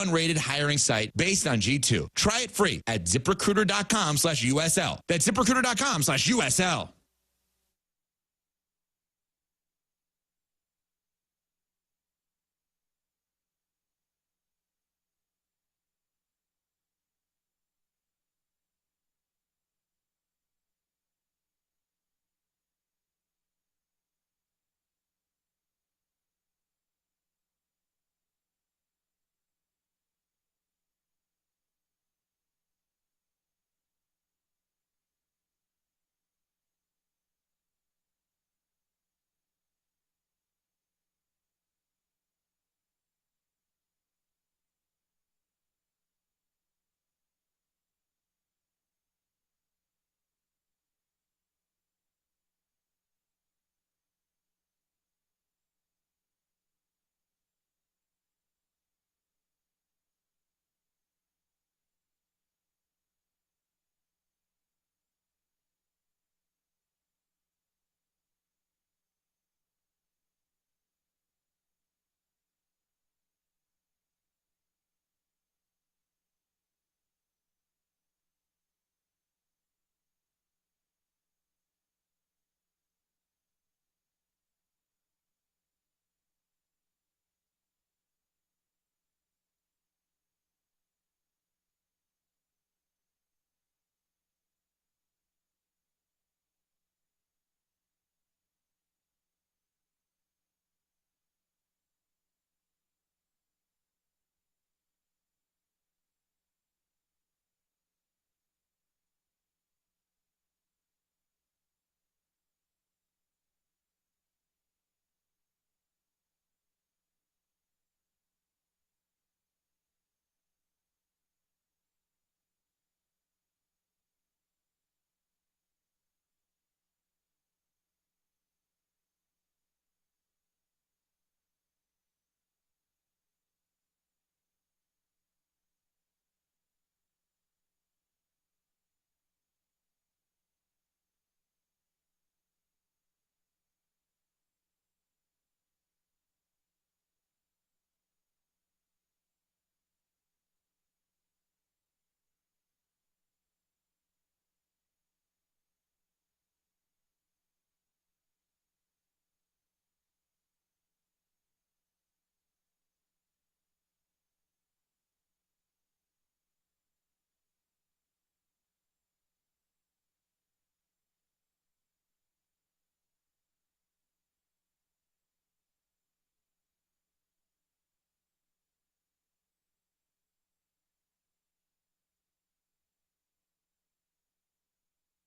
unrated hiring site based on G2. Try it free at ZipRecruiter.com/USL. That's ZipRecruiter.com/USL.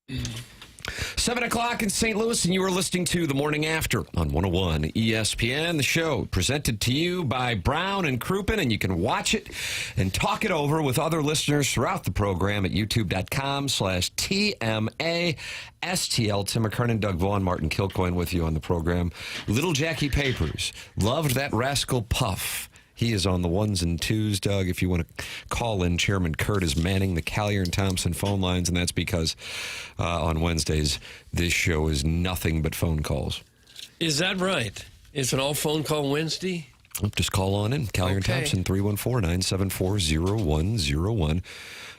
Mm. 7 o'clock in St. Louis, and you are listening to The Morning After on 101 ESPN. The show presented to you by Brown and Crouppen, and you can watch it and talk it over with other listeners throughout the program at youtube.com/TMASTL. Tim McKernan, Doug Vaughn, Martin Kilcoyne with you on the program. Little Jackie Papers loved that rascal Puff. He is on the ones and twos, Doug. If you want to call in, Chairman Kurt is manning the Collier and Thompson phone lines, and that's because on Wednesdays, this show is nothing but phone calls. Is that right? It's an all-phone call Wednesday? Just call on in. Collier and Thompson, 314-974-0101.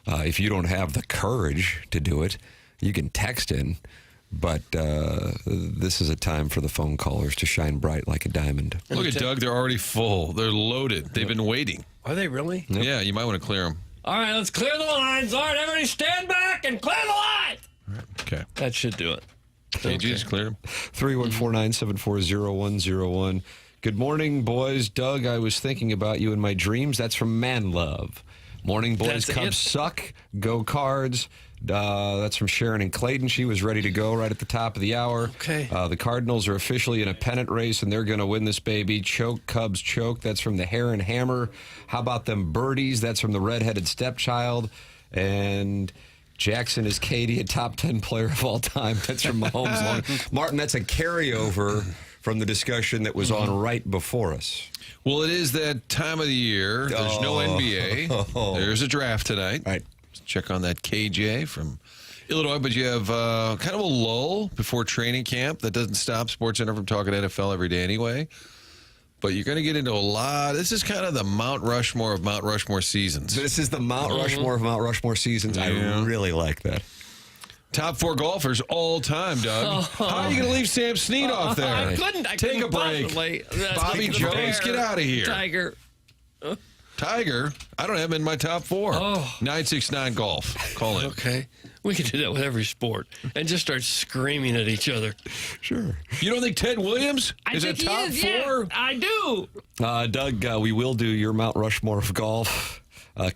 If you don't have the courage to do it, you can text in. But this is a time for the phone callers to shine bright like a diamond. Look at Doug. They're already full. They're loaded. They've been waiting. Are they really? Yep. Yeah, you might want to clear them. All right, let's clear the lines. All right, everybody stand back and clear the line. Right. Okay. That should do it. Okay. Just clear them. 314-974-0101. Good morning, boys. Doug, I was thinking about you in my dreams. That's from Man Love. Morning, boys. Cubs suck. Go Cards. That's from Sharon and Clayton. She was ready to go right at the top of the hour. Okay. The Cardinals are officially in a pennant race, and they're going to win this baby. Choke, Cubs, choke. That's from the Hair and Hammer. How about them birdies? That's from the redheaded stepchild. And Jackson is Katie, a top 10 player of all time. That's from Mahomes. Martin, that's a carryover from the discussion that was on right before us. Well, it is that time of the year. There's no NBA. There's a draft tonight. Right. Check on that KJ from Illinois, but you have kind of a lull before training camp. That doesn't stop SportsCenter from talking NFL every day anyway. But you're going to get into a lot. This is kind of the Mount Rushmore of Mount Rushmore seasons. This is the Mount Rushmore of Mount Rushmore seasons. Yeah. I really like that. Top 4 golfers all time, Doug. How are you going to leave Sam Snead off there? I couldn't. Take a break. Bobby Jones, get out of here. Tiger, I don't have him in my top 4. 969 golf. Call in. Okay. We can do that with every sport and just start screaming at each other. Sure. You don't think Ted Williams is a top 4? Yeah, I do. Doug, we will do your Mount Rushmore of golf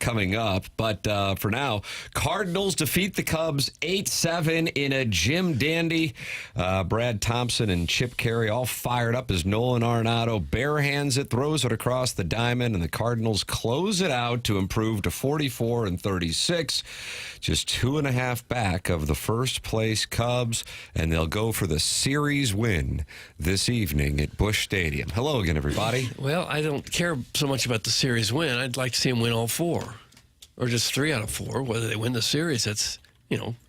coming up. But for now, Cardinals defeat the Cubs 8-7 in a Jim Dandy. Brad Thompson and Chip Carey all fired up as Nolan Arenado barehands it, throws it across the diamond, and the Cardinals close it out to improve to 44-36. Just 2.5 back of the first place Cubs, and they'll go for the series win this evening at Busch Stadium. Hello again, everybody. Well, I don't care so much about the series win. I'd like to see them win all 4, or just 3 out of 4. Whether they win the series, that's,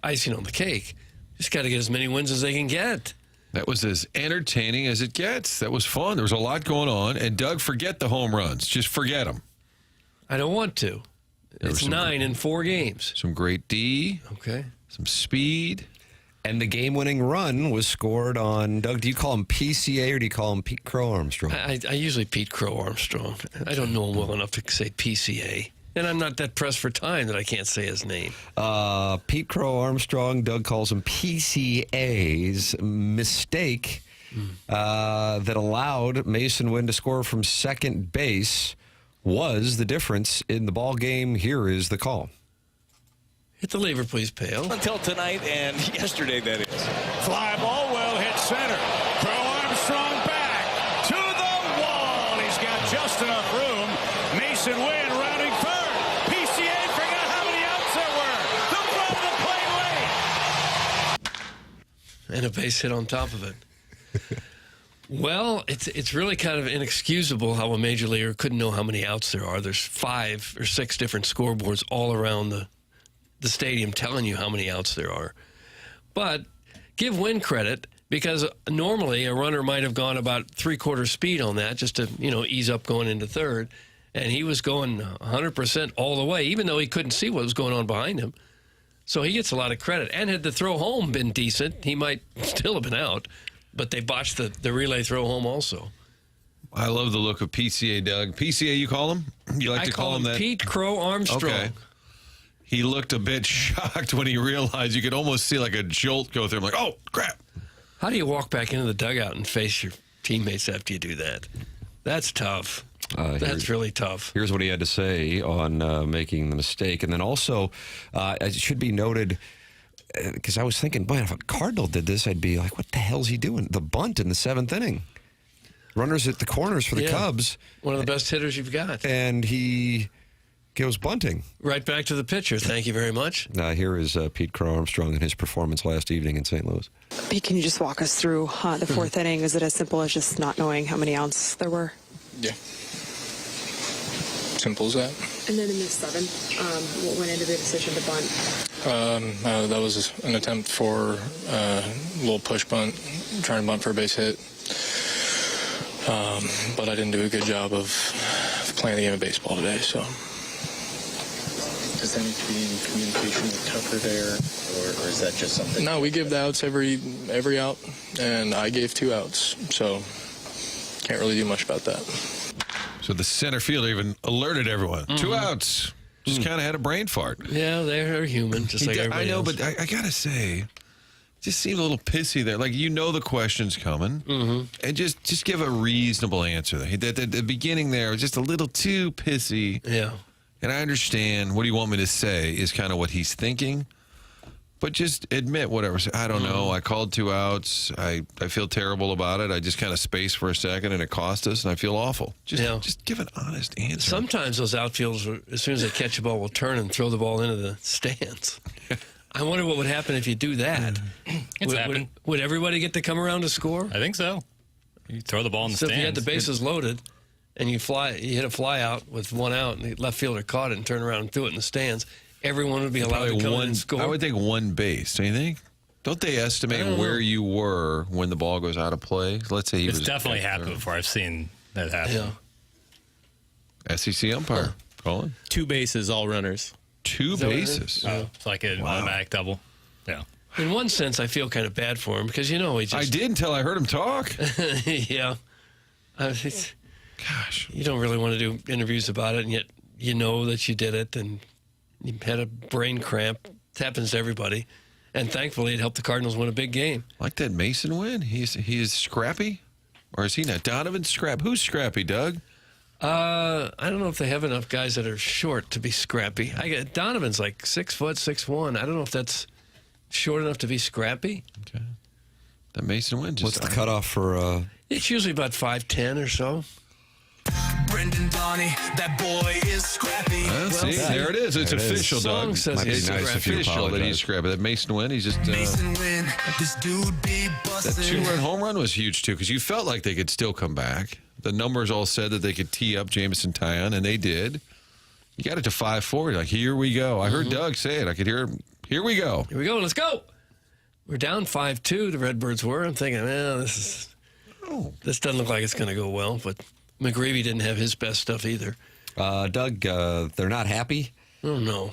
icing on the cake. Just got to get as many wins as they can get. That was as entertaining as it gets. That was fun. There was a lot going on. And, Doug, forget the home runs. Just forget them. I don't want to. It's 9 in 4 games. Some great D. Okay. Some speed. And the game-winning run was scored on, Doug, do you call him PCA or do you call him Pete Crow Armstrong? I usually Pete Crow Armstrong. I don't know him well enough to say PCA. And I'm not that pressed for time that I can't say his name. Pete Crow Armstrong, Doug calls him PCA's mistake that allowed Mason Wynn to score from second base was the difference in the ball game. Here is the call. Hit the lever, please, Pale. Until tonight and yesterday, that is. Fly ball, well hit center. Crow Armstrong back to the wall. He's got just enough room. Mason Wynn rounding third. PCA forgot how many outs there were. The front of the plate lane. And a base hit on top of it. Well, it's really kind of inexcusable how a major leaguer couldn't know how many outs there are. There's 5 or 6 different scoreboards all around the stadium telling you how many outs there are. But give Wynn credit, because normally a runner might have gone about 3/4 speed on that just to, ease up going into third. And he was going 100% all the way, even though he couldn't see what was going on behind him. So he gets a lot of credit. And had the throw home been decent, he might still have been out. But they botched the relay throw home also. I love the look of PCA, Doug. PCA, you call him? You like to call him that? Pete Crow Armstrong. Okay. He looked a bit shocked when he realized you could almost see like a jolt go through him, like, oh, crap. How do you walk back into the dugout and face your teammates after you do that? That's tough. That's really tough. Here's what he had to say on making the mistake. And then also, it should be noted, because I was thinking, man, if a Cardinal did this, I'd be like, what the hell's he doing? The bunt in the 7th inning. Runners at the corners for the Cubs. One of the best hitters you've got. And he goes bunting. Right back to the pitcher. Thank you very much. Here is Pete Crow Armstrong and his performance last evening in St. Louis. Pete, can you just walk us through the 4th inning? Is it as simple as just not knowing how many outs there were? Yeah. Simple as that. And then in the 7th, what went into the decision to bunt? That was an attempt for a little push bunt, trying to bunt for a base hit. But I didn't do a good job of playing the game of baseball today, so. Does that need to be in communication with Tucker there, or is that just something? No, we give the outs every out, and I gave 2 outs, so can't really do much about that. So the center fielder even alerted everyone. 2 outs. Just kind of had a brain fart. Yeah, they're human, just like everybody I know, else. but I got to say, just seemed a little pissy there. Like, the question's coming. And just give a reasonable answer. The beginning there was just a little too pissy. Yeah. And I understand what do you want me to say is kind of what he's thinking. But just admit whatever. I don't know. I called 2 outs. I feel terrible about it. I just kind of spaced for a second, and it cost us, and I feel awful. Just give an honest answer. Sometimes those outfielders, as soon as they catch a ball, will turn and throw the ball into the stands. I wonder what would happen if you do that. It's happened. Would everybody get to come around to score? I think so. You throw the ball in the stands. If you had the bases loaded and you hit a fly out with 1 out, and the left fielder caught it and turned around and threw it in the stands, everyone would be allowed to come in and score. I would think 1 base. Do you think? Don't they estimate where you were when the ball goes out of play? Let's say it's definitely happened before. I've seen that happened. Yeah. SEC umpire. Colin? 2 bases, all runners. 2 that what it bases. is? It's like an automatic double. Yeah. In one sense, I feel kind of bad for him because, he just... I did until I heard him talk. Yeah. Gosh. You don't really want to do interviews about it, and yet you know that you did it, and you had a brain cramp. It happens to everybody. And thankfully, it helped the Cardinals win a big game. Like that Mason win? He is scrappy? Or is he not? Donovan's scrappy. Who's scrappy, Doug? I don't know if they have enough guys that are short to be scrappy. Donovan's like 6 foot, 6'1". I don't know if that's short enough to be scrappy. Okay. That Mason win just... What's the cutoff for... It's usually about 5'10" or so. Brendan Bonnie, that boy is scrappy. See, there it is. It's official, Song Doug. says Might be he's nice if you official that apologize. he's scrappy. That Mason win, he's just... Mason win, this dude be that busted. 2-run home run was huge, too, because you felt like they could still come back. The numbers all said that they could tee up Jamison Tyon, and they did. You got it to 5-4. You're like, here we go. I heard Doug say it. I could hear him. Here we go. Here we go. Let's go. We're down 5-2. The Redbirds were. I'm thinking, this doesn't look like it's going to go well. But McGreevy didn't have his best stuff either. Doug, they're not happy? Oh, no.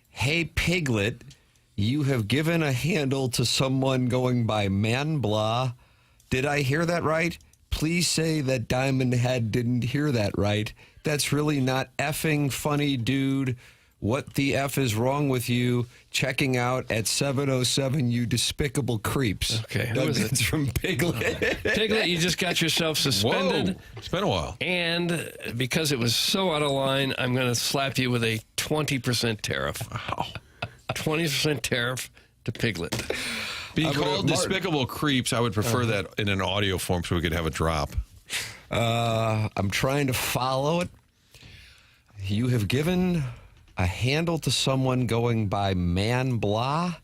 Hey, Piglet, you have given a handle to someone going by Man Blah. Did I hear that right? Please say that Diamond Head didn't hear that right. That's really not effing funny, dude. What the F is wrong with you? Checking out at 7:07, you despicable creeps. Okay, who Doug, is it? that's from Piglet. Piglet, you just got yourself suspended. Whoa. It's been a while. And because it was so out of line, I'm going to slap you with a 20% tariff. Wow. 20% tariff to Piglet. Being called despicable creeps, I would prefer that in an audio form so we could have a drop. I'm trying to follow it. You have given a handle to someone going by Man Blah.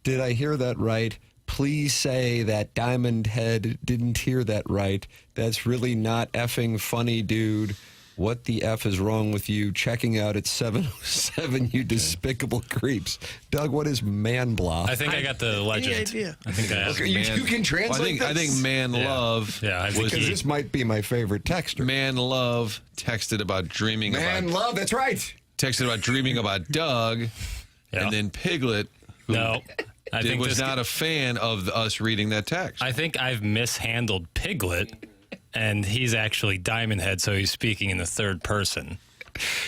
Did I hear that right? Please say that Diamond Head didn't hear that right. That's really not effing funny, dude. What the F is wrong with you? Checking out at 7:07, you despicable creeps. Doug, what is Man Blah? I think I got the legend. Any idea? I think I have. Okay, you can translate I think Man Love because this might be my favorite texter. Man Love texted about dreaming Man about... Love, that's right. Texted about dreaming about Doug, and then Piglet, who was not a fan of us reading that text. I think I've mishandled Piglet, and he's actually Diamond Head, so he's speaking in the third person.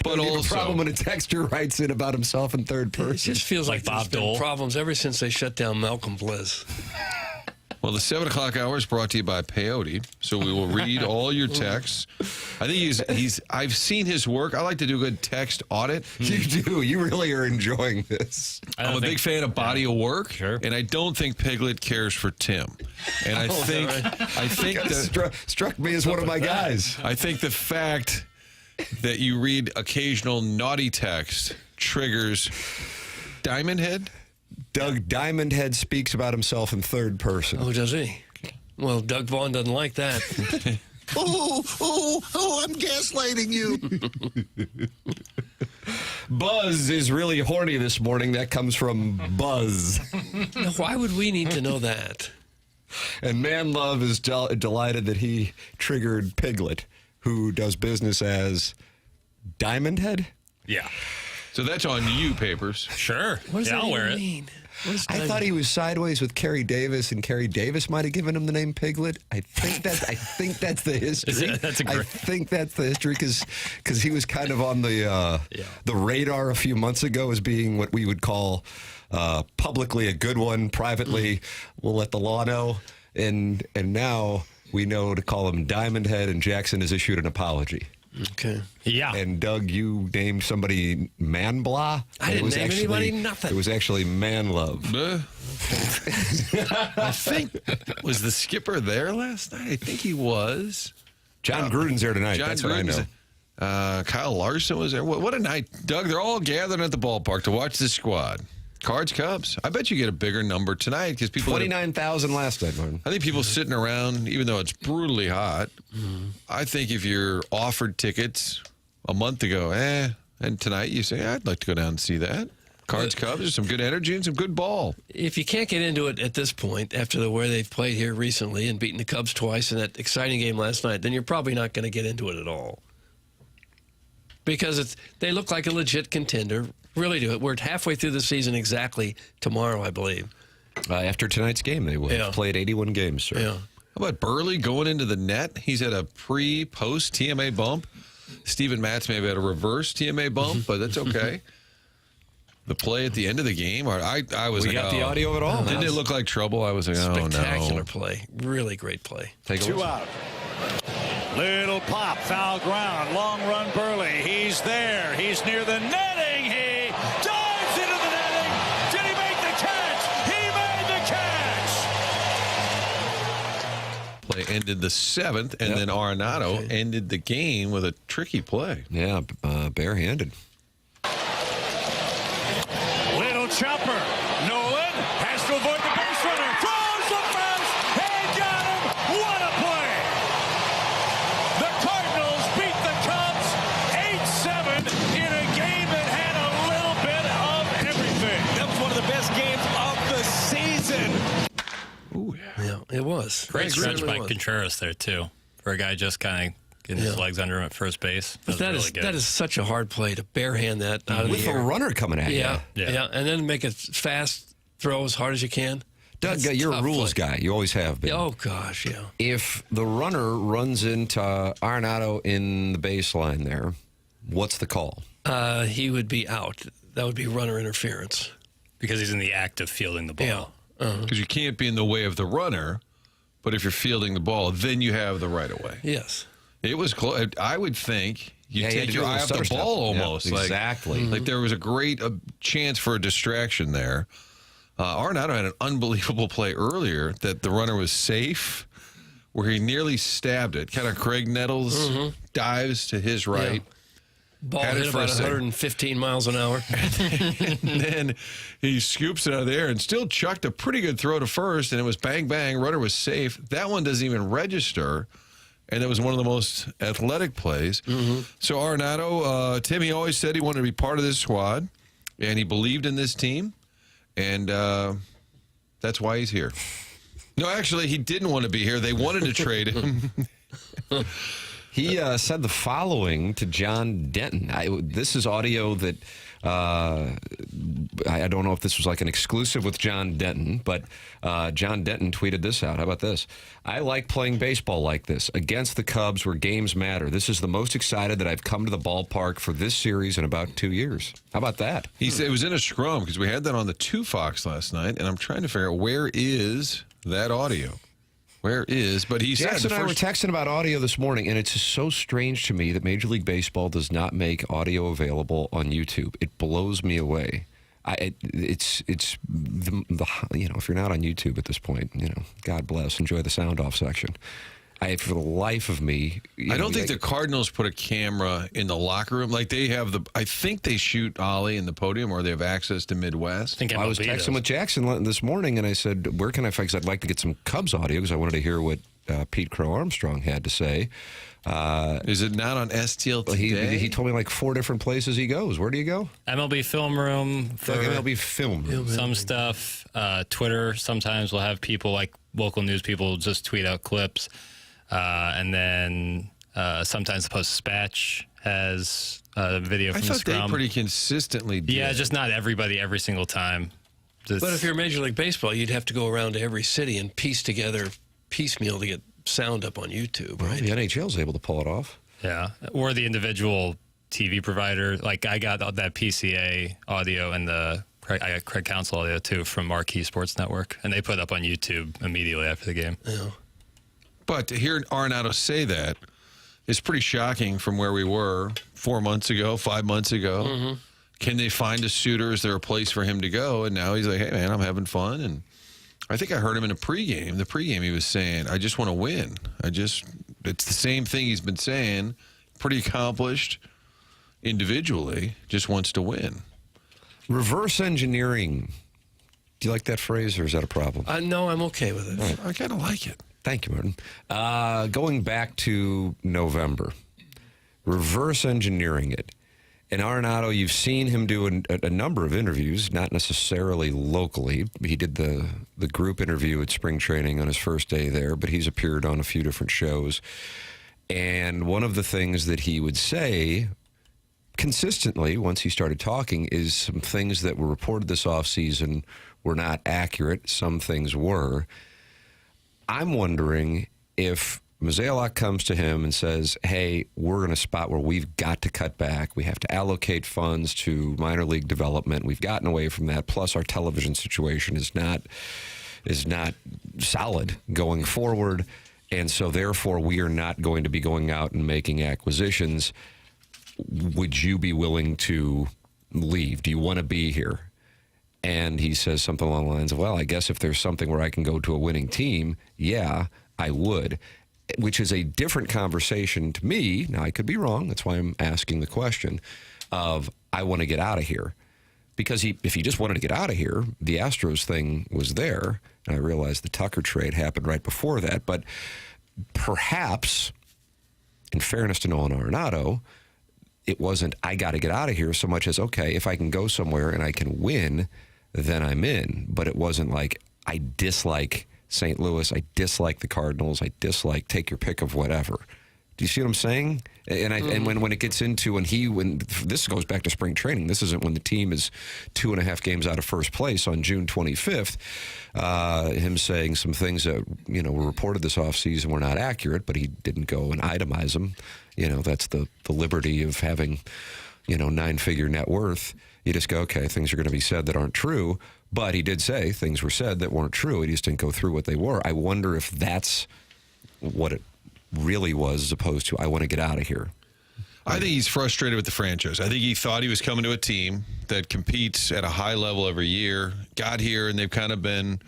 But you have also, a problem when a texter writes in about himself in third person. It just feels like Bob there's been Dole. problems ever since they shut down Malcolm Bliss. well, the 7 o'clock hour is brought to you by Peyote, so we will read all your texts. I think I've seen his work. I like to do a good text audit. You do. You really are enjoying this. I'm a big fan of body of work, Sure. and I don't think Piglet cares for Tim. And I think that Struck me as one of my guys. I think the fact that you read occasional naughty text triggers Diamond Head. Doug Diamond Head speaks about himself in third person. Oh, does he? Well, Doug Vaughn doesn't like that. I'm gaslighting you. Buzz is really horny this morning. That comes from Buzz. Now, why would we need to know that? And Man Love is delighted that he triggered Piglet, who does business as Diamond Head. Yeah. So that's on you, Papers. Sure. What does that I'll wear even it. mean? What is I thought Diamond? he was sideways with Kerry Davis, and Kerry Davis might have given him the name Piglet. I think that's the history. That's a I great. think that's the history because he was kind of on the radar a few months ago as being what we would call publicly a good one. Privately, we'll let the law know. And now we know to call him Diamond Head, and Jackson has issued an apology. Okay. Yeah. And Doug, you named somebody Man Blah. I didn't name anybody nothing. It was actually Man Love. I think, was the skipper there last night? I think he was. John Gruden's there tonight. John That's what I Gruden's know. Kyle Larson was there. What a night. Doug, they're all gathered at the ballpark to watch this squad. Cards, Cubs. I bet you get a bigger number tonight because people... 29,000 last night, Martin. I think people sitting around, even though it's brutally hot, I think if you're offered tickets a month ago, and tonight you say, I'd like to go down and see that. Cards Cubs, there's some good energy and some good ball. If you can't get into it at this point, after the way they've played here recently and beaten the Cubs twice in that exciting game last night, then you're probably not going to get into it at all. Because they look like a legit contender. Really do it. We're halfway through the season exactly tomorrow, I believe. After tonight's game, they will have played 81 games, sir. Yeah. How about Burley going into the net? He's had a pre-post TMA bump. Steven Matz may have had a reverse TMA bump, but that's okay. The play at the end of the game, I was We like, got the audio of it all. Didn't it look like trouble? I was like, oh, no. Spectacular play. Really great play. Take a Two listen. out. Little pop, foul ground, long run Burley. He's there. He's near the netting. He dives into the netting. Did he make the catch? He made the catch. Play ended the seventh, and then Arenado ended the game with a tricky play. Yeah, barehanded. Little chopper. Nolan has to avoid the base runner. Throws the first. He got him. What a play. The Cardinals beat the Cubs 8-7 in a game that had a little bit of everything. That was one of the best games of the season. Ooh, yeah, it was. Great stretch by Contreras there, too, for a guy just kind of getting his legs under him at first base. That is such a hard play to barehand that out of With the air. a runner coming at you. Yeah, and then make a fast throw as hard as you can. Doug, you're a rules guy. You always have been. Oh, gosh, yeah. If the runner runs into Arenado in the baseline there, what's the call? He would be out. That would be runner interference. Because he's in the act of fielding the ball. Yeah. Because you can't be in the way of the runner, but if you're fielding the ball, then you have the right of way. Yes. It was close. I would think you take your eye off the stutter ball step. almost. Yeah, exactly. Like there was a great chance for a distraction there. Arenado had an unbelievable play earlier that the runner was safe, where he nearly stabbed it. Kind of Craig Nettles dives to his right. Yeah. Ball hit about 115 miles an hour. And then he scoops it out of the air and still chucked a pretty good throw to first, and it was bang, bang. Runner was safe. That one doesn't even register, and it was one of the most athletic plays. So Arenado, Tim, he always said he wanted to be part of this squad, and he believed in this team, and that's why he's here. No, actually, he didn't want to be here. They wanted to trade him. He said the following to John Denton. This is audio that I don't know if this was like an exclusive with John Denton, but John Denton tweeted this out. How about this? I like playing baseball like this, against the Cubs where games matter. This is the most excited that I've come to the ballpark for this series in about 2 years. How about that? He said it was in a scrum because we had that on the 2 Fox last night, and I'm trying to figure out where is that audio. Where is, but he said... Jackson and I were texting about audio this morning, and it's just so strange to me that Major League Baseball does not make audio available on YouTube. It blows me away. It's the if you're not on YouTube at this point, God bless, enjoy the sound off section. For the life of me, I don't think the Cardinals put a camera in the locker room. Like they have I think they shoot Oli in the podium, or they have access to Midwest. I was texting with Jackson this morning, and I said, where can I find, because I'd like to get some Cubs audio, because I wanted to hear what Pete Crow Armstrong had to say. Is it not on STL today? He told me like 4 different places he goes. Where do you go? MLB Film Room. For MLB Film Room. Some stuff. Twitter, sometimes we'll have people like local news people just tweet out clips. And then sometimes the Post-Dispatch has a video from the scrum. I thought they pretty consistently did. Yeah, just not everybody every single time. But if you're Major League Baseball, you'd have to go around to every city and piece together piecemeal to get sound up on YouTube, right? The NHL's able to pull it off. Yeah, or the individual TV provider. Like I got that PCA audio and I got Craig Counsell audio too from Marquee Sports Network, and they put it up on YouTube immediately after the game. Yeah. But to hear Arenado say that is pretty shocking from where we were 4 months ago, 5 months ago. Can they find a suitor? Is there a place for him to go? And now he's like, hey, man, I'm having fun. And I think I heard him in the pregame he was saying, I just want to win. It's the same thing he's been saying, pretty accomplished individually, just wants to win. Reverse engineering. Do you like that phrase, or is that a problem? No, I'm okay with it. Right. I kind of like it. Thank you, Martin. Going back to November, reverse engineering it. And Arenado, you've seen him do a number of interviews, not necessarily locally. He did the group interview at spring training on his first day there, but he's appeared on a few different shows. And one of the things that he would say consistently once he started talking is some things that were reported this offseason were not accurate. Some things were. I'm wondering if Mozeliak comes to him and says, hey, we're in a spot where we've got to cut back. We have to allocate funds to minor league development. We've gotten away from that. Plus, our television situation is not solid going forward. And so, therefore, we are not going to be going out and making acquisitions. Would you be willing to leave? Do you want to be here? And he says something along the lines of, well, I guess if there's something where I can go to a winning team, yeah, I would. Which is a different conversation to me. Now, I could be wrong. That's why I'm asking the question of, I want to get out of here. Because if he just wanted to get out of here, the Astros thing was there. And I realized the Tucker trade happened right before that. But perhaps, in fairness to Nolan Arenado, it wasn't, I got to get out of here so much as, okay, if I can go somewhere and I can win, then I'm in. But it wasn't like, I dislike St. Louis, I dislike the Cardinals, I dislike, take your pick of whatever. Do you see what I'm saying? And and when it gets into when this goes back to spring training, this isn't when the team is 2.5 games out of first place on June 25th. Him saying some things that were reported this offseason were not accurate, but he didn't go and itemize them. That's the liberty of having 9-figure net worth. You just go, okay, things are going to be said that aren't true. But he did say things were said that weren't true. He just didn't go through what they were. I wonder if that's what it really was, as opposed to, I want to get out of here. I think he's frustrated with the franchise. I think he thought he was coming to a team that competes at a high level every year, got here, and they've kind of been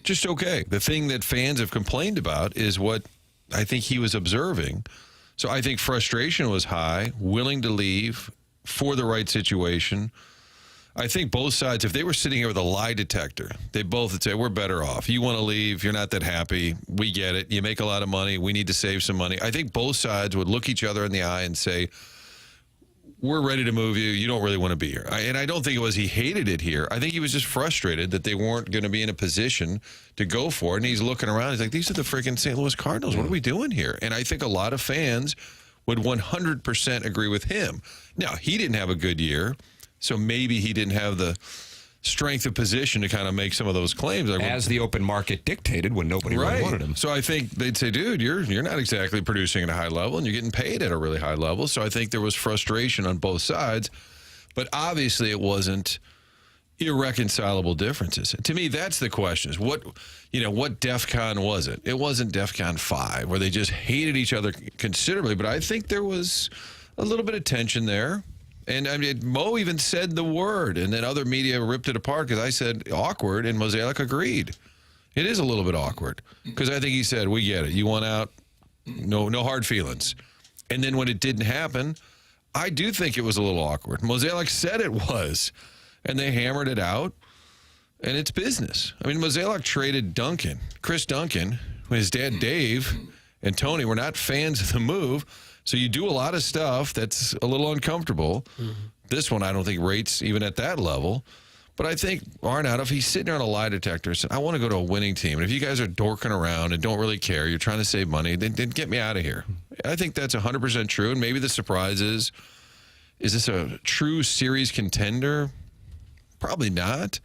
just okay. The thing that fans have complained about is what I think he was observing. So I think frustration was high, willing to leave for the right situation. I think both sides, if they were sitting here with a lie detector, they both would say, we're better off. You want to leave. You're not that happy. We get it. You make a lot of money. We need to save some money. I think both sides would look each other in the eye and say, we're ready to move you. You don't really want to be here. And I don't think it was he hated it here. I think he was just frustrated that they weren't going to be in a position to go for it. And he's looking around. He's like, these are the freaking St. Louis Cardinals. What are we doing here? And I think a lot of fans would 100% agree with him. Now, he didn't have a good year. So maybe he didn't have the strength of position to kind of make some of those claims. As the open market dictated when nobody really wanted him. So I think they'd say, dude, you're not exactly producing at a high level, and you're getting paid at a really high level. So I think there was frustration on both sides. But obviously it wasn't irreconcilable differences. To me, that's the question. Is what DEFCON was it? It wasn't DEFCON 5, where they just hated each other considerably. But I think there was a little bit of tension there. And I mean, Mo even said the word, and then other media ripped it apart because I said awkward, and Mozeliak agreed. It is a little bit awkward because I think he said, we get it. You want out, no hard feelings. And then when it didn't happen, I do think it was a little awkward. Mozeliak said it was, and they hammered it out, and it's business. I mean, Mozeliak traded Chris Duncan, his dad Dave, and Tony were not fans of the move. So you do a lot of stuff that's a little uncomfortable. Mm-hmm. This one I don't think rates even at that level. But I think Arenado, if he's sitting there on a lie detector saying, I want to go to a winning team, and if you guys are dorking around and don't really care, you're trying to save money, then get me out of here. I think that's 100% true. And maybe the surprise is this a true series contender? Probably not.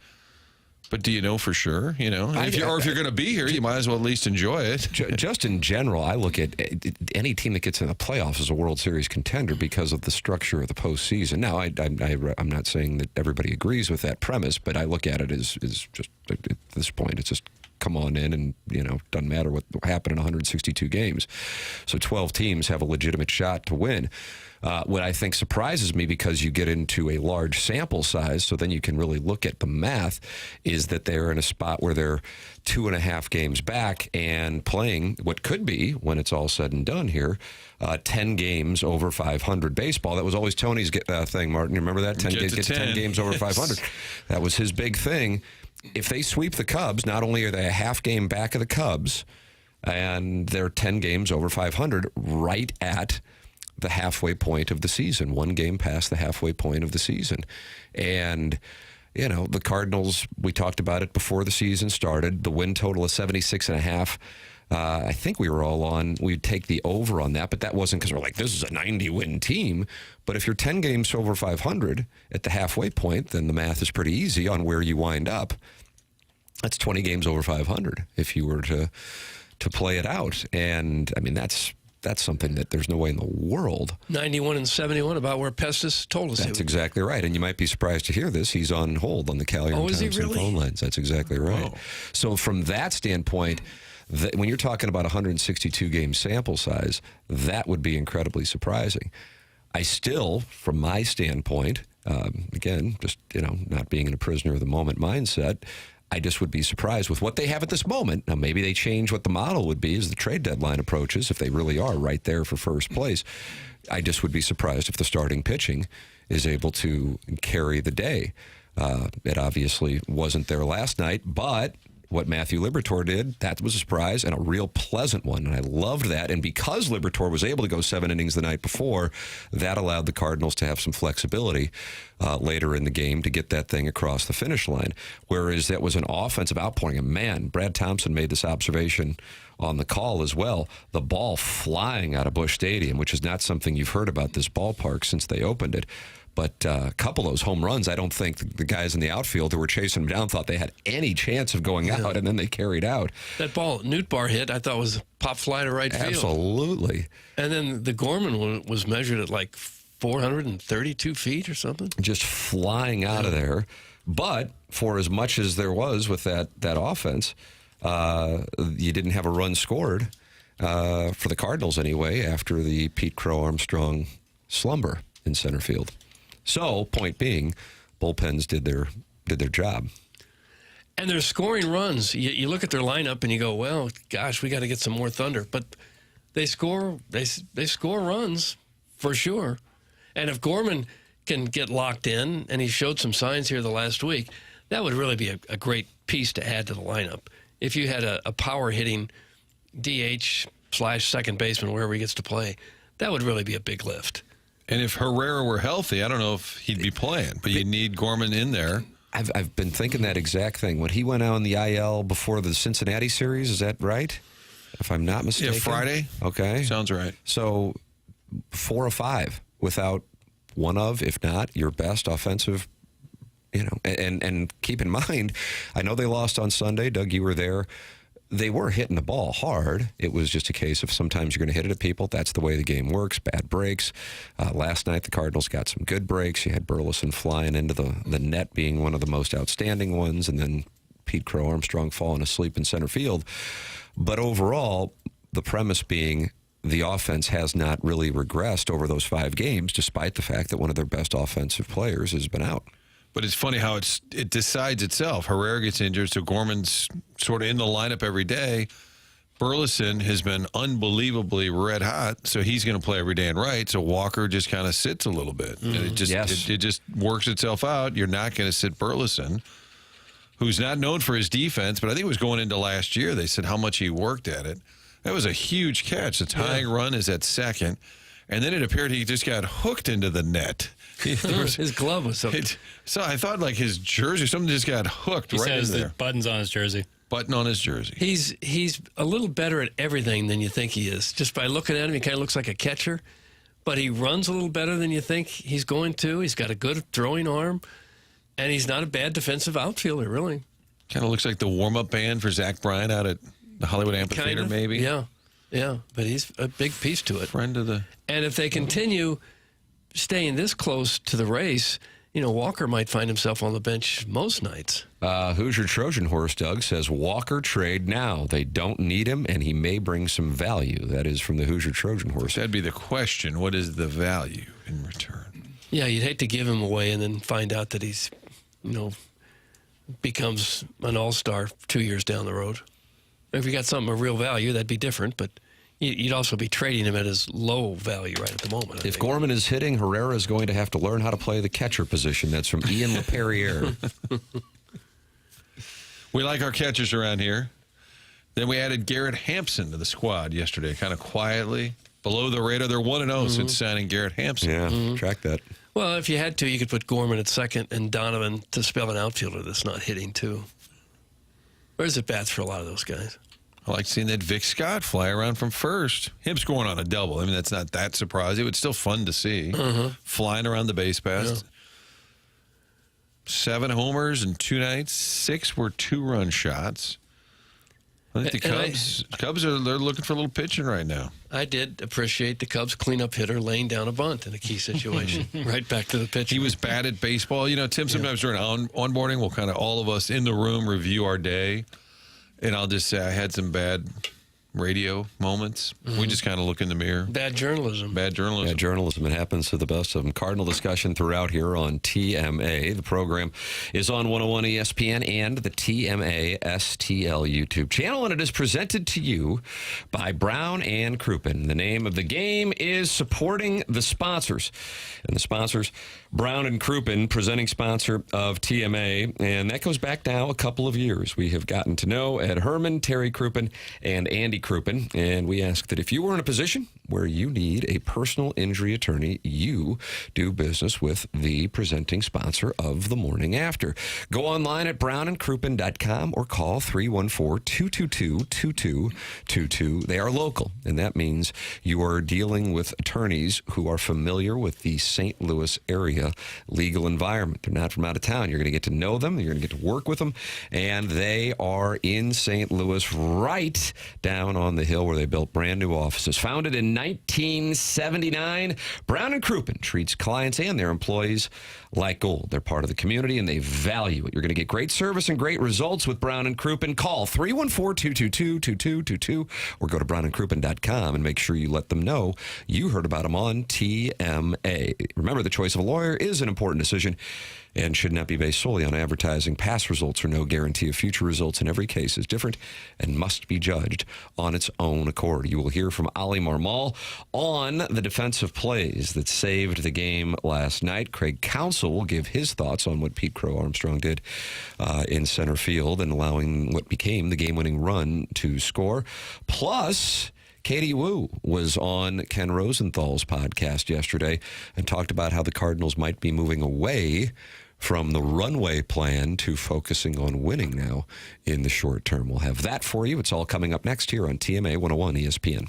But do you know for sure? If you're going to be here, you might as well at least enjoy it. Just in general, I look at any team that gets in the playoffs as a World Series contender because of the structure of the postseason. Now, I'm not saying that everybody agrees with that premise, but I look at it as just at this point, it's just come on in and, doesn't matter what happened in 162 games. So 12 teams have a legitimate shot to win. What I think surprises me, because you get into a large sample size, so then you can really look at the math, is that they're in a spot where they're 2.5 games back and playing what could be, when it's all said and done here, 10 games over 500 baseball. That was always Tony's thing, Martin. You remember that? 10 games over 500. That was his big thing. If they sweep the Cubs, not only are they a half game back of the Cubs, and they're 10 games over 500, right at the halfway point of the season, one game past the halfway point of the season. And, you know, the Cardinals, we talked about it before the season started, the win total is 76.5. I think we were all on, we'd take the over on that, but that wasn't because we're like, this is a 90-win team. But if you're 10 games over 500 at the halfway point, then the math is pretty easy on where you wind up. That's 20 games over 500 if you were to play it out. And, I mean, that's something that there's no way in the world. 91 and 71, about where Pestis told us. That's exactly right. And you might be surprised to hear this. He's on hold on the Callier and Thompson phone lines. That's exactly right. Oh. So from that standpoint, when you're talking about 162-game sample size, that would be incredibly surprising. I still, from my standpoint, again, just, you know, not being in a prisoner of the moment mindset, I just would be surprised with what they have at this moment. Now, maybe they change what the model would be as the trade deadline approaches, if they really are right there for first place. I just would be surprised if the starting pitching is able to carry the day. It obviously wasn't there last night, but what Matthew Liberatore did, that was a surprise and a real pleasant one, and I loved that. And because Liberatore was able to go 7 innings the night before, that allowed the Cardinals to have some flexibility later in the game to get that thing across the finish line, whereas that was an offensive outpouring. And man, Brad Thompson made this observation on the call as well, the ball flying out of Busch Stadium, which is not something you've heard about this ballpark since they opened it. But a couple of those home runs, I don't think the guys in the outfield who were chasing them down thought they had any chance of going out, and then they carried out. That ball Newt Bar hit, I thought was a pop fly to right field. Absolutely. And then the Gorman one was measured at like 432 feet or something. Just flying out of there. But for as much as there was with that offense, you didn't have a run scored for the Cardinals anyway after the Pete Crow-Armstrong slumber in center field. So, point being, bullpens did their job. And they're scoring runs. You look at their lineup and you go, well, gosh, we got to get some more thunder. But they score runs for sure. And if Gorman can get locked in, and he showed some signs here the last week, that would really be a great piece to add to the lineup. If you had a power-hitting DH/second baseman, wherever he gets to play, that would really be a big lift. And if Herrera were healthy, I don't know if he'd be playing, but you need Gorman in there. I've been thinking that exact thing. When he went out on the IL before the Cincinnati series, is that right? If I'm not mistaken. Yeah, Friday. Okay. Sounds right. So 4 or 5 without one of, if not, your best offensive, you know, and keep in mind, I know they lost on Sunday. Doug, you were there. They were hitting the ball hard. It was just a case of sometimes you're going to hit it at people. That's the way the game works. Bad breaks. Last night, the Cardinals got some good breaks. You had Burleson flying into the net being one of the most outstanding ones, and then Pete Crow-Armstrong falling asleep in center field. But overall, the premise being the offense has not really regressed over those 5 games, despite the fact that one of their best offensive players has been out. But it's funny how it decides itself. Herrera gets injured, so Gorman's sort of in the lineup every day. Burleson has been unbelievably red hot, so he's going to play every day and right. So Walker just kind of sits a little bit. And it just works itself out. You're not going to sit Burleson, who's not known for his defense, but I think it was going into last year. They said how much he worked at it. That was a huge catch. The tying run is at second. And then it appeared he just got hooked into the net. His glove was something. So I thought like his jersey, something just got hooked right in there. The buttons on his jersey. Button on his jersey. He's a little better at everything than you think he is. Just by looking at him, he kind of looks like a catcher. But he runs a little better than you think he's going to. He's got a good throwing arm. And he's not a bad defensive outfielder, really. Kind of looks like the warm-up band for Zach Bryan out at the Hollywood Amphitheater, maybe. Yeah. Yeah, but he's a big piece to it. Friend of the... And if they continue staying this close to the race, you know, Walker might find himself on the bench most nights. Hoosier Trojan Horse, Doug, says Walker trade now. They don't need him, and he may bring some value. That is from the Hoosier Trojan Horse. That'd be the question. What is the value in return? Yeah, you'd hate to give him away and then find out that he's, you know, becomes an all-star 2 years down the road. If you got something of real value, that'd be different, but you'd also be trading him at his low value right at the moment. If Gorman is hitting, Herrera is going to have to learn how to play the catcher position. That's from Ian LePerriere. We like our catchers around here. Then we added Garrett Hampson to the squad yesterday, kind of quietly. Below the radar, they're 1-0 since signing Garrett Hampson. Yeah, track that. Well, if you had to, you could put Gorman at second and Donovan to spell an outfielder that's not hitting, too. Where's it bats for a lot of those guys? I like seeing that Vic Scott fly around from first. Him scoring on a double. I mean, that's not that surprising. It's still fun to see. Flying around the base paths. Yeah. 7 homers in 2 nights. 6 were 2-run shots. I think the Cubs are they're looking for a little pitching right now. I did appreciate the Cubs cleanup hitter laying down a bunt in a key situation. Right back to the pitch. He was bad at baseball. You know, Tim, sometimes during onboarding, we'll kind of all of us in the room review our day. And I'll just say I had some bad radio moments. We just kind of look in the mirror. Bad journalism. Bad journalism. Bad journalism. It happens to the best of them. Cardinal discussion throughout here on TMA. The program is on 101 ESPN and the TMA STL YouTube channel, and it is presented to you by Brown and Crouppen. The name of the game is supporting the sponsors. And the sponsors, Brown and Crouppen, presenting sponsor of TMA, and that goes back now a couple of years. We have gotten to know Ed Herman, Terry Crouppen, and Andy Crouppen, and we ask that if you were in a position where you need a personal injury attorney, you do business with the presenting sponsor of The Morning After. Go online at brownandcrouppen.com or call 314-222-2222. They are local, and that means you are dealing with attorneys who are familiar with the St. Louis area legal environment. They're not from out of town. You're going to get to know them. You're going to get to work with them, and they are in St. Louis, right down on the hill where they built brand new offices. Founded in 1979, Brown and Crouppen treats clients and their employees like gold. They're part of the community, and they value it. You're going to get great service and great results with Brown and Crouppen. Call 314-222-2222 or go to brownandcrouppen.com and make sure you let them know you heard about them on TMA. Remember, the choice of a lawyer is an important decision and should not be based solely on advertising. Past results are no guarantee of future results, and every case is different and must be judged on its own accord. You will hear from Oli Marmol on the defensive plays that saved the game last night. Craig Counsell will give his thoughts on what Pete Crow Armstrong did in center field and allowing what became the game-winning run to score. Plus, Katie Woo was on Ken Rosenthal's podcast yesterday and talked about how the Cardinals might be moving away from the runway plan to focusing on winning now in the short term. We'll have that for you. It's all coming up next here on TMA 101 ESPN.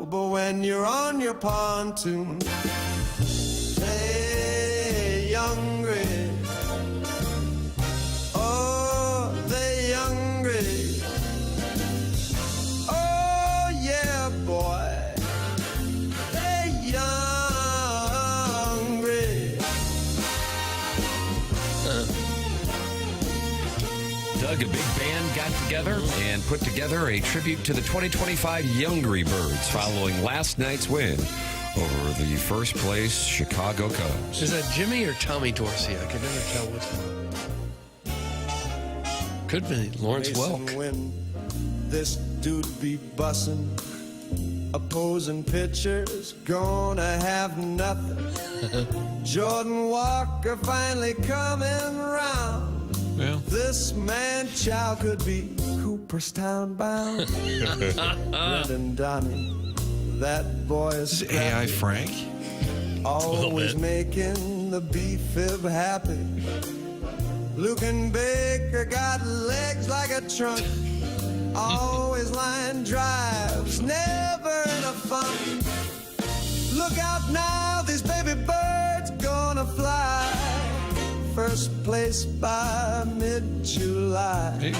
October when you're on your pontoon. Hey, young gray. Oh, the young gray. Oh, yeah, boy. Hey, young gray. Doug, a big band got together and put together a tribute to the 2025 Youngry Birds following last night's win over the first place Chicago Cubs. Is that Jimmy or Tommy Dorsey? I can never tell which one. Could be Lawrence Welk. When this dude be bussin', opposing pitchers gonna have nothing. Jordan Walker finally coming round. Yeah. This man Chow could be Cooperstown bound. Brendan Donnie, that boy is This is AI Frank. always making the B-fib happy. Luke and Baker got legs like a trunk. Always line drives, never in a funk. Look out now, these baby birds gonna fly. First place by mid-July.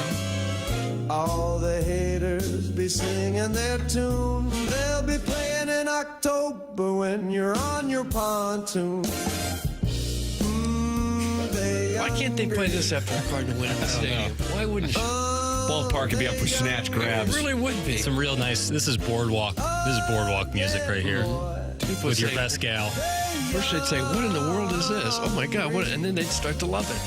All the haters be singing their tune. They'll be playing in October when you're on your pontoon. Why can't they play this after a Cardinal win in the stadium? Why wouldn't you? Ballpark could be up for snatch grabs. It really would be. Some real nice. This is boardwalk music right here. People With your say- best gal. First they'd say, "What in the world is this? Oh my God!" What? And then they'd start to love it.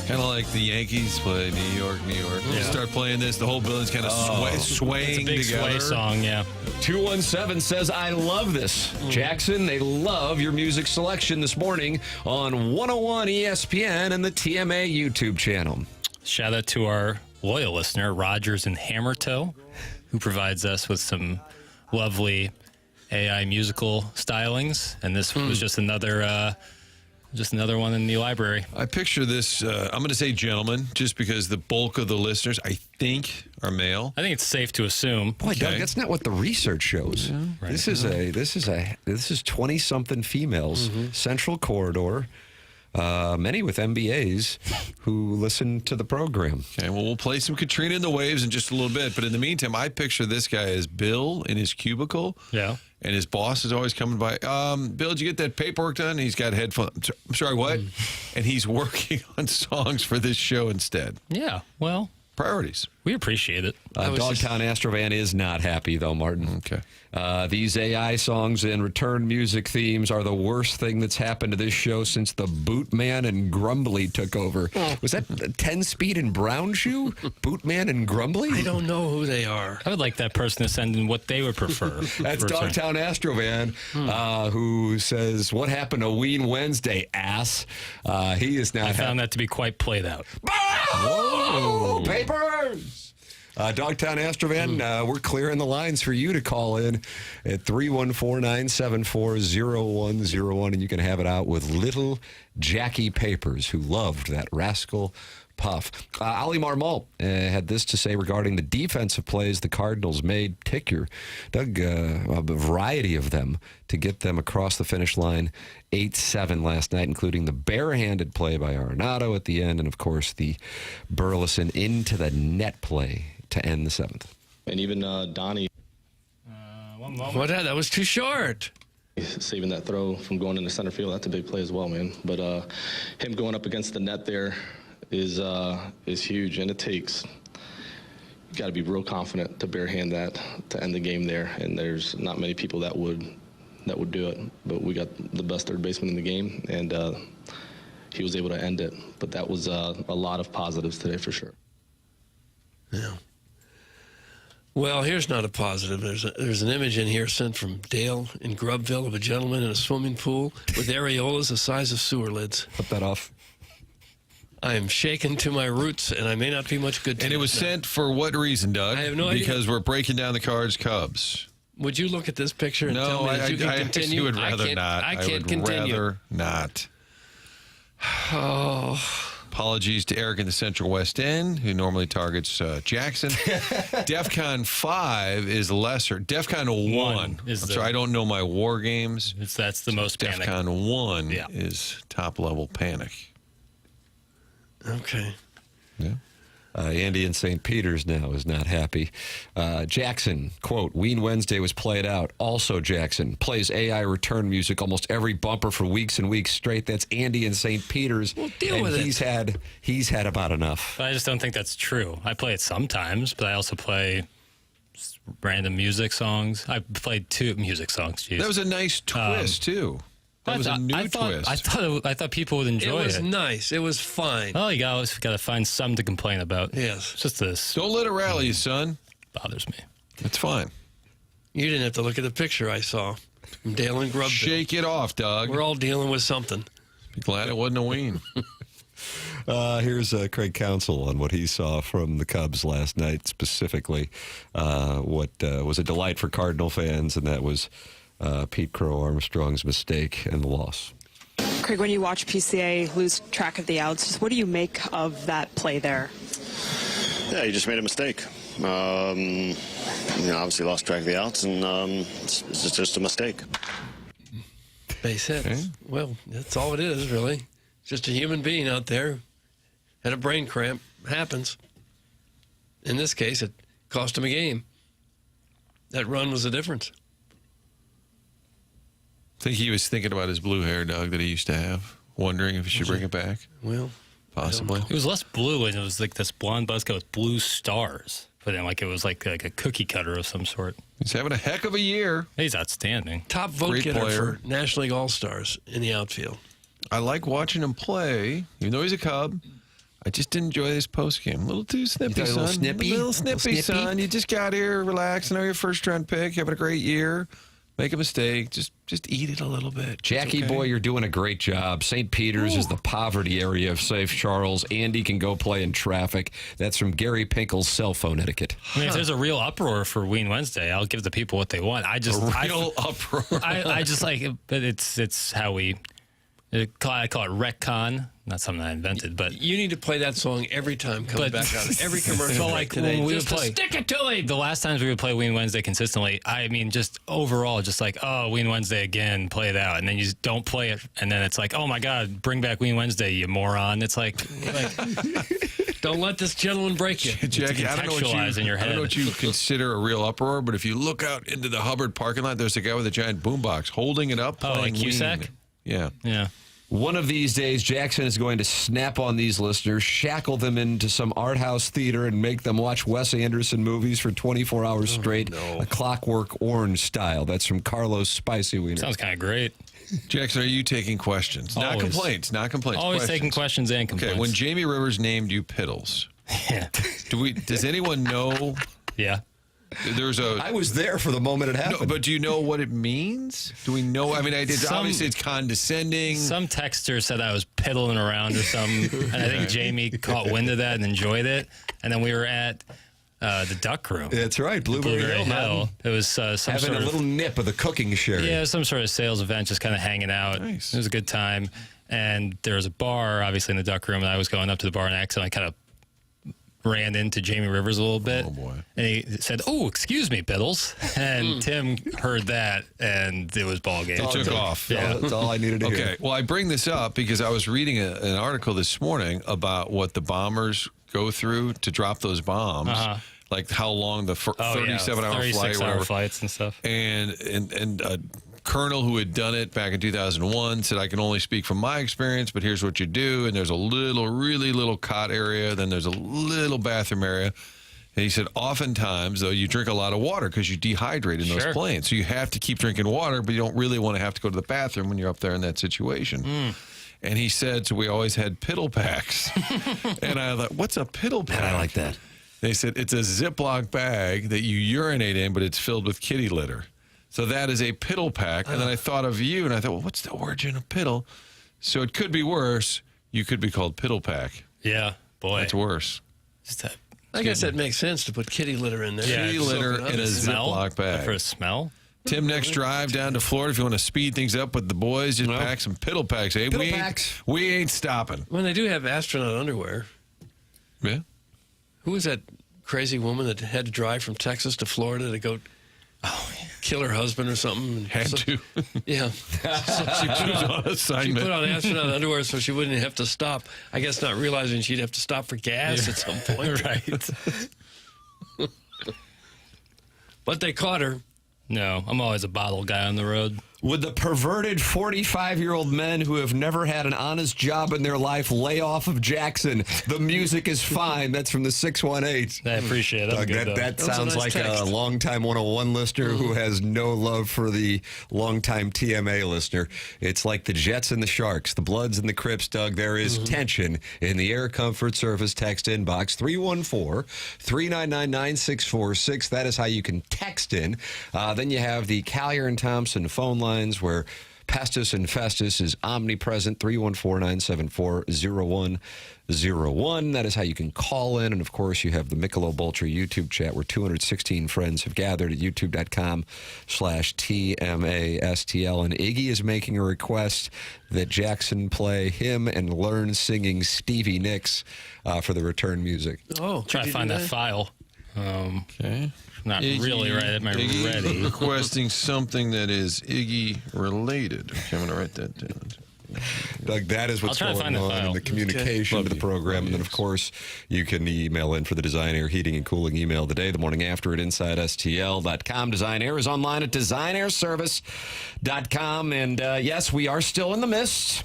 Kind of like the Yankees play New York, New York. You start playing this, the whole building's kind of swaying It's a big together. sway song, yeah. 217 says, I love this. Jackson, they love your music selection this morning on 101 ESPN and the TMA YouTube channel. Shout out to our loyal listener, Rogers in Hammertoe, who provides us with some lovely AI musical stylings. And this was just another one in the library. I picture this, I'm going to say gentlemen, just because the bulk of the listeners, I think, are male. I think it's safe to assume. Boy, Doug, that's not what the research shows. Right. This is 20-something females, Central Corridor, many with MBAs who listen to the program. Okay, well, we'll play some Katrina and the Waves in just a little bit. But in the meantime, I picture this guy as Bill in his cubicle. Yeah. And his boss is always coming by. Bill, did you get that paperwork done? He's got headphones. I'm sorry, what? And he's working on songs for this show instead. Yeah, well. Priorities. We appreciate it. Dogtown Astrovan is not happy, though, Martin. Okay. These AI songs and return music themes are the worst thing that's happened to this show since the Bootman and Grumbly took over. Was that 10-speed and Brown Shoe? Bootman and Grumbly? I don't know who they are. I would like that person to send in what they would prefer. That's Dogtown Astrovan, who says, what happened to Ween Wednesday, ass? He is not I found that to be quite played out. Whoa! Papers! Dogtown Astrovan, we're clearing the lines for you to call in at 314-974-0101, and you can have it out with little Jackie Papers, who loved that rascal Puff. Oli Marmol had this to say regarding the defensive plays the Cardinals made. Ticker, Doug, a variety of them to get them across the finish line 8-7 last night, including the barehanded play by Arenado at the end, and of course the Burleson into the net play to end the seventh. And even Donnie. One moment. What? That was too short. Saving that throw from going into center field, that's a big play as well, man. But him going up against the net there is huge, and it takes, you got to be real confident to barehand that to end the game there, and there's not many people that would do it, but we got the best third baseman in the game, and he was able to end it. But that was a lot of positives today for sure. Yeah. Well, here's not a positive. There's an image in here sent from Dale in Grubville of a gentleman in a swimming pool with areolas the size of sewer lids. Put that off. I am shaken to my roots, and I may not be much good to And it was now. sent for what reason, Doug? I have no idea. Because we're breaking down the Cards Cubs. Would you look at this picture and tell No, me that you can I continue? actually would rather not. I can't would continue. rather not. Oh. Apologies to Eric in the Central West End, who normally targets Jackson. DEFCON 5 is lesser. DEFCON 1 is sorry, I don't know my war games. That's the most panic. DEFCON 1 is top-level panic. Okay. Yeah. Andy in St. Peter's now is not happy. Jackson, quote, Ween Wednesday was played out. Also, Jackson plays AI return music almost every bumper for weeks and weeks straight. That's Andy in St. Peter's. Well, deal with it. He's had about enough. But I just don't think that's true. I play it sometimes, but I also play random music songs. I played 2 music songs. Geez. That was a nice twist, too. That was a new twist. I thought people would enjoy it. It was nice. It was fine. Well, you got to find something to complain about. Yes. It's just this. Don't let it rally you, son. Bothers me. It's fine. You didn't have to look at the picture I saw from Dale and Grub. Shake it off, Doug. We're all dealing with something. Be glad it wasn't a Ween. Here's Craig Counsell on what he saw from the Cubs last night, specifically what was a delight for Cardinal fans, and that was Pete Crow Armstrong's mistake and the loss. Craig, when you watch PCA lose track of the outs, just what do you make of that play there? Yeah, he just made a mistake. Obviously lost track of the outs, and it's just a mistake. Base hit. Okay. Well, that's all it is, really. Just a human being out there. Had a brain cramp. Happens. In this case, it cost him a game. That run was the difference. I think he was thinking about his blue hair, Doug, that he used to have, wondering if he should bring it back. Well, possibly. It was less blue, and it was like this blonde buzz cut with blue stars. But then, it was like a cookie cutter of some sort. He's having a heck of a year. He's outstanding. Top vote getter for National League All-Stars in the outfield. I like watching him play, even though he's a Cub. I just didn't enjoy his postgame. A little too snippy, son. A little snippy, son. You just got here, relax. I know you're a first-round pick, having a great year. Make a mistake, just eat it a little bit. Jackie boy, you're doing a great job. St. Peter's is the poverty area of Safe Charles. Andy can go play in traffic. That's from Gary Pinkel's cell phone etiquette. I mean, if there's a real uproar for Ween Wednesday, I'll give the people what they want. Uproar. I just like it, but it's how we. I call it retcon. Not something I invented, but you need to play that song every time comes back on every commercial. Like today, when we just would play, stick it to it. The last times we would play Ween Wednesday consistently, I mean, just overall, just like, oh, Ween Wednesday again, play it out, and then you just don't play it, and then it's like, oh my God, bring back Ween Wednesday, you moron! It's like don't let this gentleman break you, Jackie. I don't know what you consider a real uproar, but if you look out into the Hubbard parking lot, there's a guy with a giant boombox holding it up. Oh, like Cusack? Yeah. One of these days, Jackson is going to snap on these listeners, shackle them into some art house theater, and make them watch Wes Anderson movies for 24 hours straight, a Clockwork Orange style. That's from Carlos Spicy Wiener. Sounds kind of great. Jackson, are you taking questions? Not complaints. Not complaints. Always questions. taking questions and complaints. Okay, when Jamie Rivers named you Piddles, does anyone know? Yeah. I was there for the moment it happened. No, but do you know what it means? Do we know? I mean, obviously it's condescending. Some texter said I was piddling around or something, and I think Jamie caught wind of that and enjoyed it. And then we were at the Duck Room. That's right, Blueberry Hill. It was some having a little nip of the cooking sherry. Yeah, some sort of sales event, just kind of hanging out. Nice. It was a good time. And there was a bar, obviously, in the Duck Room, and I was going up to the bar and accidentally kind of ran into Jamie Rivers a little bit. Oh, boy. And he said, "Oh, excuse me, Piddles." And Tim heard that, and it was ball game. It took off. Yeah. That's all I needed to hear. Okay, well, I bring this up because I was reading an article this morning about what the bombers go through to drop those bombs. Like how long the 37-hour flight, 36-hour flights and stuff. And a colonel who had done it back in 2001 said, I can only speak from my experience, but here's what you do. And there's a really little cot area. Then there's a little bathroom area. And he said, oftentimes, though, you drink a lot of water because you dehydrate in those planes. So you have to keep drinking water, but you don't really want to have to go to the bathroom when you're up there in that situation. And he said, so we always had piddle packs. And I thought, what's a piddle pack? I like that. They said, it's a Ziploc bag that you urinate in, but it's filled with kitty litter. So that is a piddle pack. And then I thought of you, and I thought, well, what's the origin of piddle? So it could be worse. You could be called piddle pack. Yeah, boy. That's worse. I guess that makes sense to put kitty litter in there. Kitty litter in a Ziploc bag. For a smell? Tim, next drive down to Florida, if you want to speed things up with the boys, just pack some piddle packs. Hey, we ain't stopping. When they do have astronaut underwear. Yeah. Who was that crazy woman that had to drive from Texas to Florida to go kill her husband or something? Had to. Yeah. So she put on astronaut underwear so she wouldn't have to stop. I guess not realizing she'd have to stop for gas at some point. Right. But they caught her. No, I'm always a bottle guy on the road. Would the perverted 45-year-old men who have never had an honest job in their life lay off of Jackson? The music is fine. That's from the 618. I appreciate it. Doug, that sounds like a longtime 101 listener who has no love for the longtime TMA listener. It's like the Jets and the Sharks, the Bloods and the Crips, Doug. There is tension in the Air Comfort Service text inbox, 314-399-9646. That is how you can text in. Then you have the Collier and Thompson phone lines where Pestis and Festus is omnipresent, 314-974-0101. That is how you can call in. And, of course, you have the Michelob Ultra YouTube chat where 216 friends have gathered at youtube.com/TMASTL. And Iggy is making a request that Jackson play him and learn singing Stevie Nicks for the return music. Oh, try to find that file. Okay. Not really right at my Iggy ready. requesting something that is Iggy related. Okay, I'm going to write that down. Doug, that is what's going on in the communication of the program. And then, of course, you can email in for the Design Air Heating and Cooling email today, the morning after at InsideSTL.com. Design Air is online at DesignAirService.com. And, yes, we are still in the midst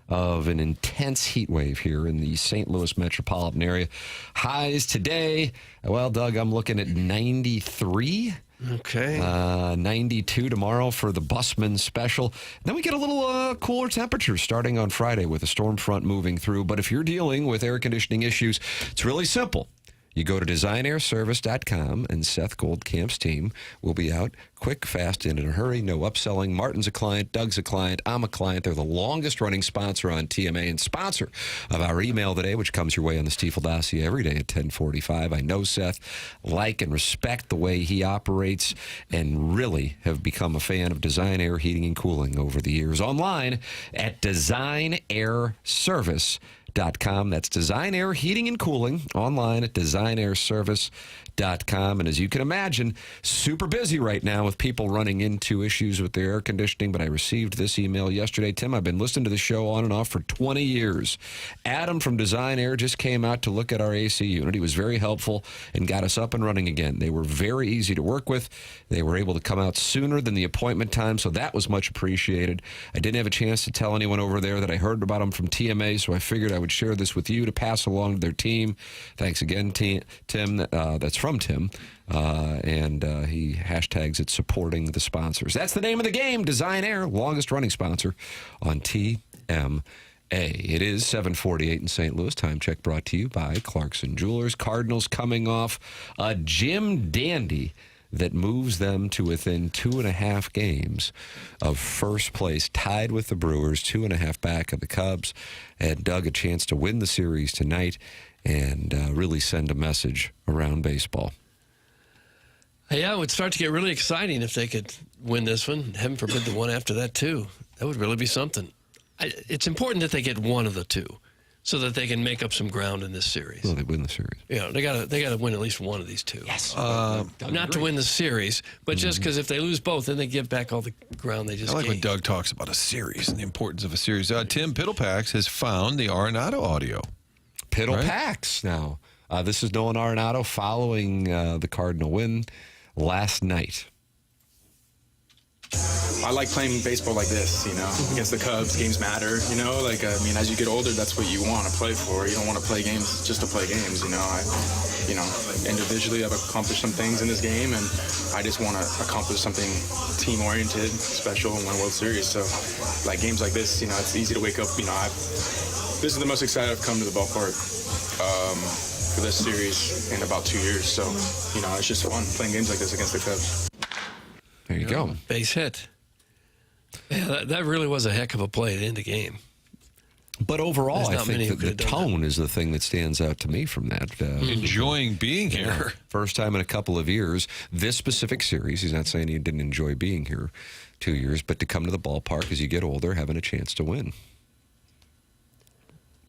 of an intense heat wave here in the St. Louis metropolitan area. Highs today, well, Doug, I'm looking at 93. Okay. 92 tomorrow for the Busman special. Then we get a little cooler temperatures starting on Friday with a storm front moving through. But if you're dealing with air conditioning issues, it's really simple. You go to DesignAirService.com, and Seth Goldcamp's team will be out quick, fast, and in a hurry. No upselling. Martin's a client. Doug's a client. I'm a client. They're the longest-running sponsor on TMA and sponsor of our email today, which comes your way on the Stiefel dossier every day at 10:45. I know Seth, like and respect the way he operates, and really have become a fan of Design Air Heating and Cooling over the years. Online at DesignAirService.com. That's Design Air Heating and Cooling, online at DesignAirService.com. And as you can imagine, super busy right now with people running into issues with their air conditioning. But I received this email yesterday. Tim, I've been listening to the show on and off for 20 years. Adam from Design Air just came out to look at our AC unit. He was very helpful and got us up and running again. They were very easy to work with. They were able to come out sooner than the appointment time, so that was much appreciated. I didn't have a chance to tell anyone over there that I heard about them from TMA, so I figured I would share this with you to pass along to their team. Thanks again, Tim. That's from Tim. And he hashtags it supporting the sponsors. That's the name of the game. Design Air, longest running sponsor on TMA. It is 7:48 in St. Louis. Time check brought to you by Clarkson Jewelers. Cardinals coming off a Jim Dandy that moves them to within 2.5 games of first place, tied with the Brewers, 2.5 back of the Cubs. And Doug a chance to win the series tonight and really send a message around baseball. Yeah, it would start to get really exciting if they could win this one. Heaven forbid the one after that, too. That would really be something. It's important that they get one of the two so that they can make up some ground in this series. Well, they win the series. Yeah, they got to win at least one of these two. Yes. Not to win the series, but just because if they lose both, then they give back all the ground they just I like gained. when Doug talks about a series and the importance of a series. Tim Piddlepax has found the Arenado audio. Piddlepax now. This is Nolan Arenado following the Cardinal win last night. I like playing baseball like this, against the Cubs. Games matter, as you get older, that's what you want to play for. You don't want to play games just to play games, individually I've accomplished some things in this game, and I just want to accomplish something team-oriented, special, and win a World Series. So, games like this, it's easy to wake up, this is the most excited I've come to the ballpark for this series in about 2 years. So, it's just fun playing games like this against the Cubs. There you go. Base hit. Yeah, that really was a heck of a play to end the game. But overall, There's I not many think who that the could have done tone is the thing that stands out to me from that. Enjoying being here. Yeah, first time in a couple of years. This specific series, he's not saying he didn't enjoy being here 2 years, but to come to the ballpark as you get older, having a chance to win.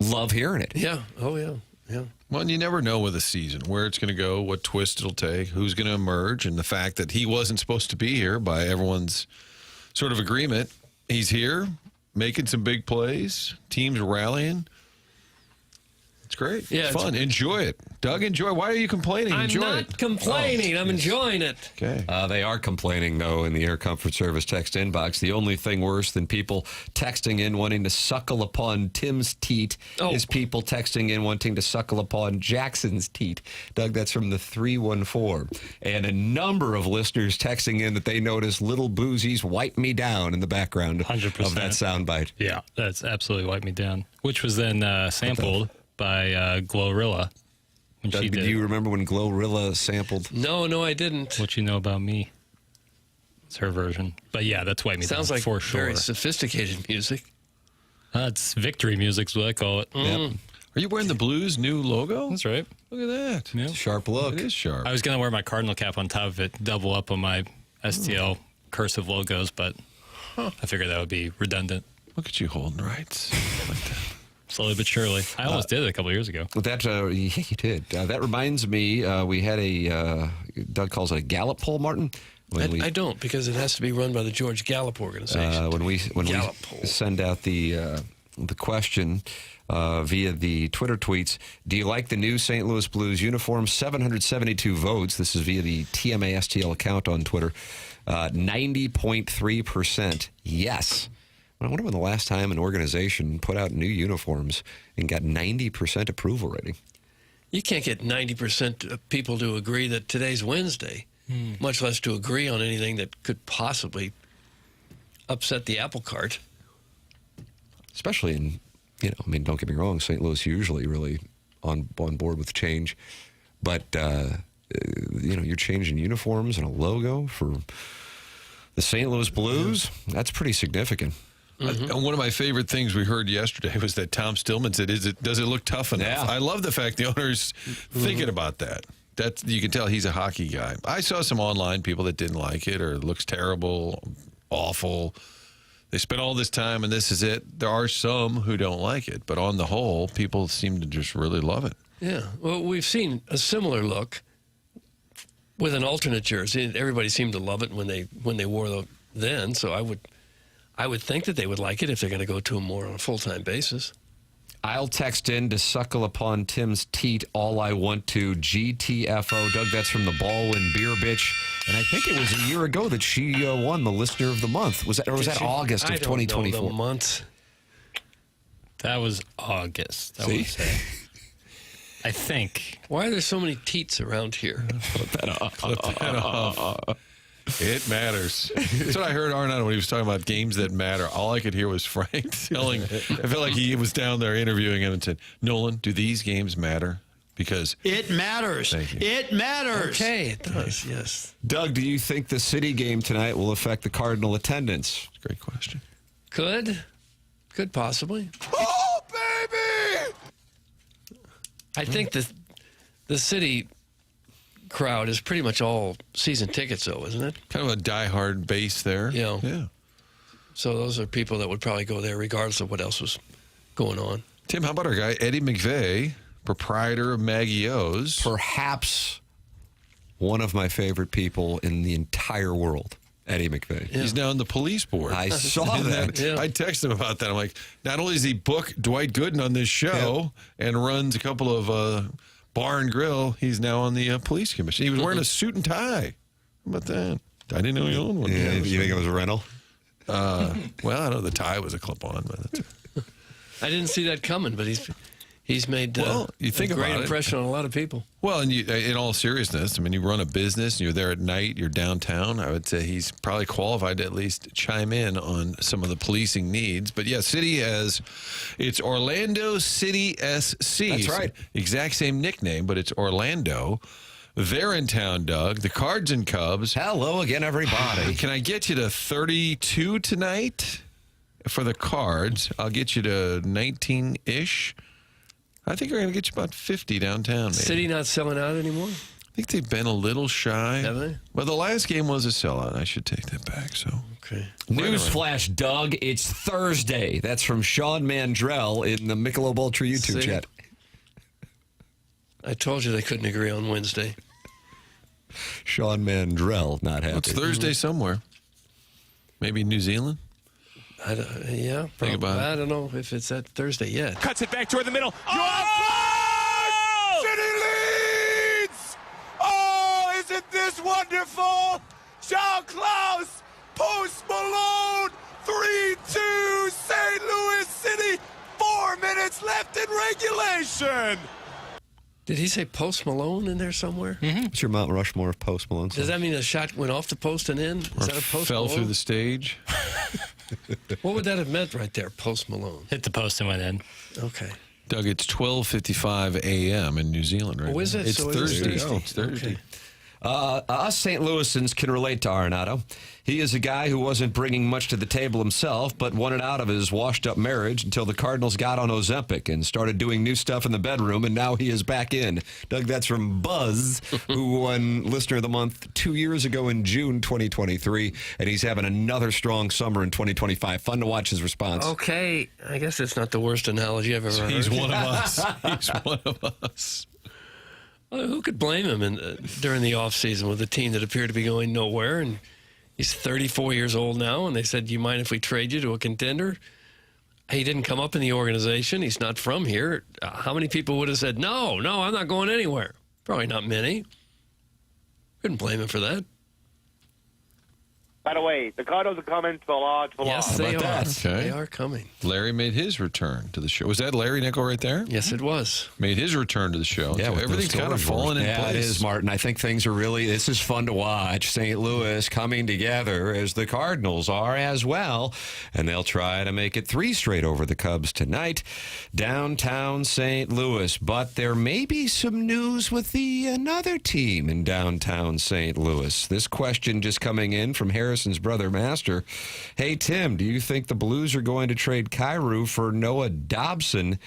Love hearing it. Yeah. Oh, yeah. Yeah. Well, and you never know with a season where it's going to go, what twist it'll take, who's going to emerge, and the fact that he wasn't supposed to be here by everyone's sort of agreement. He's here, making some big plays, teams rallying. It's great. Yeah, it's fun. Enjoy it. Doug, enjoy. Why are you complaining? Enjoy I'm not complaining. I'm enjoying it. Okay. They are complaining, though, in the Air Comfort Service text inbox. The only thing worse than people texting in wanting to suckle upon Tim's teat is people texting in wanting to suckle upon Jackson's teat. Doug, that's from the 314. And a number of listeners texting in that they noticed Little Boozy's Wipe Me Down in the background 100%. of that soundbite. Yeah, that's absolutely Wipe Me Down, which was then sampled by Glorilla. When Doug, she did. do you remember when Glorilla sampled? No, I didn't. What you know about me? It's her version. But yeah, that's Wipe Me Down Sounds like for sure. very sophisticated music. It's victory music is what I call it. Yep. Are you wearing the Blues new logo? That's right. Look at that. Yeah. Sharp look. It is sharp. I was going to wear my Cardinal cap on top of it, double up on my STL cursive logos, but I figured that would be redundant. Look at you holding rights. Like that. Slowly but surely. I almost did it a couple of years ago. That yeah, you did. That reminds me, we had a Doug calls it a Gallup poll, Martin. I don't, because it has to be run by the George Gallup organization. When we send out the question via the Twitter tweets, do you like the new St. Louis Blues uniform? 772 votes. This is via the TMASTL account on Twitter. 90.3% yes. I wonder when the last time an organization put out new uniforms and got 90% approval rating. You can't get 90% of people to agree that today's Wednesday, much less to agree on anything that could possibly upset the apple cart. Especially in, don't get me wrong, St. Louis usually really on board with change. But, you're changing uniforms and a logo for the St. Louis Blues. That's pretty significant. And one of my favorite things we heard yesterday was that Tom Stillman said, does it look tough enough? Yeah. I love the fact the owner's thinking about that. You can tell he's a hockey guy. I saw some online people that didn't like it or it looks terrible, awful. They spent all this time and this is it. There are some who don't like it, but on the whole, people seem to just really love it. Yeah. Well, we've seen a similar look with an alternate jersey. Everybody seemed to love it when they wore them then, so I would think that they would like it if they're going to go to them more on a full-time basis. I'll text in to suckle upon Tim's teat all I want to, GTFO. Doug, that's from the Baldwin Beer Bitch. And I think it was a year ago that she won the Listener of the Month. Was that August of 2024? I don't know the month. That was August, I would say. I think. Why are there so many teats around here? Flip that off. It matters. That's what I heard Arenado when he was talking about games that matter. All I could hear was Frank telling. I felt like he was down there interviewing him and said, Nolan, do these games matter? Because it matters. It matters. Okay, it does, yes. Doug, do you think the City game tonight will affect the Cardinal attendance? Great question. Could possibly. Oh, baby! I think the City crowd is pretty much all season tickets, though, isn't it? Kind of a diehard base there. Yeah. Yeah. So those are people that would probably go there regardless of what else was going on. Tim, how about our guy, Eddie McVeigh, proprietor of Maggie O's? Perhaps one of my favorite people in the entire world, Eddie McVeigh. Yeah. He's now on the police board. I saw that. Yeah. I texted him about that. I'm like, not only does he book Dwight Gooden on this show and runs a couple of bar and grill, he's now on the police commission. He was wearing a suit and tie. How about that? I didn't know he owned one. Yeah, you think it was a rental? Well, I know the tie was a clip-on. But I didn't see that coming, but he's made you think a great about impression on a lot of people. Well, and in all seriousness, I mean, you run a business, and you're there at night, you're downtown. I would say he's probably qualified to at least chime in on some of the policing needs. But yeah, City it's Orlando City SC. That's right. Exact same nickname, but it's Orlando. They're in town, Doug. The Cards and Cubs. Hello again, everybody. Can I get you to 32 tonight? for the Cards. I'll get you to 19-ish. I think we're going to get you about 50 downtown. Maybe. City not selling out anymore? I think they've been a little shy. Have they? Well, the last game was a sellout. I should take that back. So okay. Newsflash, Doug. It's Thursday. That's from Sean Mandrell in the Michelob Ultra YouTube chat. I told you they couldn't agree on Wednesday. Sean Mandrell not happy. Well, it's Thursday somewhere. Maybe New Zealand? Yeah. Think about it. I don't know if it's that Thursday yet. Cuts it back toward the middle. Oh! City leads! Oh, isn't this wonderful? Shaw Klaus, Post Malone, 3-2, St. Louis City, 4 minutes left in regulation. Did he say Post Malone in there somewhere? What's your Mount Rushmore of Post Malone? Does that mean a shot went off the post and in? Is Or that a Post fell Malone? through the stage? What would that have meant right there, Post Malone? Hit the post and went in. Okay. Doug, it's 12:55 a.m. in New Zealand right Oh, is now. it? It's So it is Thursday. Thursday. It's Thursday. Okay. Us St. Louisans can relate to Arenado. He is a guy who wasn't bringing much to the table himself, but wanted out of his washed-up marriage until the Cardinals got on Ozempic and started doing new stuff in the bedroom, and now he is back in. Doug, that's from Buzz, who won Listener of the Month 2 years ago in June 2023, and he's having another strong summer in 2025. Fun to watch his response. Okay. I guess it's not the worst analogy I've ever heard. He's one of us. He's one of us. Well, who could blame him during the offseason with a team that appeared to be going nowhere? And he's 34 years old now, and they said, do you mind if we trade you to a contender? He didn't come up in the organization. He's not from here. How many people would have said, no, I'm not going anywhere? Probably not many. Couldn't blame him for that. By the way, the Cardinals are coming to the lodge for Yes, How they about are. that? Okay. They are coming. Larry made his return to the show. Was that Larry Nickel right there? Yes, it was. Made his return to the show. Yeah, So with everything's those kind of storage falling in wars. place. Yeah, it is, Martin. I think things are really, this is fun to watch. St. Louis coming together as the Cardinals are as well. And they'll try to make it 3 straight over the Cubs tonight. Downtown St. Louis. But there may be some news with another team in downtown St. Louis. This question just coming in from Harrison's brother, Master. Hey, Tim, do you think the Blues are going to trade Kyrou for Noah Dobson?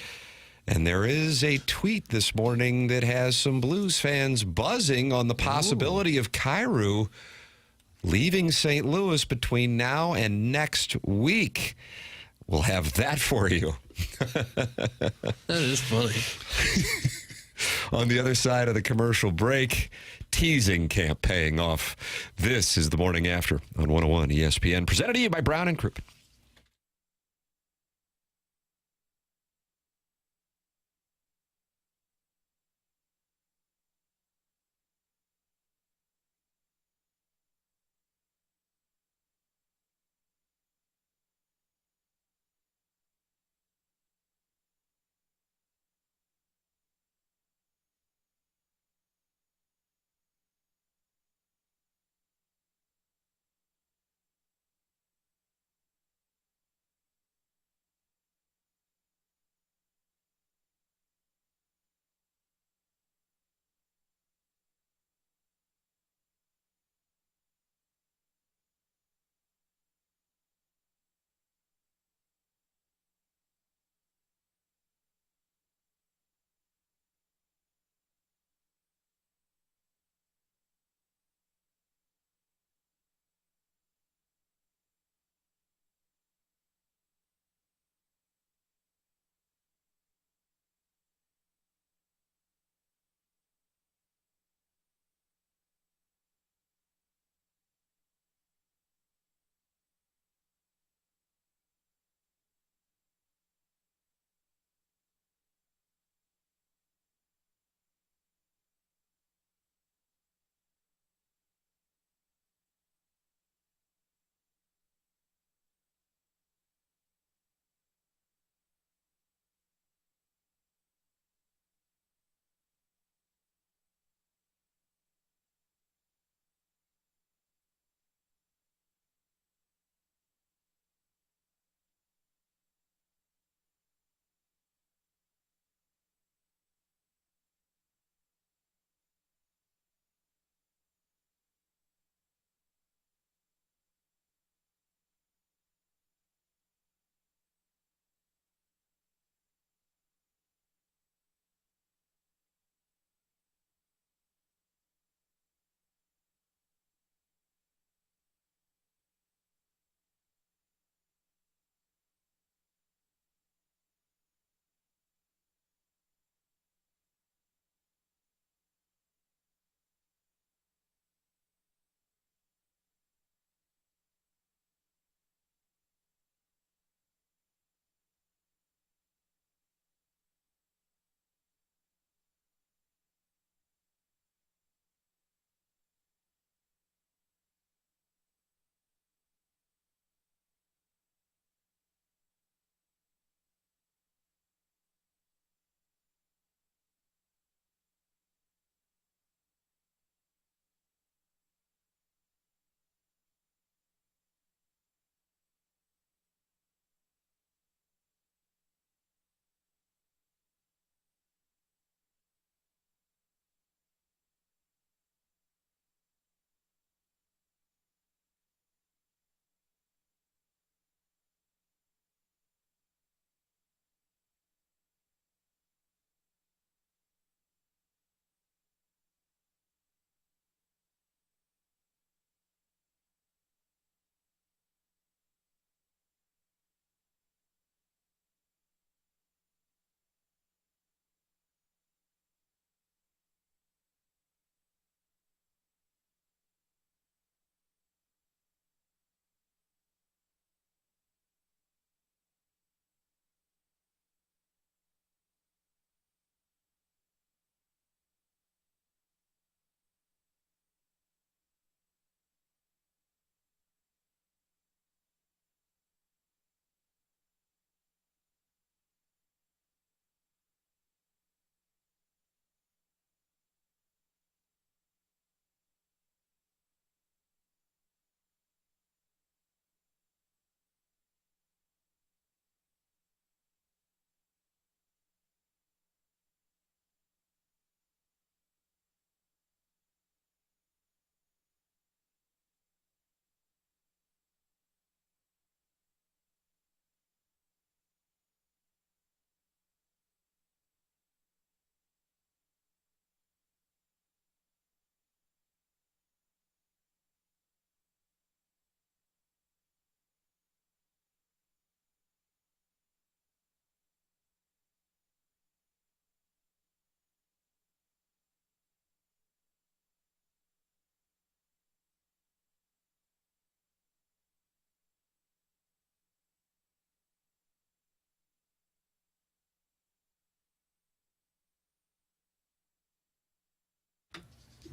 And there is a tweet this morning that has some Blues fans buzzing on the possibility of Kyrou leaving St. Louis between now and next week. We'll have that for you. That is funny. On the other side of the commercial break, teasing camp paying off. This is The Morning After on 101 ESPN, presented to you by Brown and Crouppen.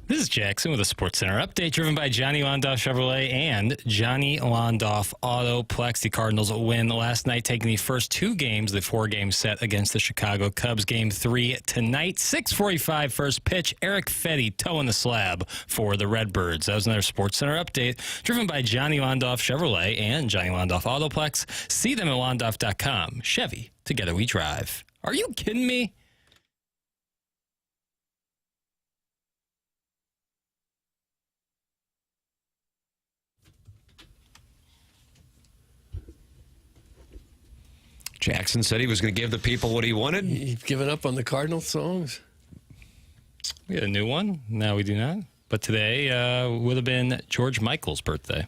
This is Jackson with a Sports Center update driven by Johnny Londoff Chevrolet and Johnny Londoff Autoplex. The Cardinals win last night, taking the first 2 games of the 4-game set against the Chicago Cubs. Game 3 tonight, 6:45 first pitch. Eric Fetty toeing the slab for the Redbirds. That was another Sports Center update driven by Johnny Londoff Chevrolet and Johnny Londoff Autoplex. See them at londoff.com. Chevy, together we drive. Are you kidding me? Jackson said he was going to give the people what he wanted. You've given up on the Cardinal songs? We got a new one. No, we do not. But today would have been George Michael's birthday.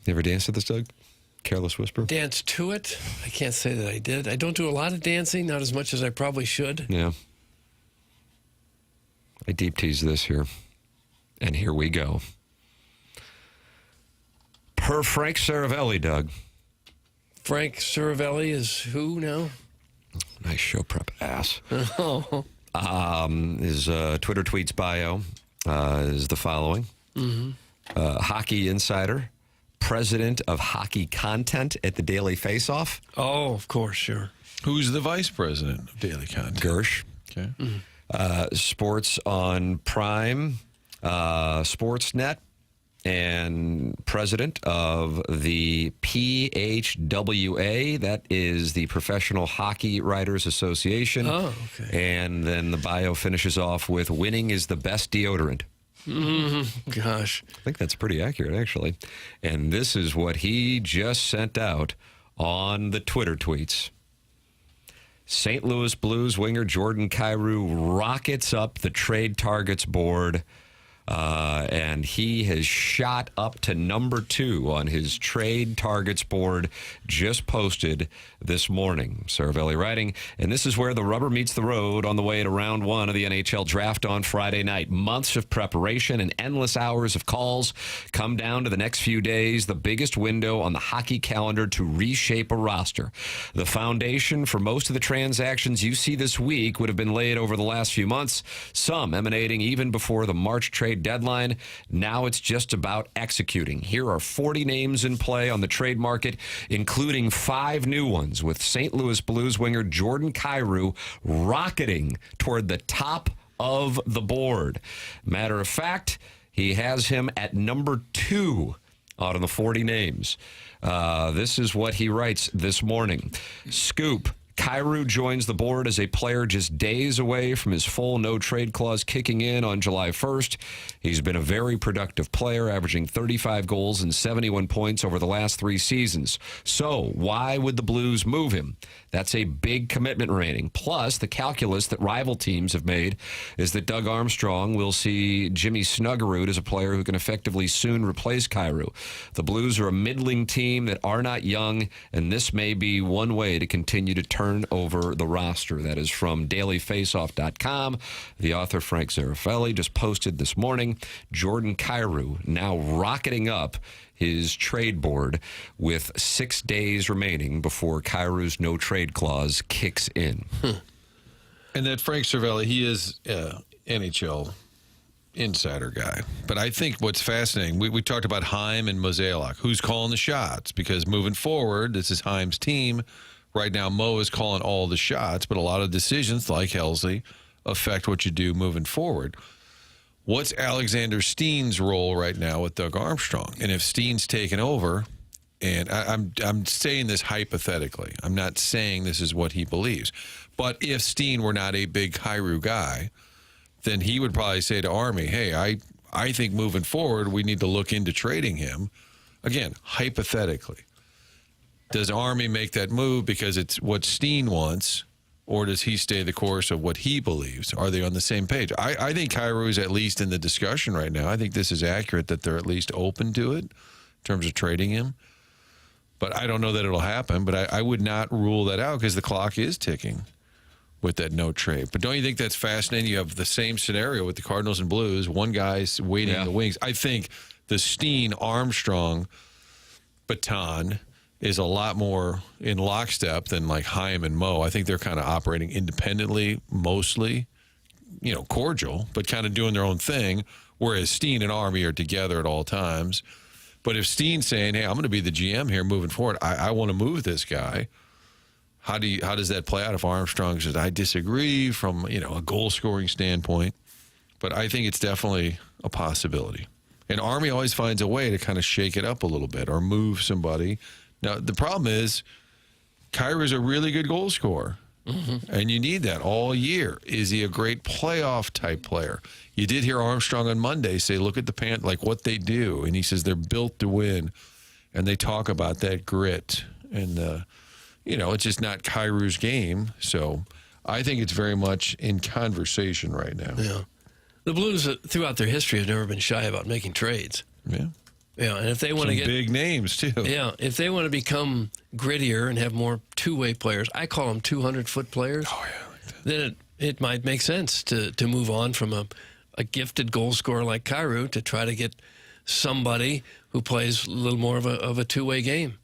You ever danced to this, Doug? Careless Whisper? Dance to it? I can't say that I did. I don't do a lot of dancing, not as much as I probably should. Yeah. I deep tease this here. And here we go. Per Frank Saravelli, Doug. Frank Saravelli is who now? Nice show prep ass. Oh. His Twitter tweets bio is the following. Mm-hmm. Hockey insider, president of hockey content at the Daily Faceoff. Oh, of course, sure. Who's the vice president of Daily Content? Gersh. Okay. Sports on Prime, Sportsnet, and president of the PHWA, that is the Professional Hockey Writers Association. Oh, okay. And then the bio finishes off with winning is the best deodorant. Mm-hmm. Gosh. I think that's pretty accurate, actually. And this is what he just sent out on the Twitter tweets. St. Louis Blues winger Jordan Kyrou rockets up the trade targets board. And he has shot up to number 2 on his trade targets board, just posted this morning. Saravelli writing, and this is where the rubber meets the road on the way to round 1 of the NHL draft on Friday night. Months of preparation and endless hours of calls come down to the next few days, the biggest window on the hockey calendar to reshape a roster. The foundation for most of the transactions you see this week would have been laid over the last few months, some emanating even before the March trade deadline. Now it's just about executing. Here are 40 names in play on the trade market, including 5 new ones, with St. Louis Blues winger Jordan Kyrou rocketing toward the top of the board. Matter of fact, he has him at number 2 out of the 40 names. This is what he writes this morning. Scoop. Kyrou joins the board as a player just days away from his full no-trade clause kicking in on July 1st. He's been a very productive player, averaging 35 goals and 71 points over the last 3 seasons. So why would the Blues move him? That's a big commitment rating. Plus, the calculus that rival teams have made is that Doug Armstrong will see Jimmy Snuggerud as a player who can effectively soon replace Kyrou. The Blues are a middling team that are not young, and this may be one way to continue to turn over the roster. That is from dailyfaceoff.com. The author, Frank Saravelli, just posted this morning. Jordan Kyrou now rocketing up his trade board with 6 days remaining before Kyrou's no-trade clause kicks in. And that Frank Saravelli, he is NHL insider guy. But I think what's fascinating, we talked about Heim and Mozeliak. Who's calling the shots? Because moving forward, this is Heim's team. Right now, Mo is calling all the shots, but a lot of decisions, like Helsley, affect what you do moving forward. What's Alexander Steen's role right now with Doug Armstrong? And if Steen's taken over, and I'm saying this hypothetically, I'm not saying this is what he believes, but if Steen were not a big Kyrou guy, then he would probably say to Army, hey, I think moving forward, we need to look into trading him. Again, hypothetically. Does Army make that move because it's what Steen wants, or does he stay the course of what he believes? Are they on the same page? I think Kyrou is at least in the discussion right now. I think this is accurate that they're at least open to it in terms of trading him. But I don't know that it'll happen, but I would not rule that out because the clock is ticking with that no trade. But don't you think that's fascinating? You have the same scenario with the Cardinals and Blues. One guy's waiting in the wings. I think the Steen-Armstrong baton is a lot more in lockstep than like Chaim and Mo. I think they're kind of operating independently, mostly, cordial, but kind of doing their own thing, whereas Steen and Army are together at all times. But if Steen's saying, hey, I'm going to be the GM here moving forward, I want to move this guy, how does that play out if Armstrong says, I disagree from, a goal-scoring standpoint? But I think it's definitely a possibility. And Army always finds a way to kind of shake it up a little bit or move somebody. Now, the problem is Kyrou's a really good goal scorer, and you need that all year. Is he a great playoff-type player? You did hear Armstrong on Monday say, look at the like what they do, and he says they're built to win, and they talk about that grit. And, it's just not Kyrou's game, so I think it's very much in conversation right now. Yeah. The Blues, throughout their history, have never been shy about making trades. Yeah. Yeah, and if they want to get big names too. Yeah, if they want to become grittier and have more two-way players, I call them 200-foot players. Oh yeah, like that. Then it might make sense to move on from a gifted goal scorer like Kyrou to try to get somebody who plays a little more of a two-way game,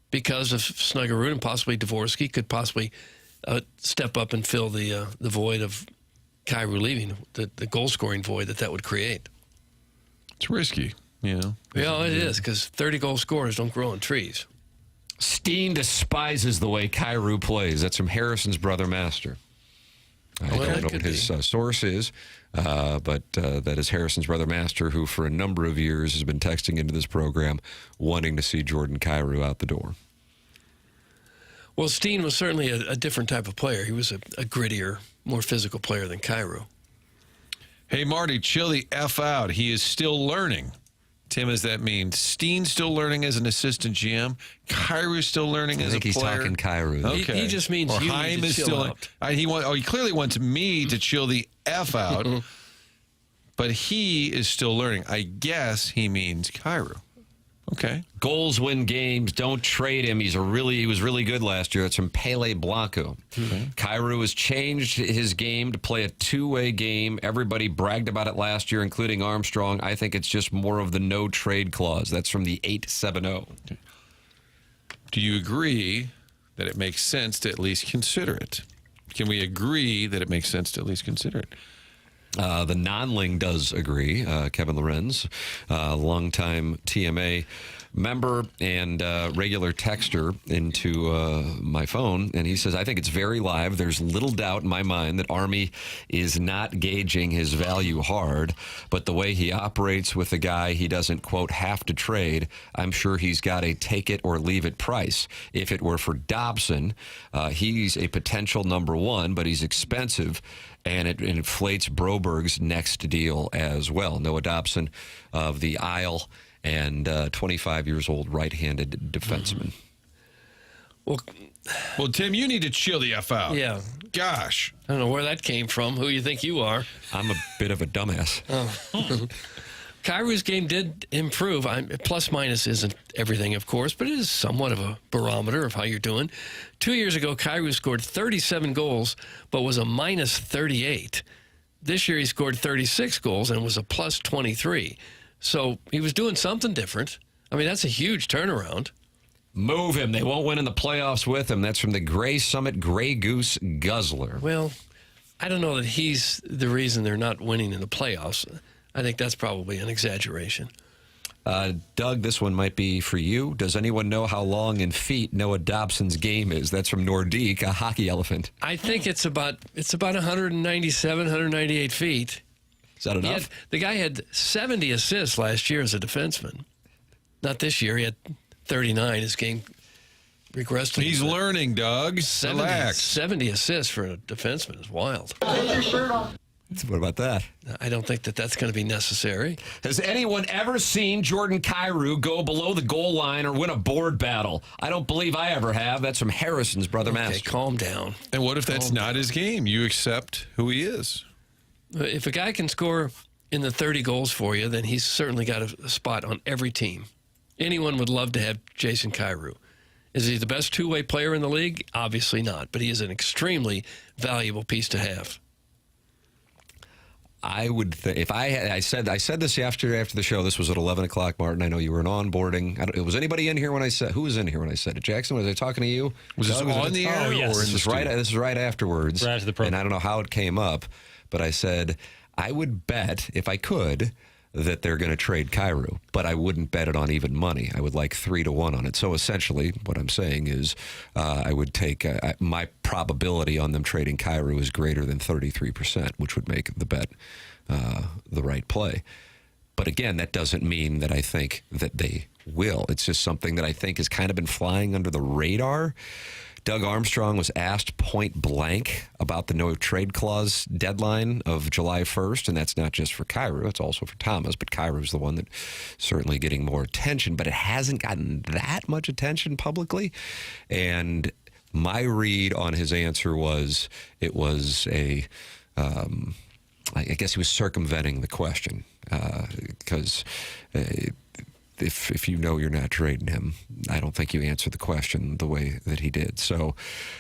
because of Snuggerud and possibly Dvorsky could possibly step up and fill the void of Kyrou leaving, the goal-scoring void that would create. It's risky. Yeah, it is, because 30-goal scorers don't grow on trees. Steen despises the way Kyrou plays. That's from Harrison's brother Master. I don't know what his source is, but that is Harrison's brother Master, who for a number of years has been texting into this program wanting to see Jordan Kyrou out the door. Well, Steen was certainly a different type of player. He was a grittier, more physical player than Kyrou. Hey, Marty, chill the F out. He is still learning. Tim, does that mean Steen's still learning as an assistant GM? Kyrou's still learning as a player? I think he's talking Kyrou. Okay. He just means you Chaim need to is chill out. He clearly wants me to chill the F out, but he is still learning. I guess he means Kyrou. Okay. Goals win games. Don't trade him. He was really good last year. That's from Pele Blanco. Kyrou has changed his game to play a two-way game. Everybody bragged about it last year, including Armstrong. I think it's just more of the no trade clause. That's from the 870. Do you agree that it makes sense to at least consider it? Can we agree that it makes sense to at least consider it? The non-ling does agree. Kevin Lorenz, longtime TMA member and regular texter into my phone, and he says, I think it's very live. There's little doubt in my mind that Army is not gauging his value hard, but the way he operates with the guy he doesn't, quote, have to trade, I'm sure he's got a take it or leave it price. If it were for Dobson, he's a potential number one, but he's expensive, and it inflates Broberg's next deal as well. Noah Dobson of the Isle and 25 years old right-handed defenseman. Well, Tim, you need to chill the F out. Yeah. Gosh. I don't know where that came from. Who you think you are? I'm a bit of a dumbass. Kyrou's game did improve. Plus minus isn't everything, of course, but it is somewhat of a barometer of how you're doing. 2 years ago, Kyrou scored 37 goals, but was a minus 38. This year, he scored 36 goals and was a plus 23. So he was doing something different. I mean, that's a huge turnaround. Move him. They won't win in the playoffs with him. That's from the Gray Summit Gray Goose Guzzler. Well, I don't know that he's the reason they're not winning in the playoffs. I think that's probably an exaggeration. Doug, this one might be for you. Does anyone know how long in feet Noah Dobson's game is? That's from Nordique, a hockey elephant. I think it's about 197, 198 feet. Is that enough? The guy had 70 assists last year as a defenseman. Not this year. He had 39. His game regressed. He's learning, Doug. 70 assists for a defenseman is wild. Take your shirt off. What about that? I don't think that's going to be necessary. Has anyone ever seen Jordan Kyrou go below the goal line or win a board battle? I don't believe I ever have. That's from Harrison's brother Master. Okay, calm down. And what if that's not his game? You accept who he is. If a guy can score in the 30 goals for you, then he's certainly got a spot on every team. Anyone would love to have Jason Kyrou. Is he the best two-way player in the league? Obviously not, but he is an extremely valuable piece to have. I would if I said this after the show. This was at 11 o'clock, Martin. I know you were in onboarding. Was anybody in here when I said? Who was in here when I said it? Jackson, was I talking to you? Was this on the air? Oh, yes. Or in This is right afterwards. Right after the program. And I don't know how it came up, but I said I would bet if I could that they're going to trade Kyrou, but I wouldn't bet it on even money. I would like 3-1 on it. So essentially, what I'm saying is, I would take my probability on them trading Kyrou is greater than 33%, which would make the bet the right play. But again, that doesn't mean that I think that they will. It's just something that I think has kind of been flying under the radar. Doug Armstrong was asked point blank about the no trade clause deadline of July 1st, and that's not just for Kyrou, it's also for Thomas, but Kyrou's the one that's certainly getting more attention, but it hasn't gotten that much attention publicly. And my read on his answer was it was I guess he was circumventing the question because if you know you're not trading him, I don't think you answer the question the way that he did. So,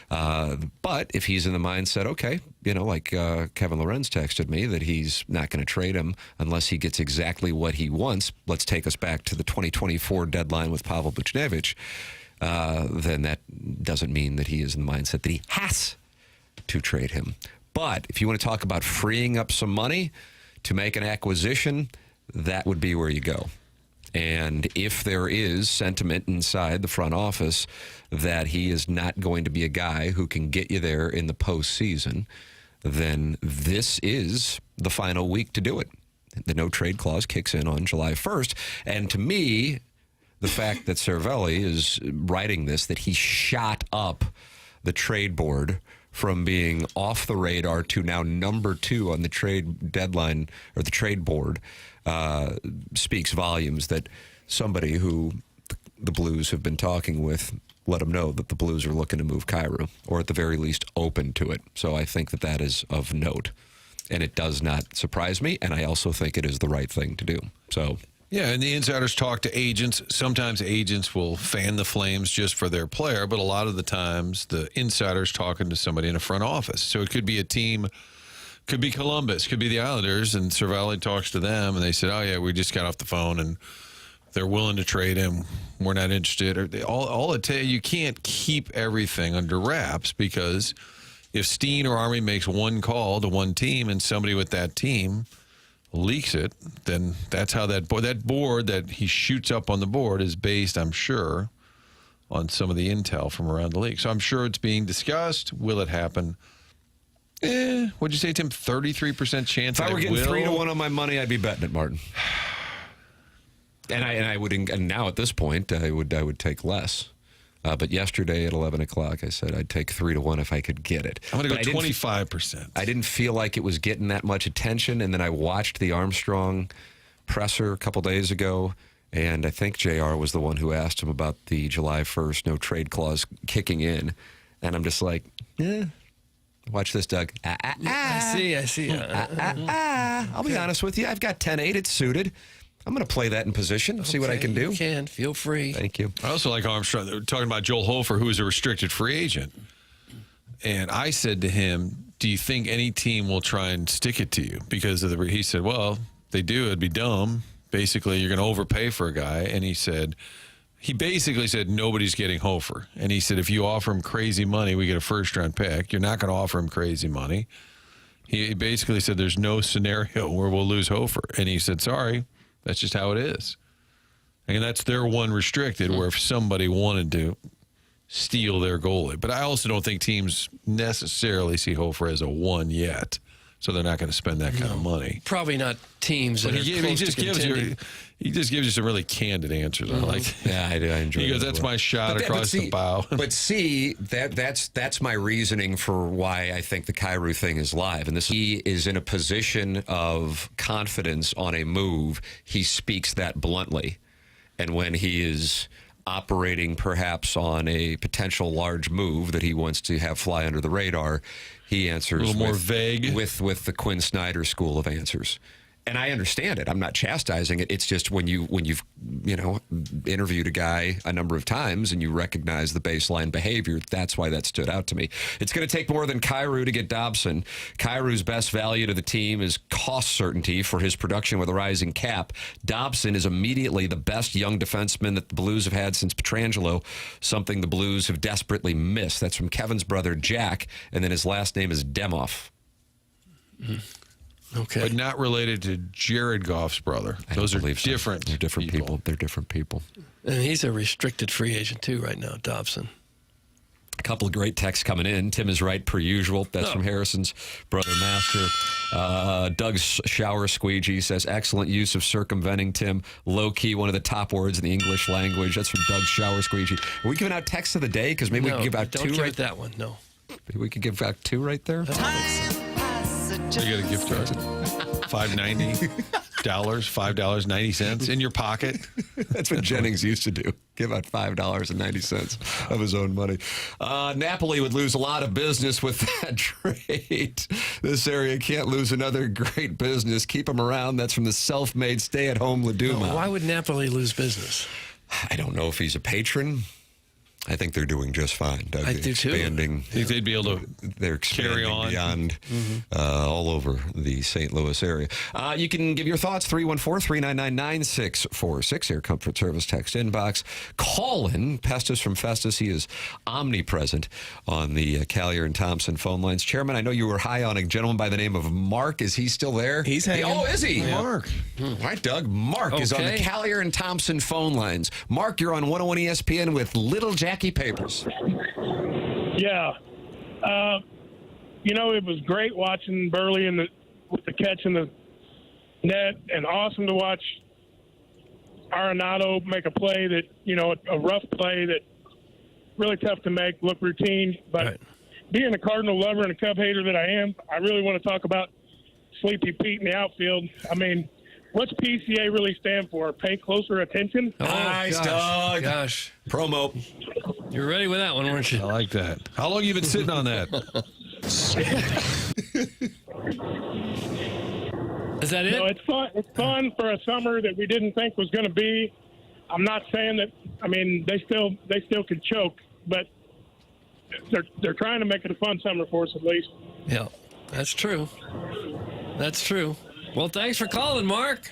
but if he's in the mindset, okay, like Kevin Lorenz texted me that he's not going to trade him unless he gets exactly what he wants. Let's take us back to the 2024 deadline with Pavel Buchnevich. Then that doesn't mean that he is in the mindset that he has to trade him. But if you want to talk about freeing up some money to make an acquisition, that would be where you go. And if there is sentiment inside the front office that he is not going to be a guy who can get you there in the postseason, then this is the final week to do it. The no trade clause kicks in on July 1st. And to me, the fact that Cervelli is writing this, that he shot up the trade board from being off the radar to now number 2 on the trade deadline or the trade board, speaks volumes that somebody who the Blues have been talking with let them know that the Blues are looking to move Kyrou, or at the very least open to it. So I think that is of note. And it does not surprise me, and I also think it is the right thing to do. So... Yeah, and the insiders talk to agents. Sometimes agents will fan the flames just for their player, but a lot of the times the insider's talking to somebody in a front office. So it could be a team, could be Columbus, could be the Islanders, and Cervelli talks to them, and they said, oh, yeah, we just got off the phone, and they're willing to trade him. We're not interested. Or all it tell you can't keep everything under wraps, because if Steen or Army makes one call to one team and somebody with that team leaks it, then that's how that board that he shoots up on the board is based, I'm sure, on some of the intel from around the league. So I'm sure it's being discussed. Will it happen? What'd you say, Tim? 33% chance. If I were getting 3-1 on my money, I'd be betting it, Martin. And I would. And now at this point, I would take less. But yesterday at 11 o'clock, I said I'd take 3-1 if I could get it. I'm going to go 25%. I didn't feel like it was getting that much attention, and then I watched the Armstrong presser a couple days ago, and I think JR was the one who asked him about the July 1st no trade clause kicking in, and I'm just like, watch this, Doug. I see. I'll be honest with you. I've got 10-8. It's suited. I'm going to play that in position, see what I can do. You can. Feel free. Thank you. I also like Armstrong. They were talking about Joel Hofer, who is a restricted free agent. And I said to him, do you think any team will try and stick it to you? Because of he said, well, they do. It'd be dumb. Basically, you're going to overpay for a guy. And he basically said, nobody's getting Hofer. And he said, if you offer him crazy money, we get a first-round pick. You're not going to offer him crazy money. He basically said, there's no scenario where we'll lose Hofer. And he said, sorry. That's just how it is. And that's their one restricted, where if somebody wanted to steal their goalie. But I also don't think teams necessarily see Hofer as a 1 yet. So they're not going to spend that kind of money. Probably not teams that he just gives you some really candid answers. I like. Yeah, I do. I enjoy. He goes, "That's my shot across the bow." But see, that's my reasoning for why I think the Kyrou thing is live. And he is in a position of confidence on a move. He speaks that bluntly, and when he is operating perhaps on a potential large move that he wants to have fly under the radar, he answers a little more vague with the Quinn Snyder school of answers. And I understand it. I'm not chastising it. It's just when you've interviewed a guy a number of times and you recognize the baseline behavior, that's why that stood out to me. It's going to take more than Kyrou to get Dobson. Kyrou's best value to the team is cost certainty for his production with a rising cap. Dobson is immediately the best young defenseman that the Blues have had since Pietrangelo, something the Blues have desperately missed. That's from Kevin's brother, Jack, and then his last name is Demoff. Okay. But not related to Jared Goff's brother. Those are different. They're different people. They're different people. And he's a restricted free agent, too, right now, Dobson. A couple of great texts coming in. Tim is right, per usual. That's from Harrison's brother, Master. Doug's shower squeegee says, excellent use of circumventing, Tim. Low-key, one of the top words in the English language. That's from Doug's shower squeegee. Are we giving out texts of the day? Because maybe we can give out don't two give it that one, no. Maybe we could give out two right there? You got a gift card. $5.90. $5.90 in your pocket. That's what Jennings used to do. Give out $5.90 of his own money. Napoli would lose a lot of business with that trade. This area can't lose another great business. Keep him around. That's from the self-made stay-at-home Laduma. No, why would Napoli lose business? I don't know if he's a patron. I think they're doing just fine, Doug. I do too. I think they'd be able to they're carry on beyond all over the St. Louis area. You can give your thoughts, 314-399-9646, Air Comfort Service text inbox. Call in. Pestis from Festus. He is omnipresent on the Callier and Thompson phone lines. Chairman, I know you were high on a gentleman by the name of Mark. Is he still there? He's hanging. Oh, is he? Yeah. Mark. All right, Doug. Mark is on the Callier and Thompson phone lines. Mark, you're on 101 ESPN with Little Jackie Papers. Yeah. It was great watching Burley with the catch in the net, and awesome to watch Arenado make a play that, a rough play that really tough to make, look routine. But being a Cardinal lover and a Cub hater that I am, I really want to talk about Sleepy Pete in the outfield. I mean, what's PCA really stand for? Pay closer attention? Nice, Doug. Gosh. Promo. You're ready with that one, weren't you? I like that. How long have you been sitting on that? Is that it? No, it's fun. It's fun for a summer that we didn't think was going to be. I'm not saying that. I mean, they still could choke, but they're trying to make it a fun summer for us at least. Yeah, that's true. That's true. Well, thanks for calling, Mark.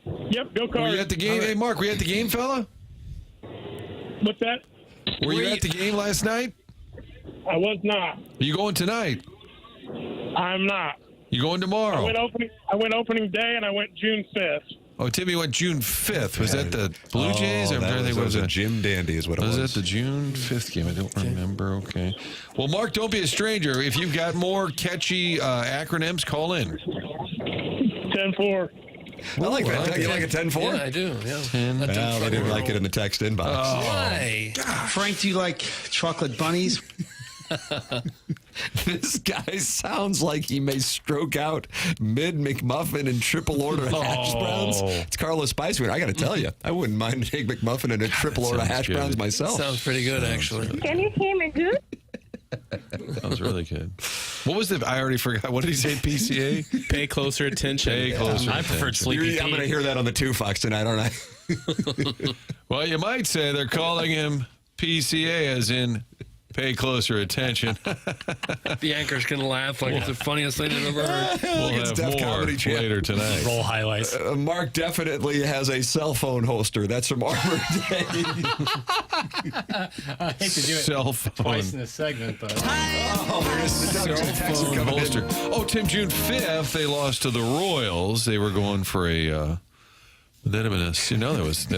Yep, go Cards. Were you at the game? Hey, Mark, were you at the game, fella? What's that? Were you at the game last night? I was not. Are you going tonight? I'm not. You going tomorrow? I went opening day, and I went June 5th. Oh, Timmy went June 5th. Was that the Blue Jays? That was a Jim Dandy is what it was. Was that the June 5th game? I don't remember. Okay. Well, Mark, don't be a stranger. If you've got more catchy acronyms, call in. 10-4. I like that. You like a 10-4? Yeah, I do. Yeah. Well, they didn't like it in the text inbox. Why? Frank, do you like chocolate bunnies? This guy sounds like he may stroke out mid McMuffin and triple order hash browns. It's Carlos Spicer. I got to tell you, I wouldn't mind a McMuffin and a triple order hash browns myself. Sounds pretty good, actually. Can you hear me good? That was really good. What was I already forgot. What did he say, PCA? Pay closer attention. Pay closer I preferred Sleepy I'm going to hear that on the 2 Fox tonight, aren't I? Well, you might say they're calling him PCA as in pay closer attention. The anchor's going to laugh like it's the funniest thing I've ever heard. We'll have more later tonight. Roll highlights. Mark definitely has a cell phone holster. That's from Armor Day. I hate to do it Cell phone. twice in this segment, but There's the Cell phone holster. Oh, Tim, June 5th, they lost to the Royals. They were going for a... they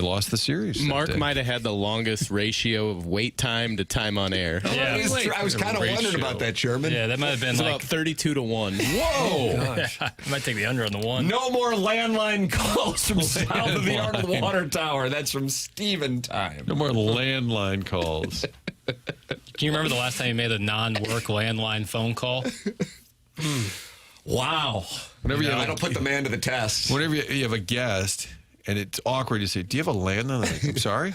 lost the series. Mark might have had the longest ratio of wait time to time on air. Yeah, I was kind of wondering about that, Sherman. yeah, that might have been It's like about 32-1. Whoa! I might take the under on the one. No more landline calls from south of the Arnold Water Tower. That's from Steven time. No more landline calls. Can you remember the last time you made a non-work landline phone call? Wow. Whenever I don't put the man to the test. Whenever you have a guest and it's awkward, you say, "Do you have a landline?" Like, I'm sorry.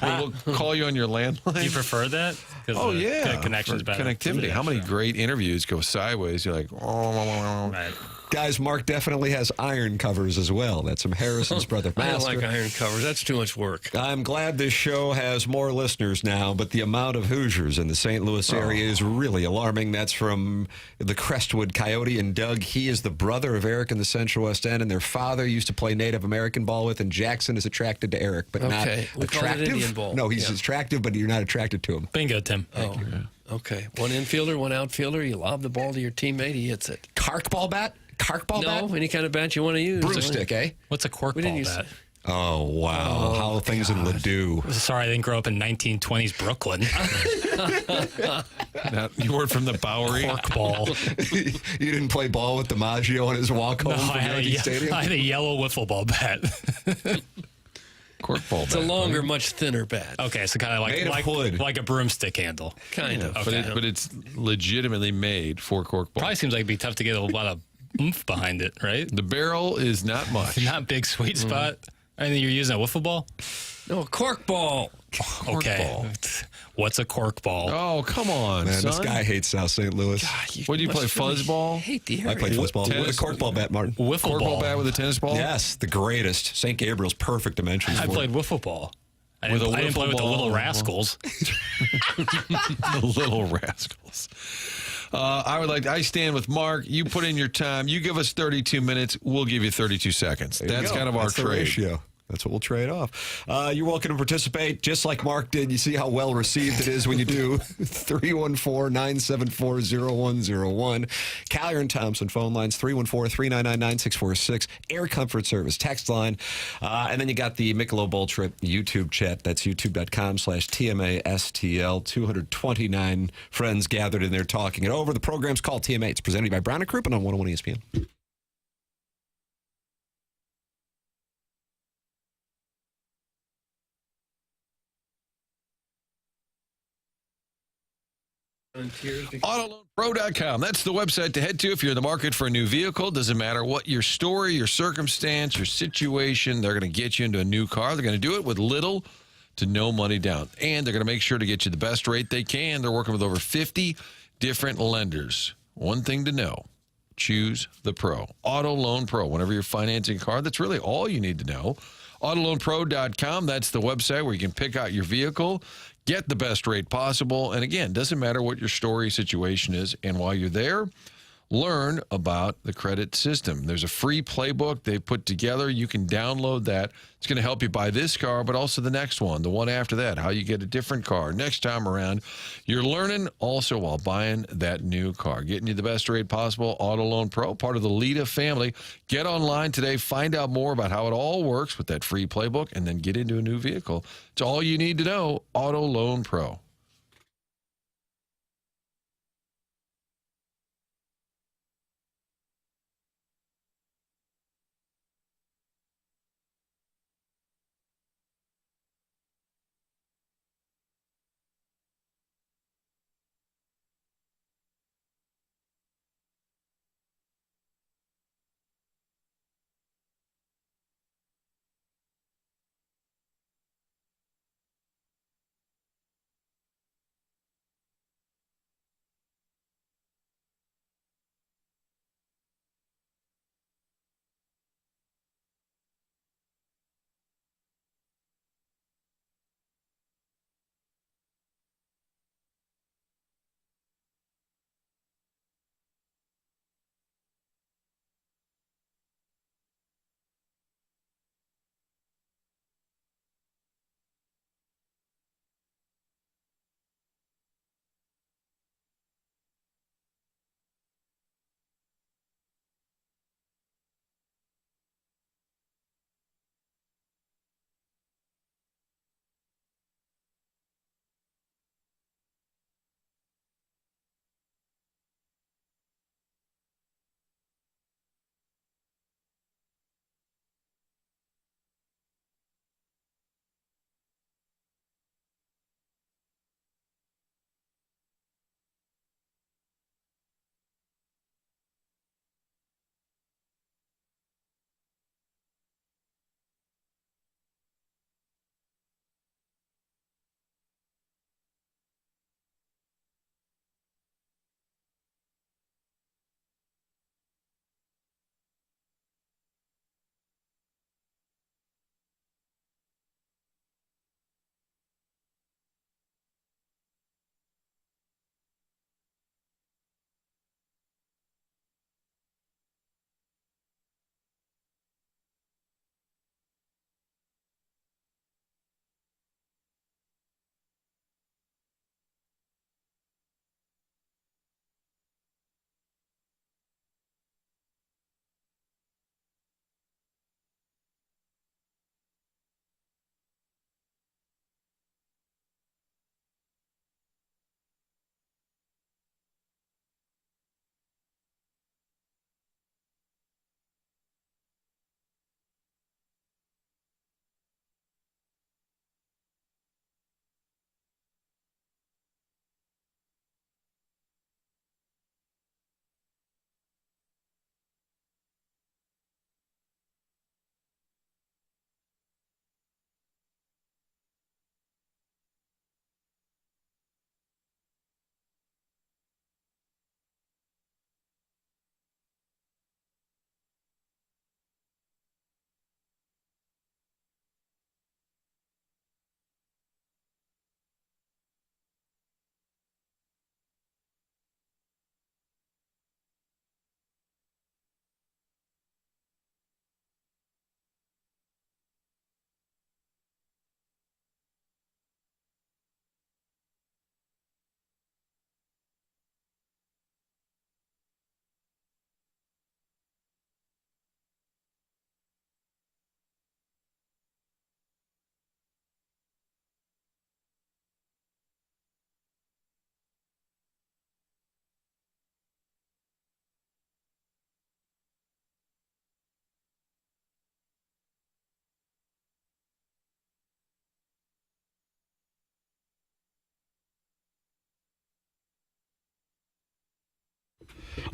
We'll call you on your landline. Do you prefer that? Oh yeah, connection's better. connectivity. How many great interviews go sideways? You're like, oh. Right. Guys, Mark definitely has iron covers as well. That's from Harrison's brother, I Master. don't like iron covers. That's too much work. I'm glad this show has more listeners now, but the amount of Hoosiers in the St. Louis area is really alarming. That's from the Crestwood Coyote and Doug. He is the brother of Eric in the Central West End, and their father used to play Native American ball with, and Jackson is attracted to Eric, but not We call it attractive. Indian ball. No, he's attractive, but you're not attracted to him. Bingo, Tim. Oh, okay. One infielder, one outfielder. You lob the ball to your teammate, he hits it. Cark ball bat? Cark ball bat? No, any kind of bat you want to use. Broomstick, eh? What's a cork ball bat? Oh, wow. How things in Ladue. Sorry, I didn't grow up in 1920s Brooklyn. Now, you weren't from the Bowery? Cork ball. You didn't play ball with DiMaggio on his walk home from I Yankee Stadium? had a yellow wiffle ball bat. Cork ball It's a longer, much thinner bat. Okay, so kind of Made of wood. like a broomstick handle. Kind of. Okay. But it's legitimately made for cork ball. Probably seems like it'd be tough to get a lot of oomph behind it, right? The barrel is not much. Not big sweet spot. I think you're using a wiffle ball? No, a cork ball. Okay. What's a cork ball? Oh, come on, Man, son. this guy hates South St. Louis. What do you play, fuzzball? Hate the I played fuzzball with a cork ball bat, Martin. Wiffle Cork ball bat with a tennis ball? Yes, the greatest. St. Gabriel's perfect dimensions. I for played it. wiffle ball. I With didn't a play wiffle with the ball. Little Rascals. The Little Rascals. I stand with Mark. You put in your time. You give us 32 minutes. We'll give you 32 seconds. There you That's go. kind of That's our the trade. ratio. That's what we'll trade off. You're welcome to participate, just like Mark did. You see how well received it is when you do. 314-974-0101. Callier and Thompson phone lines, 314-399-9646. Air Comfort Service text line. And then you got the Michelob Ultra YouTube chat. That's youtube.com/TMASTL. 229 friends gathered in there talking it over. The program's called TMA. It's presented by Brown & Crouppen on 101 ESPN. AutoLoanPro.com. That's the website to head to if you're in the market for a new vehicle. Doesn't matter what your story, your circumstance, your situation, they're going to get you into a new car. They're going to do it with little to no money down. And they're going to make sure to get you the best rate they can. They're working with over 50 different lenders. One thing to know, choose the pro. Auto Loan Pro. Whenever you're financing a car, that's really all you need to know. AutoLoanPro.com. That's the website where you can pick out your vehicle, get the best rate possible. And again, doesn't matter what your story situation is. And while you're there, learn about the credit system. There's a free playbook they put together. You can download that. It's going to help you buy this car, but also the next one, the one after that, how you get a different car next time around. You're learning also while buying that new car, getting you the best rate possible. Auto Loan Pro, part of the Lita family. Get online today. Find out more about how it all works with that free playbook, and then get into a new vehicle. It's all you need to know. Auto Loan Pro.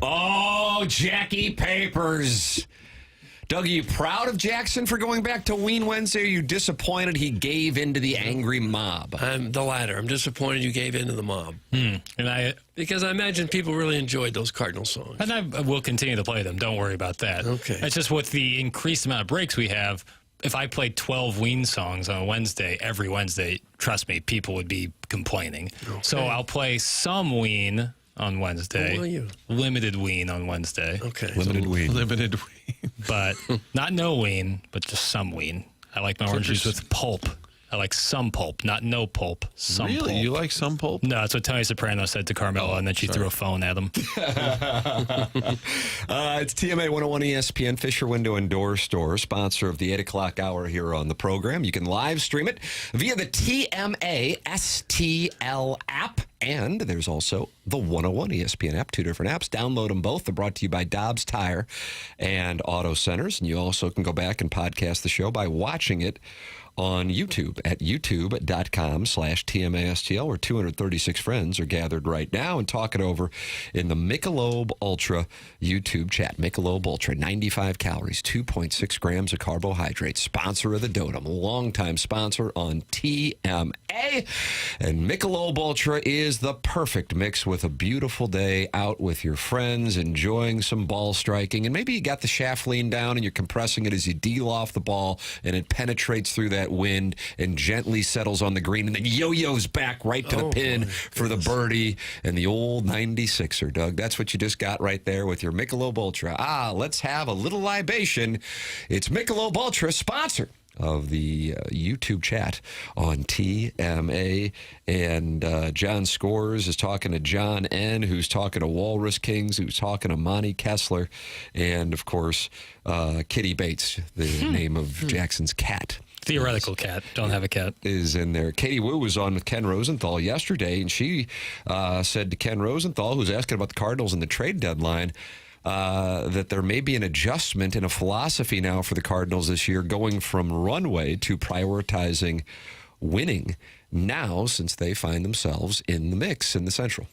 Oh, Jackie Papers. Doug, are you proud of Jackson for going back to Ween Wednesday? Or are you disappointed he gave into the angry mob? I'm the latter. I'm disappointed you gave in to the mob. Because I imagine people really enjoyed those Cardinal songs. And I will continue to play them. Don't worry about that. Okay. It's just with the increased amount of breaks we have, if I played 12 Ween songs on a Wednesday, every Wednesday, trust me, people would be complaining. Okay. So I'll play some Ween on Wednesday. Will you? Limited Ween on Wednesday. Okay. Limited Ween. But not no Ween, but just some Ween. I like my orange juice with pulp. I like some pulp, not no pulp. Some Really? pulp. You like some pulp? No, that's what Tony Soprano said to Carmela, and then she threw a phone at him. It's TMA 101 ESPN Fisher Window and Door Store, sponsor of the 8 o'clock hour here on the program. You can live stream it via the TMA STL app. And there's also the 101 ESPN app, 2 different apps. Download them both. They're brought to you by Dobbs Tire and Auto Centers. And you also can go back and podcast the show by watching it on YouTube at youtube.com/TMASTL, where 236 friends are gathered right now and talk it over in the Michelob Ultra YouTube chat. Michelob Ultra, 95 calories, 2.6 grams of carbohydrates. Sponsor of the Dotem, longtime sponsor on TMA. And Michelob Ultra is the perfect mix with a beautiful day out with your friends, enjoying some ball striking. And maybe you got the shaft lean down and you're compressing it as you deal off the ball and it penetrates through that wind and gently settles on the green and then yo-yos back right to the pin for the birdie and the old 96er, Doug. That's what you just got right there with your Michelob Ultra. Let's have a little libation. It's Michelob Ultra, sponsor of the YouTube chat on TMA. And John Scores is talking to John N., who's talking to Walrus Kings, who's talking to Monty Kessler, and, of course, Kitty Bates, the name of Jackson's cat. Theoretical cat. Don't have a cat. Is in there. Katie Wu was on with Ken Rosenthal yesterday, and she said to Ken Rosenthal, who's asking about the Cardinals and the trade deadline, that there may be an adjustment in a philosophy now for the Cardinals this year, going from runway to prioritizing winning now, since they find themselves in the mix in the Central.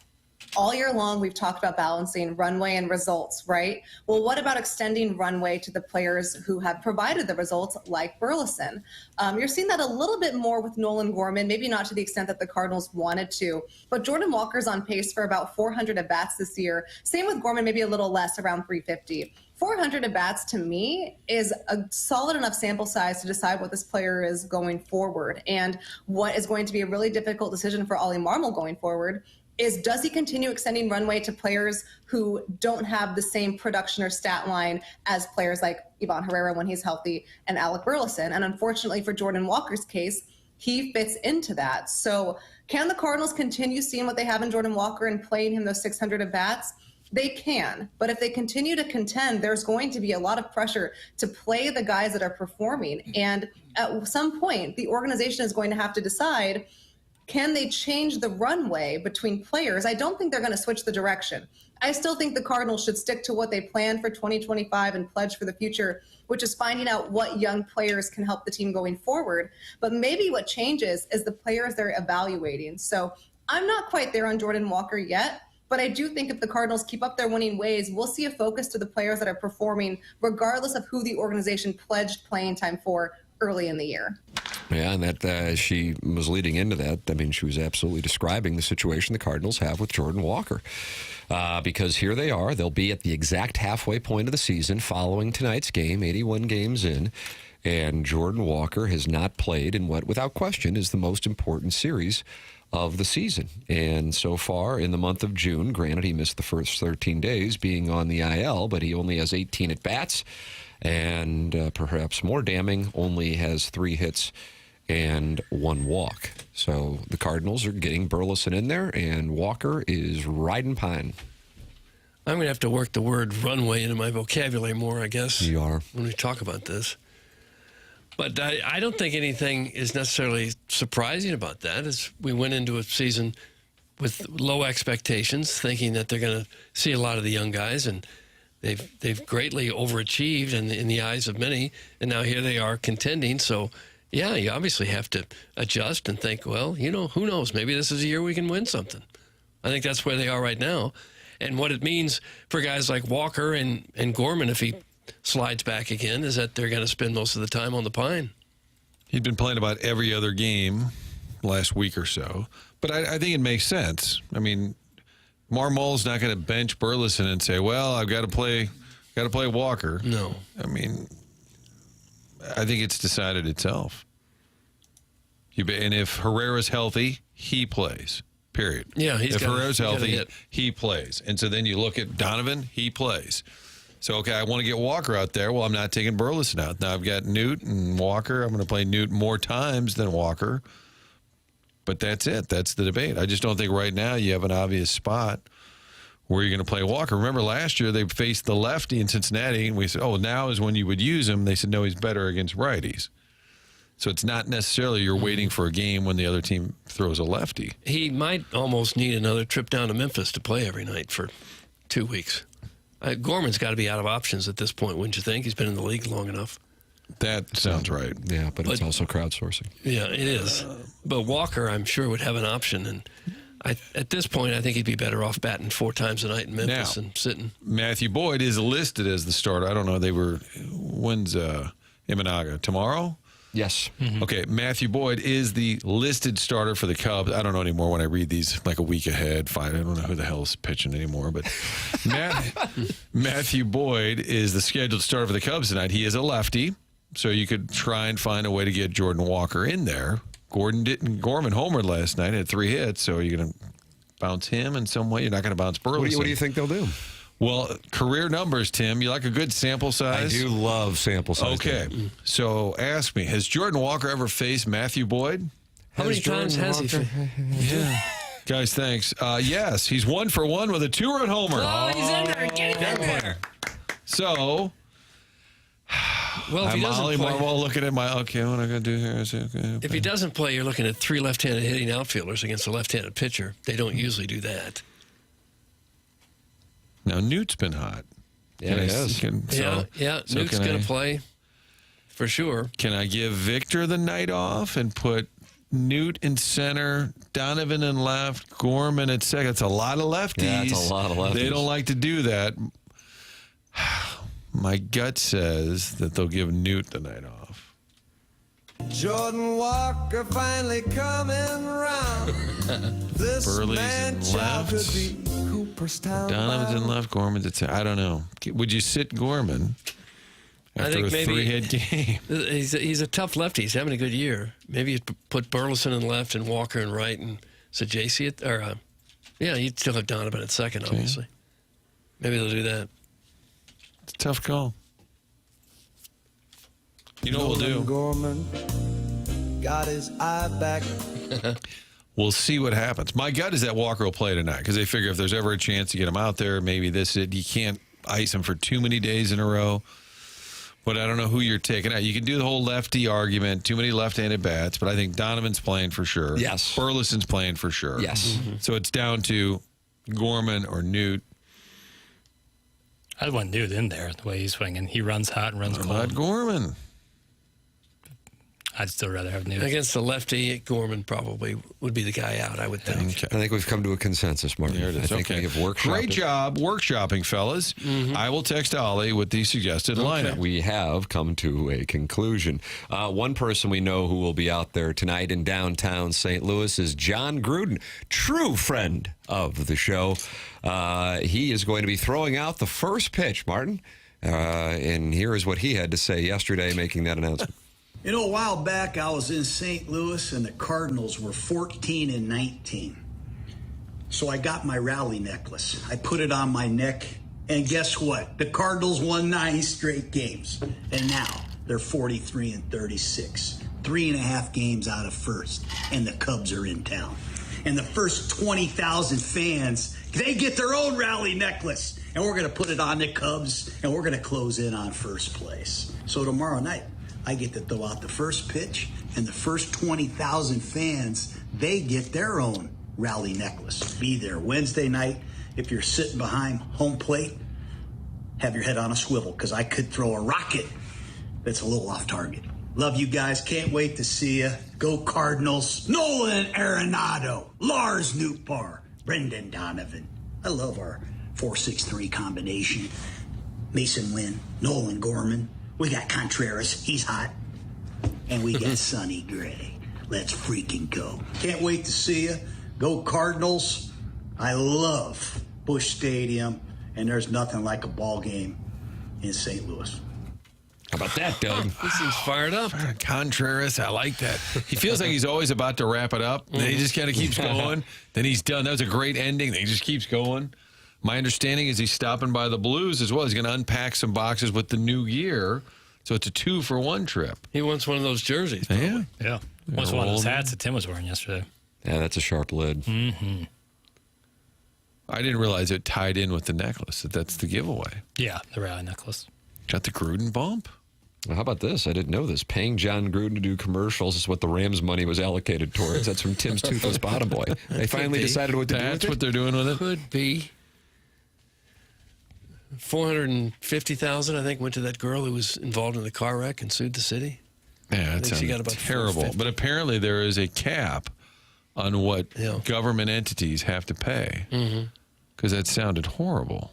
All year long, we've talked about balancing runway and results, right? Well, what about extending runway to the players who have provided the results, like Burleson? You're seeing that a little bit more with Nolan Gorman, maybe not to the extent that the Cardinals wanted to, but Jordan Walker's on pace for about 400 at-bats this year. Same with Gorman, maybe a little less, around 350. 400 at-bats to me is a solid enough sample size to decide what this player is going forward. And what is going to be a really difficult decision for Oli Marmol going forward is, does he continue extending runway to players who don't have the same production or stat line as players like Ivan Herrera when he's healthy and Alec Burleson? And unfortunately for Jordan Walker's case, he fits into that. So can the Cardinals continue seeing what they have in Jordan Walker and playing him those 600 at-bats? They can, but if they continue to contend, there's going to be a lot of pressure to play the guys that are performing. And at some point, the organization is going to have to decide, can they change the runway between players? I don't think they're going to switch the direction. I still think the Cardinals should stick to what they planned for 2025 and pledge for the future, which is finding out what young players can help the team going forward. But maybe what changes is the players they're evaluating. So I'm not quite there on Jordan Walker yet, but I do think if the Cardinals keep up their winning ways, we'll see a focus to the players that are performing, regardless of who the organization pledged playing time for early in the year. Yeah, and that she was leading into that. I mean, she was absolutely describing the situation the Cardinals have with Jordan Walker. Because here they are. They'll be at the exact halfway point of the season following tonight's game, 81 games in. And Jordan Walker has not played in what, without question, is the most important series of the season. And so far in the month of June, granted he missed the first 13 days being on the IL, but he only has 18 at-bats. And perhaps more damning, only has 3 hits and 1 walk. So the Cardinals are getting Burleson in there, and Walker is riding pine. I'm going to have to work the word runway into my vocabulary more, I guess. You are. When we talk about this. But I don't think anything is necessarily surprising about that, as we went into a season with low expectations, thinking that they're going to see a lot of the young guys, and they've greatly overachieved in the eyes of many, and now here they are contending. So, yeah, you obviously have to adjust and think, well, who knows? Maybe this is a year we can win something. I think that's where they are right now. And what it means for guys like Walker and Gorman, if he slides back again, is that they're going to spend most of the time on the pine. He'd been playing about every other game last week or so. But I think it makes sense. I mean, Marmol's not going to bench Burleson and say, well, I've got to play Walker. No. I mean, I think it's decided itself. And if Herrera's healthy, he plays, period. Yeah, if Herrera's healthy, he plays. And so then you look at Donovan, he plays. So, okay, I want to get Walker out there. Well, I'm not taking Burleson out. Now I've got Newt and Walker. I'm going to play Newt more times than Walker. But that's it. That's the debate. I just don't think right now you have an obvious spot where you're going to play Walker. Remember last year they faced the lefty in Cincinnati, and we said, oh, now is when you would use him. They said, no, he's better against righties. So it's not necessarily you're waiting for a game when the other team throws a lefty. He might almost need another trip down to Memphis to play every night for 2 weeks. Gorman's got to be out of options at this point, wouldn't you think? He's been in the league long enough. That sounds right. Yeah, but it's also crowdsourcing. Yeah, it is. But Walker, I'm sure, would have an option. And at this point, I think he'd be better off batting 4 times a night in Memphis and sitting. Matthew Boyd is listed as the starter. I don't know. When's Imanaga? Tomorrow? Yes. Mm-hmm. Okay, Matthew Boyd is the listed starter for the Cubs. I don't know anymore when I read these like a week ahead. Fine, I don't know who the hell is pitching anymore. But Matthew Boyd is the scheduled starter for the Cubs tonight. He is a lefty, so you could try and find a way to get Jordan Walker in there. Gorman homered last night, had 3 hits, so you're going to bounce him in some way. You're not going to bounce Burleson. What do you think they'll do? Well, career numbers, Tim. You like a good sample size? I do love sample size. Okay. So ask me, has Jordan Walker ever faced Matthew Boyd? How many times has he? Yeah. Guys, thanks. Yes, he's 1 for 1 with a 2-run homer. Oh, he's in there. Get him in there. So, well, if he doesn't Oli play, Marmol looking at what am I going to do here? Okay. If he doesn't play, you're looking at 3 left-handed hitting outfielders against a left-handed pitcher. They don't usually do that. Now, Newt's been hot. Yeah, he has. Newt's going to play for sure. Can I give Victor the night off and put Newt in center, Donovan in left, Gorman at second? It's a lot of lefties. Yeah, it's a lot of lefties. They don't like to do that. My gut says that they'll give Newt the night off. Jordan Walker finally coming around. This Burley's man in child left. could be Cooperstown. Donovan's in left, Gorman's at center. I don't know. Would you sit Gorman after a 3-hit game? He's a tough lefty. He's having a good year. Maybe you put Burleson in left and Walker in right and Sajasi you'd still have Donovan at second, obviously. Maybe they'll do that. It's a tough call. You know what we'll do? Gorman got his eye back. We'll see what happens. My gut is that Walker will play tonight because they figure if there's ever a chance to get him out there, maybe this is it. You can't ice him for too many days in a row. But I don't know who you're taking out. You can do the whole lefty argument, too many left-handed bats, but I think Donovan's playing for sure. Yes. Burleson's playing for sure. Yes. Mm-hmm. So it's down to Gorman or Newt. I'd want Newt in there the way he's swinging. He runs hot and runs cold. Not Gorman. I'd still rather have Newt. Against the lefty, Gorman probably would be the guy out, I would think. Okay. I think we've come to a consensus, Martin. There it is. I think we have workshopped. Great job workshopping, fellas. Mm-hmm. I will text Oli with the suggested lineup. We have come to a conclusion. One person we know who will be out there tonight in downtown St. Louis is John Gruden, true friend of the show. He is going to be throwing out the first pitch, Martin. And here is what he had to say yesterday making that announcement. You know, a while back, I was in St. Louis, and the Cardinals were 14-19. So I got my rally necklace. I put it on my neck, and guess what? The Cardinals won 9 straight games, and now they're 43-36. 3.5 games out of first, and the Cubs are in town. And the first 20,000 fans, they get their own rally necklace, and we're going to put it on the Cubs, and we're going to close in on first place. So tomorrow night, I get to throw out the first pitch, and the first 20,000 fans, they get their own rally necklace. Be there Wednesday night. If you're sitting behind home plate, have your head on a swivel, because I could throw a rocket that's a little off target. Love you guys. Can't wait to see you. Go Cardinals. Nolan Arenado, Lars Nootbaar, Brendan Donovan. I love our 4-6-3 combination. Mason Wynn, Nolan Gorman. We got Contreras. He's hot. And we got Sonny Gray. Let's freaking go. Can't wait to see you. Go Cardinals. I love Busch Stadium, and there's nothing like a ball game in St. Louis. How about that, Doug? He seems fired up. Contreras, I like that. He feels like he's always about to wrap it up. Then he just kind of keeps going. Then he's done. That was a great ending. Then he just keeps going. My understanding is he's stopping by the Blues as well. He's going to unpack some boxes with the new year. So it's a 2-for-1 trip. He wants one of those jerseys. Yeah. Yeah. Wants one of those hats that Tim was wearing yesterday. Yeah, that's a sharp lid. Mm-hmm. I didn't realize it tied in with the necklace. That's the giveaway. Yeah, the rally necklace. Got the Gruden bump? Well, how about this? I didn't know this. Paying John Gruden to do commercials is what the Rams' money was allocated towards. That's from Tim's Toothless Bottom Boy. They finally decided what to do with it? That's what they're doing with it? Could be. $450,000, I think, went to that girl who was involved in the car wreck and sued the city. Yeah, that she got sounds about terrible. $450,000. But apparently there is a cap on what government entities have to pay. Because that sounded horrible.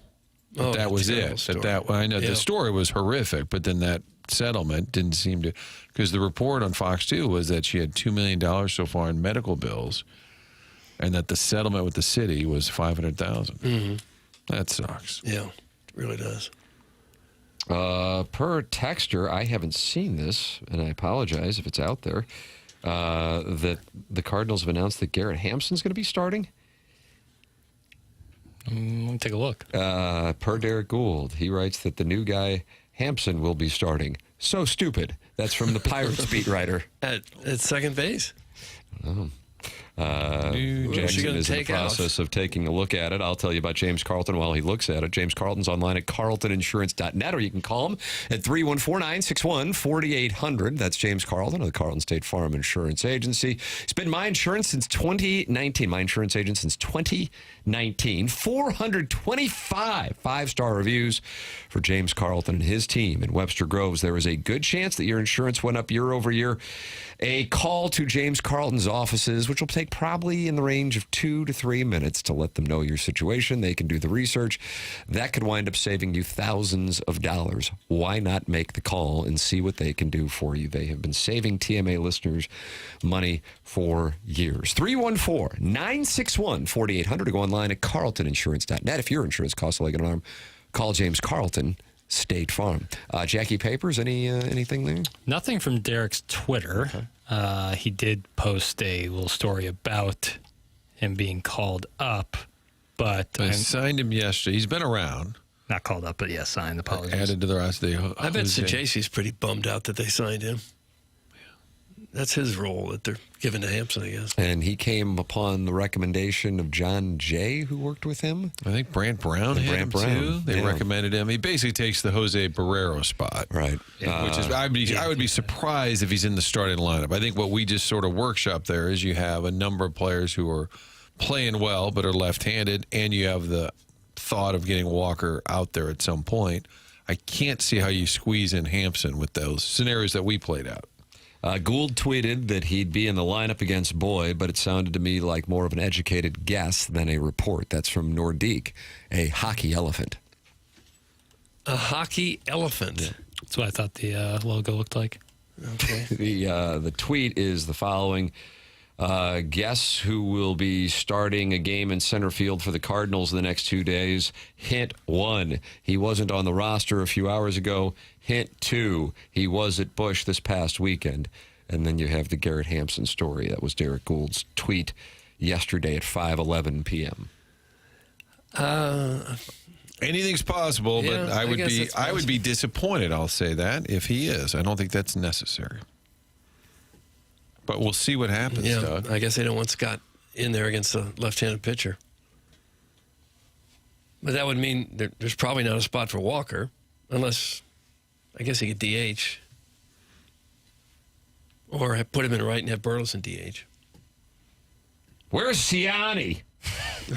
But that was it. I know the story was horrific, but then that settlement didn't seem to, because the report on Fox 2 was that she had $2 million so far in medical bills, and that the settlement with the city was $500,000. That sucks. Yeah, it really does. Per texter, I haven't seen this, and I apologize if it's out there, that the Cardinals have announced that Garrett Hampson's going to be starting. Let me take a look. Per Derek Gould, he writes that the new guy, Hampson, will be starting. So stupid. That's from the Pirates beat writer. At second base? Oh. Jackson is in the process of taking a look at it. I'll tell you about James Carlton while he looks at it. James Carlton's online at carltoninsurance.net, or you can call him at 314-961-4800. That's James Carlton of the Carlton State Farm Insurance Agency. He's been my insurance since 2019. My insurance agent since 2019. 425 five-star reviews for James Carlton and his team in Webster Groves. There is a good chance that your insurance went up year over year. A call to James Carlton's offices, which will take probably in the range of 2 to 3 minutes to let them know your situation. They can do the research. That could wind up saving you thousands of dollars. Why not make the call and see what they can do for you? They have been saving TMA listeners money for years. 314-961-4800, or go online at carltoninsurance.net. If your insurance costs a leg and an arm, call James Carlton, State Farm. Jackie Papers, anything there? Nothing from Derek's Twitter. Okay. He did post a little story about him being called up, but I signed him yesterday. He's been around. Not called up, but yes, signed. Apologies. Added to the rest of the. I bet Sajasi's pretty bummed out that they signed him. That's his role that they're giving to Hampson, I guess. And he came upon the recommendation of John Jay, who worked with him. I think Brant Brown had him too. They recommended him. He basically takes the Jose Barrero spot. Right. Which is, I would be surprised if he's in the starting lineup. I think what we just sort of workshop there is you have a number of players who are playing well but are left-handed, and you have the thought of getting Walker out there at some point. I can't see how you squeeze in Hampson with those scenarios that we played out. Gould tweeted that he'd be in the lineup against Boyd, but it sounded to me like more of an educated guess than a report. That's from Nordique, a hockey elephant. A hockey elephant? Yeah. That's what I thought the logo looked like. Okay. The tweet is the following. Guess who will be starting a game in center field for the Cardinals the next 2 days? Hint 1, he wasn't on the roster a few hours ago. Hint 2, he was at Busch this past weekend. And then you have the Garrett Hampson story. That was Derek Gould's tweet yesterday at 5:11 p.m. Anything's possible, but I would be disappointed, I'll say that, if he is. I don't think that's necessary. But we'll see what happens, Doug. I guess they don't want Scott in there against a left-handed pitcher. But that would mean there's probably not a spot for Walker, unless, I guess he could DH. Or put him in right and have Burleson DH. Where's Ciani?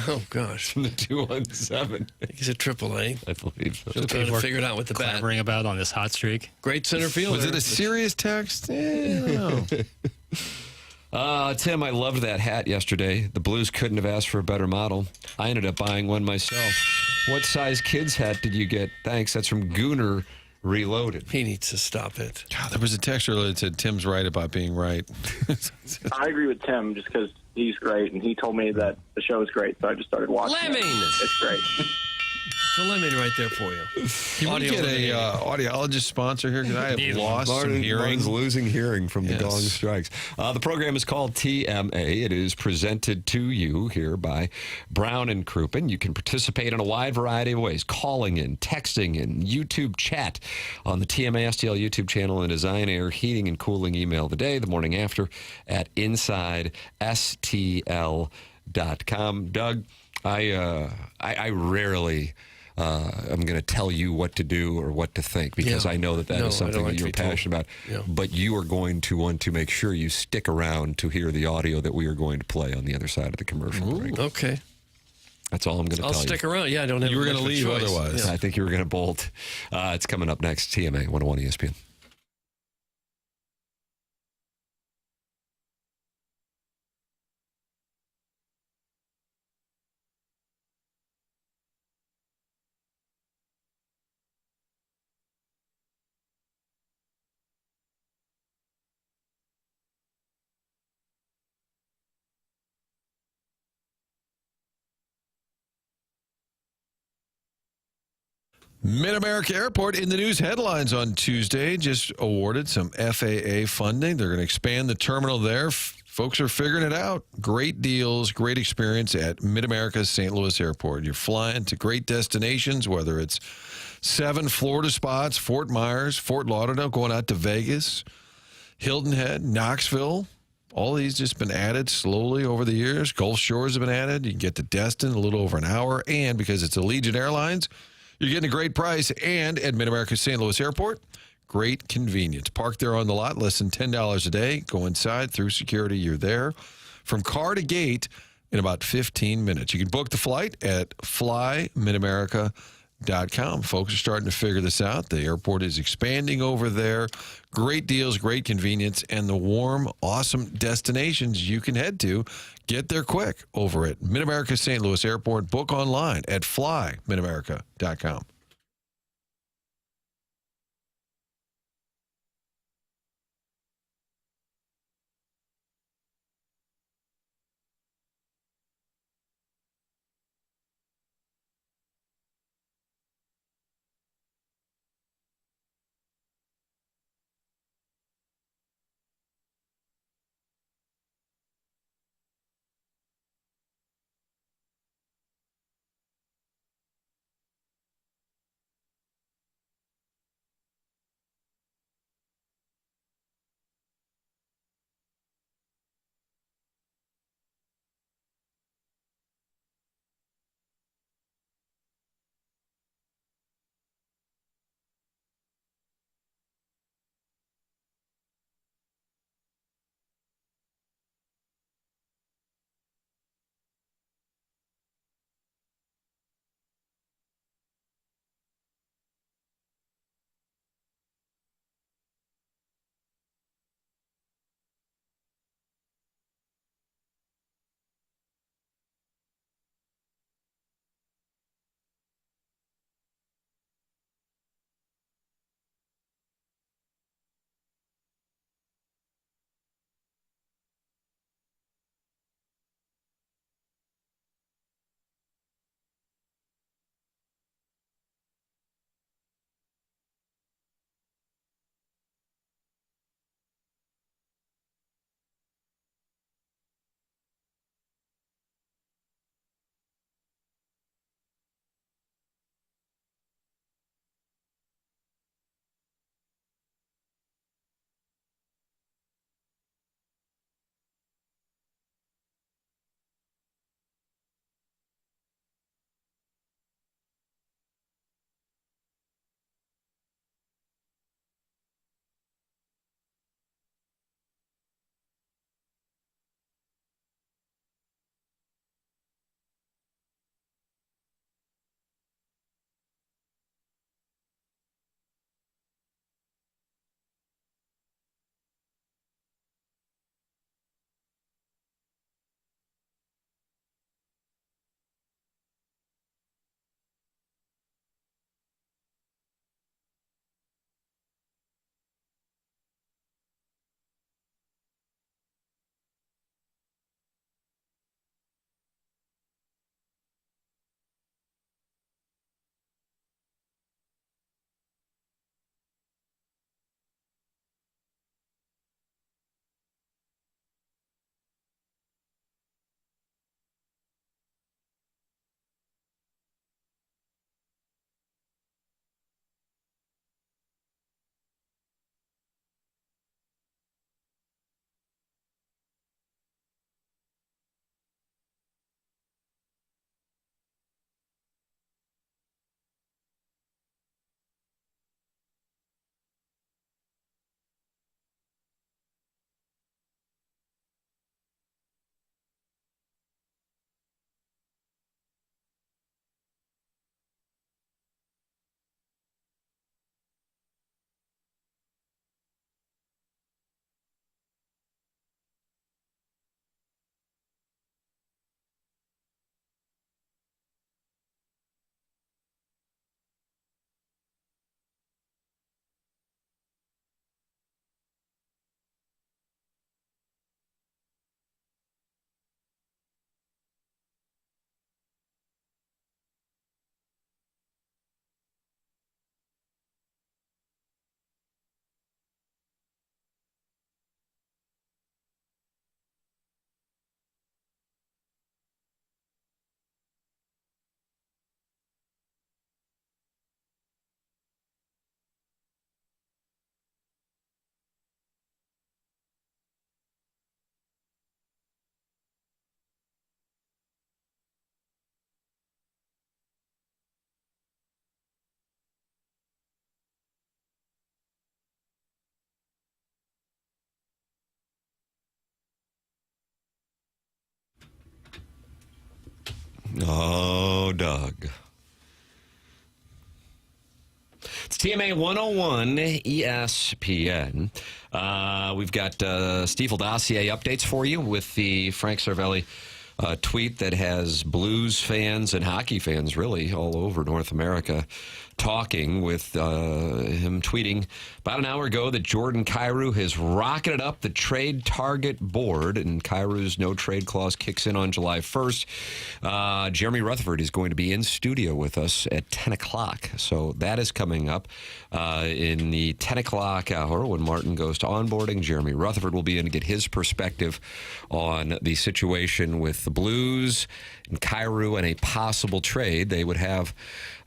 Oh, gosh. From the 217. I think he's at AAA. I believe so. Still trying to figure it out with the bat. Clamoring about on this hot streak. Great center fielder. Was it a serious text? I don't know. Tim, I loved that hat yesterday. The Blues couldn't have asked for a better model. I ended up buying one myself. What size kids hat did you get? Thanks. That's from Gooner Reloaded. He needs to stop it. God, there was a text earlier that said Tim's right about being right. I agree with Tim just because he's great, and he told me that the show is great, so I just started watching. Lemming! It's great. It's a lemon right there for you. Can we get a audiologist sponsor here? Because I have lost some hearing. Martin's losing hearing from the gong strikes. The program is called TMA. It is presented to you here by Brown and Crouppen. You can participate in a wide variety of ways, calling in, texting in, YouTube chat on the TMA STL YouTube channel, and Design Air Heating and Cooling email the day, the morning after at InsideSTL.com. Doug, I rarely... I'm going to tell you what to do or what to think because I know that is something that you're passionate about. Yeah. But you are going to want to make sure you stick around to hear the audio that we are going to play on the other side of the commercial break. Okay. That's all I'm going to tell you. I'll stick around. Yeah, I don't have. You were going to leave choice. otherwise. Yeah. I think you were going to bolt. It's coming up next. TMA 101 ESPN. Mid-America Airport in the news headlines on Tuesday just awarded some FAA funding. They're going to expand the terminal there. Folks are figuring it out. Great deals, great experience at Mid-America's St. Louis Airport. You're flying to great destinations, whether it's 7 Florida spots, Fort Myers, Fort Lauderdale, going out to Vegas, Hilton Head, Knoxville. All these just been added slowly over the years. Gulf Shores have been added. You can get to Destin in a little over an hour. And because it's Allegiant Airlines, you're getting a great price, and at Mid-America's St. Louis Airport, great convenience. Park there on the lot, less than $10 a day. Go inside, through security, you're there. From car to gate in about 15 minutes. You can book the flight at flymidamerica.com. Folks are starting to figure this out. The airport is expanding over there. Great deals, great convenience, and the warm, awesome destinations you can head to. Get there quick over at Mid-America St. Louis Airport. Book online at flymidamerica.com. Oh, Doug. It's TMA 101 ESPN. We've got Stiefel Dossier updates for you with the Frank Cervelli tweet that has Blues fans and hockey fans really all over North America talking, with him tweeting about an hour ago that Jordan Kyrou has rocketed up the trade target board, and Kyrou's no-trade clause kicks in on July 1st. Jeremy Rutherford is going to be in studio with us at 10 o'clock, so that is coming up in the 10 o'clock hour when Martin goes to onboarding. Jeremy Rutherford will be in to get his perspective on the situation with the Blues and Kyrou and a possible trade. They would have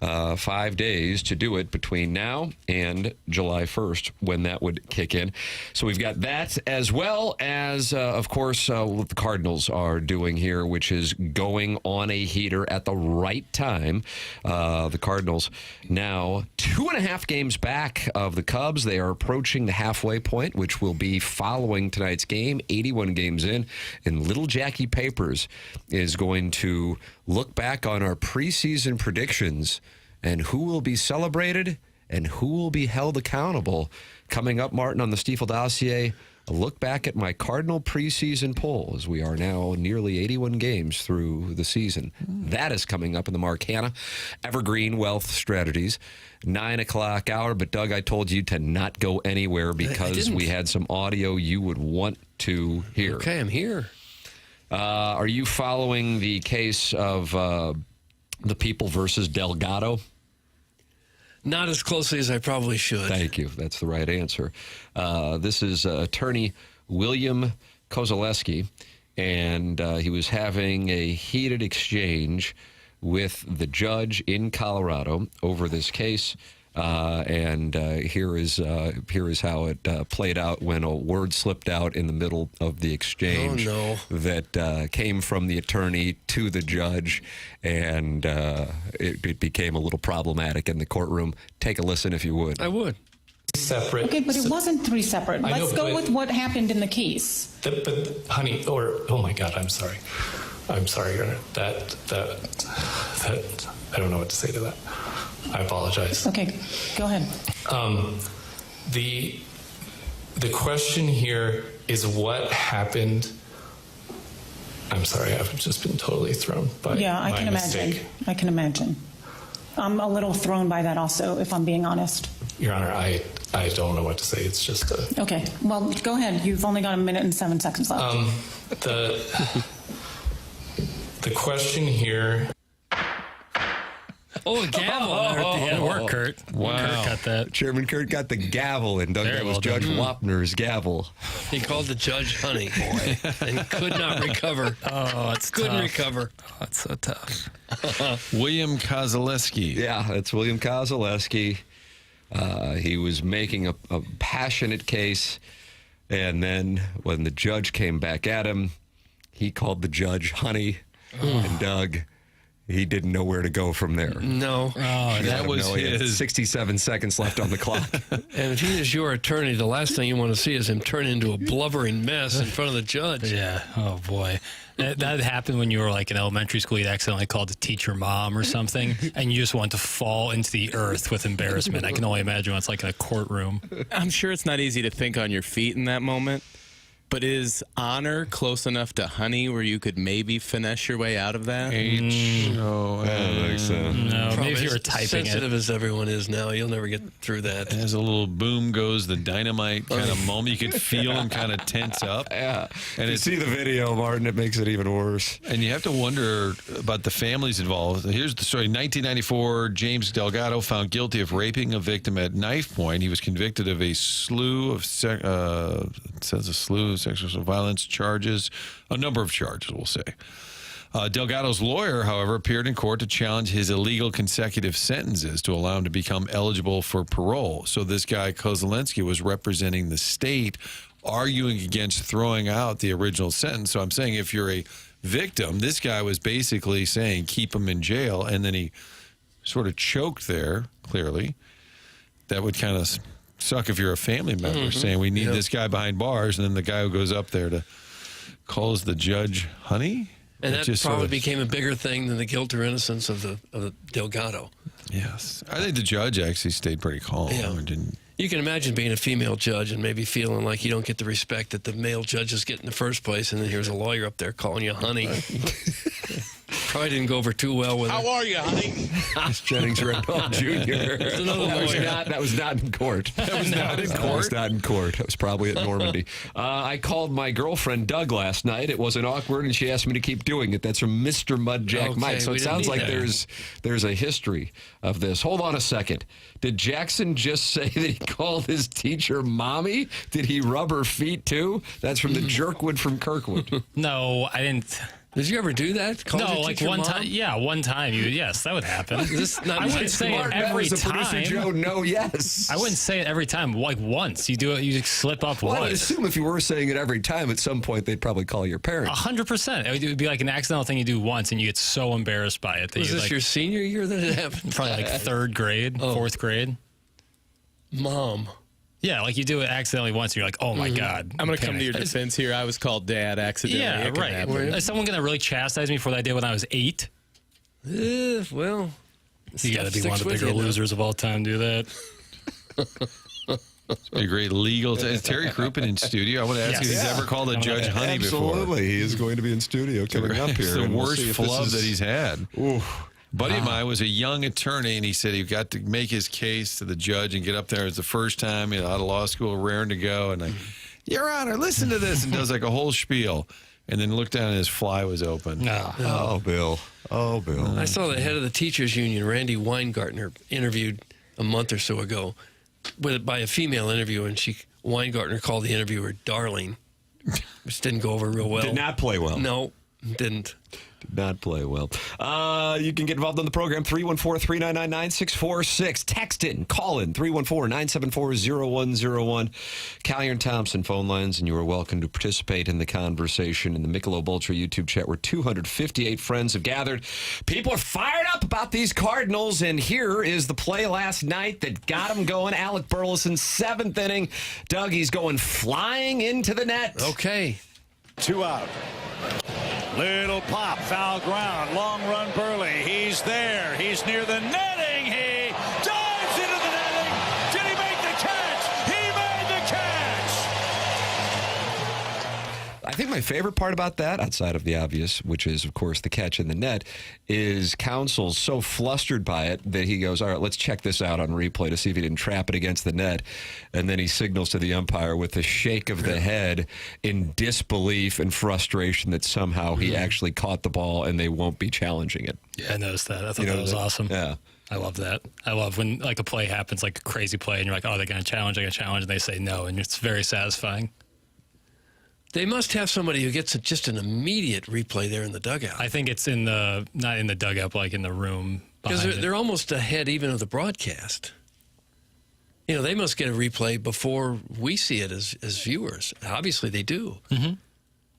5 days to do it between now and July 1st when that would kick in. So we've got that, as well as, of course, what the Cardinals are doing here, which is going on a heater at the right time. The Cardinals now 2.5 games back of the Cubs. They are approaching the halfway point, which will be following tonight's game, 81 games in. And little Jackie Papers is going to look back on our preseason predictions and who will be celebrated and who will be held accountable. Coming up, Martin, on the Stiefel Dossier, a look back at my Cardinal preseason poll, as we are now nearly 81 games through the season. That is coming up in the Mark Hanna Evergreen Wealth Strategies 9 o'clock hour. But, Doug, I told you to not go anywhere because we had some audio you would want to hear. Okay, I'm here. Are you following the case of the People versus Delgado? Not as closely as I probably should. Thank you. That's the right answer. This is attorney William Kozaleski, and he was having a heated exchange with the judge in Colorado over this case. And here is how it played out when a word slipped out in the middle of the exchange that came from the attorney to the judge, and it became a little problematic in the courtroom. Take a listen if you would. I would. Separate. Okay, but it wasn't 3 separate. Let's go with what happened in the case. But honey, oh my God, I'm sorry. I'm sorry, Your Honor. That I don't know what to say to that. I apologize. Okay, go ahead. The question here is what happened. I'm sorry, I've just been totally thrown by I can mistake. imagine. I can imagine. I'm a little thrown by that also, if I'm being honest. Your Honor, I don't know what to say. It's just a... Okay, well, go ahead. You've only got 1 minute and 7 seconds left. The question here... Oh, a gavel there at the end. Work, Kurt. Wow. Kurt got that. Chairman Kurt got the gavel, and Doug, that was Judge Wapner's gavel. He called the judge honey, boy, and could not recover. Oh, it's couldn't tough. recover. Oh, it's so tough. William Kozaleski. Yeah, that's William Kozaleski. He was making a passionate case, and then when the judge came back at him, he called the judge honey, and Doug... he didn't know where to go from there. No. That was his... 67 seconds left on the clock. And if he is your attorney, the last thing you want to see is him turn into a blubbering mess in front of the judge. Yeah. Oh, boy. That happened when you were like in elementary school. You'd accidentally called to teacher mom or something, and you just want to fall into the earth with embarrassment. I can only imagine what it's like in a courtroom. I'm sure it's not easy to think on your feet in that moment. But is honor close enough to honey where you could maybe finesse your way out of that? No, I don't think so. No, maybe if you were typing sensitive as everyone is now, you'll never get through that. As a little boom goes the dynamite kind of moment, you could feel him kind of tense up. Yeah. And you see the video, Martin, it makes it even worse. And you have to wonder about the families involved. Here's the story. 1994, James Delgado found guilty of raping a victim at knife point. He was convicted of a slew of sexual violence charges, a number of charges, we'll say. Delgado's lawyer, however, appeared in court to challenge his illegal consecutive sentences to allow him to become eligible for parole. So this guy, Kozaleski, was representing the state, arguing against throwing out the original sentence. So I'm saying if you're a victim, this guy was basically saying keep him in jail, and then he sort of choked there, clearly. That would kind of suck if you're a family member saying we need this guy behind bars, and then the guy who goes up there to calls the judge honey. And It that just probably sort of- became a bigger thing than the guilt or innocence of the Delgado. Yes. I think the judge actually stayed pretty calm. Yeah. And didn't. You can imagine being a female judge and maybe feeling like you don't get the respect that the male judges get in the first place, and then here's a lawyer up there calling you honey. Probably didn't go over too well with her. How are you, honey? It's Jennings Rendell Jr. There's another lawyer. That was not in court. That was not in court. That was not in court. That was probably at Normandy. I called my girlfriend Doug last night. It wasn't awkward, and she asked me to keep doing it. That's from Mr. Mudjack Okay, Mike. So we it didn't sounds need like that. there's a history of this. Hold on a second. Did Jackson just say that he called his teacher mommy? Did he rub her feet too? That's from the Jerkwood from Kirkwood. No, I didn't. Did you ever do that? Call No, your like teacher one mom? time. Yeah, one time. Yes, that would happen. I wouldn't say it Smart every members of Producer time. Joe, no, yes. I wouldn't say it every time. Like once, you do it, you slip up Well, I would once. assume if you were saying it every time, at some point they'd probably call your parents. 100%. It would be like an accidental thing you do once, and you get so embarrassed by it that Was you this like your senior year that it happened? probably like third grade, fourth grade. Mom. Yeah, like you do it accidentally once, and you're like, oh my god. I'm going to come to panic. your defense here. I was called dad accidentally. Yeah, It can right. happen. Is someone going to really chastise me for what I did when I was 8? Well, You got to be one of the bigger losers of all time. Do that. A great legal. Is Terry Crouppen in studio? I want to ask if he's ever called a judge honey before. Absolutely. He is going to be in studio coming up here. It's the and we'll worst see if this flub is- that he's had. Oof. Buddy of mine was a young attorney, and he said he got to make his case to the judge and get up there. It's the first time, out of law school, raring to go. And like, Your Honor, listen to this, and does like a whole spiel. And then looked down and his fly was open. Oh, Bill. Oh, Bill. I saw the head of the teachers union, Randy Weingartner, interviewed a month or so ago by a female interviewer, and Weingartner called the interviewer darling, which didn't go over real well. Did not play well. No, didn't. Did not play well. You can get involved in the program, 314-399-9646. Text in, call in, 314-974-0101. Callier and Thompson phone lines, and you are welcome to participate in the conversation in the Michelob Ultra YouTube chat where 258 friends have gathered. People are fired up about these Cardinals, and here is the play last night that got them going. Alec Burleson, 7th inning. Doug, he's going flying into the net. Okay. 2 out. Little pop, foul ground, long run Burley. He's there. He's near the netting. He dives into the netting. Did he make the catch? He made the catch. I think my favorite part about that, outside of the obvious, which is, of course, the catch in the net, is Counsell's so flustered by it that he goes, all right, let's check this out on replay to see if he didn't trap it against the net. And then he signals to the umpire with a shake of the head in disbelief and frustration that somehow he actually caught the ball and they won't be challenging it. Yeah, I noticed that. I thought that was awesome. Yeah. I love that. I love when like a play happens, like a crazy play, and you're like, oh, they're going to challenge, and they say no, and it's very satisfying. They must have somebody who gets just an immediate replay there in the dugout. I think it's not in the dugout, but like in the room. Because they're almost ahead even of the broadcast. They must get a replay before we see it as viewers. Obviously, they do. Mm-hmm.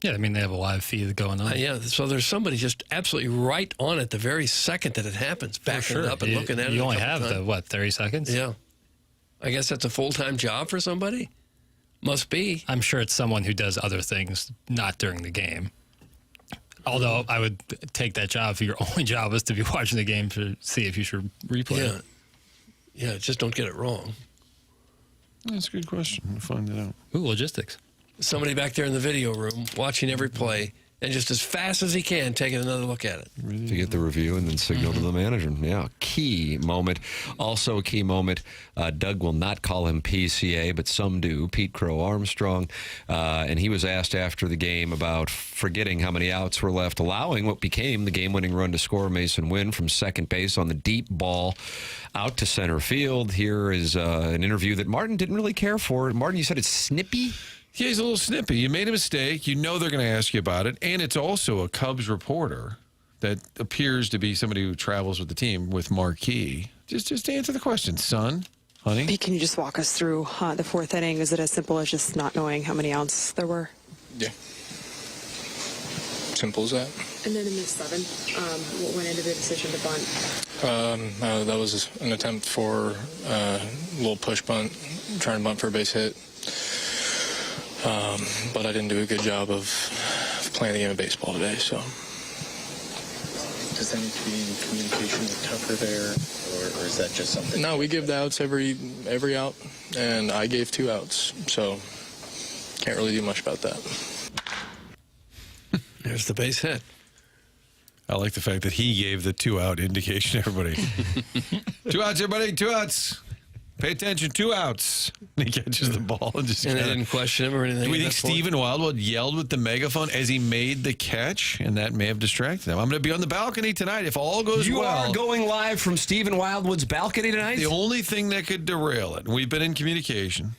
Yeah, I mean, they have a live feed going on. Yeah, so there's somebody just absolutely right on it the very second that it happens, backing it up and looking at it. You only have 30 seconds? Yeah. I guess that's a full-time job for somebody? Must be. I'm sure it's someone who does other things not during the game. Although I would take that job if your only job is to be watching the game to see if you should replay it. Yeah, just don't get it wrong. That's a good question. We'll find it out. Ooh, logistics. Somebody back there in the video room watching every play and just as fast as he can taking another look at it. To get the review and then signal to the manager. Yeah, key moment. Also a key moment. Doug will not call him PCA, but some do. Pete Crow Armstrong. And he was asked after the game about forgetting how many outs were left, allowing what became the game-winning run to score Mason Wynn from second base on the deep ball out to center field. Here is an interview that Martin didn't really care for. Martin, you said it's snippy? Yeah, he's a little snippy. You made a mistake. You know they're going to ask you about it. And it's also a Cubs reporter that appears to be somebody who travels with the team with marquee. Just answer the question, son, honey. Pete, can you just walk us through the 4th inning? Is it as simple as just not knowing how many outs there were? Yeah. Simple as that. And then in the 7th, what went into the decision to bunt? That was an attempt for a little push bunt, trying to bunt for a base hit. But I didn't do a good job of playing the game of baseball today, so Does that need to be in communication with Tucker there, or is that just something? No, we give the outs every out, and I gave 2 outs, so can't really do much about that. There's the base hit. I like the fact that he gave the 2-out indication to everybody. 2 outs, everybody, 2 outs. Pay attention, 2 outs. He catches the ball and just. And they didn't question him or anything. Do we think Stephen Wildwood yelled with the megaphone as he made the catch, and that may have distracted him? I'm going to be on the balcony tonight if all goes well. You are going live from Stephen Wildwood's balcony tonight? The only thing that could derail it, and we've been in communication,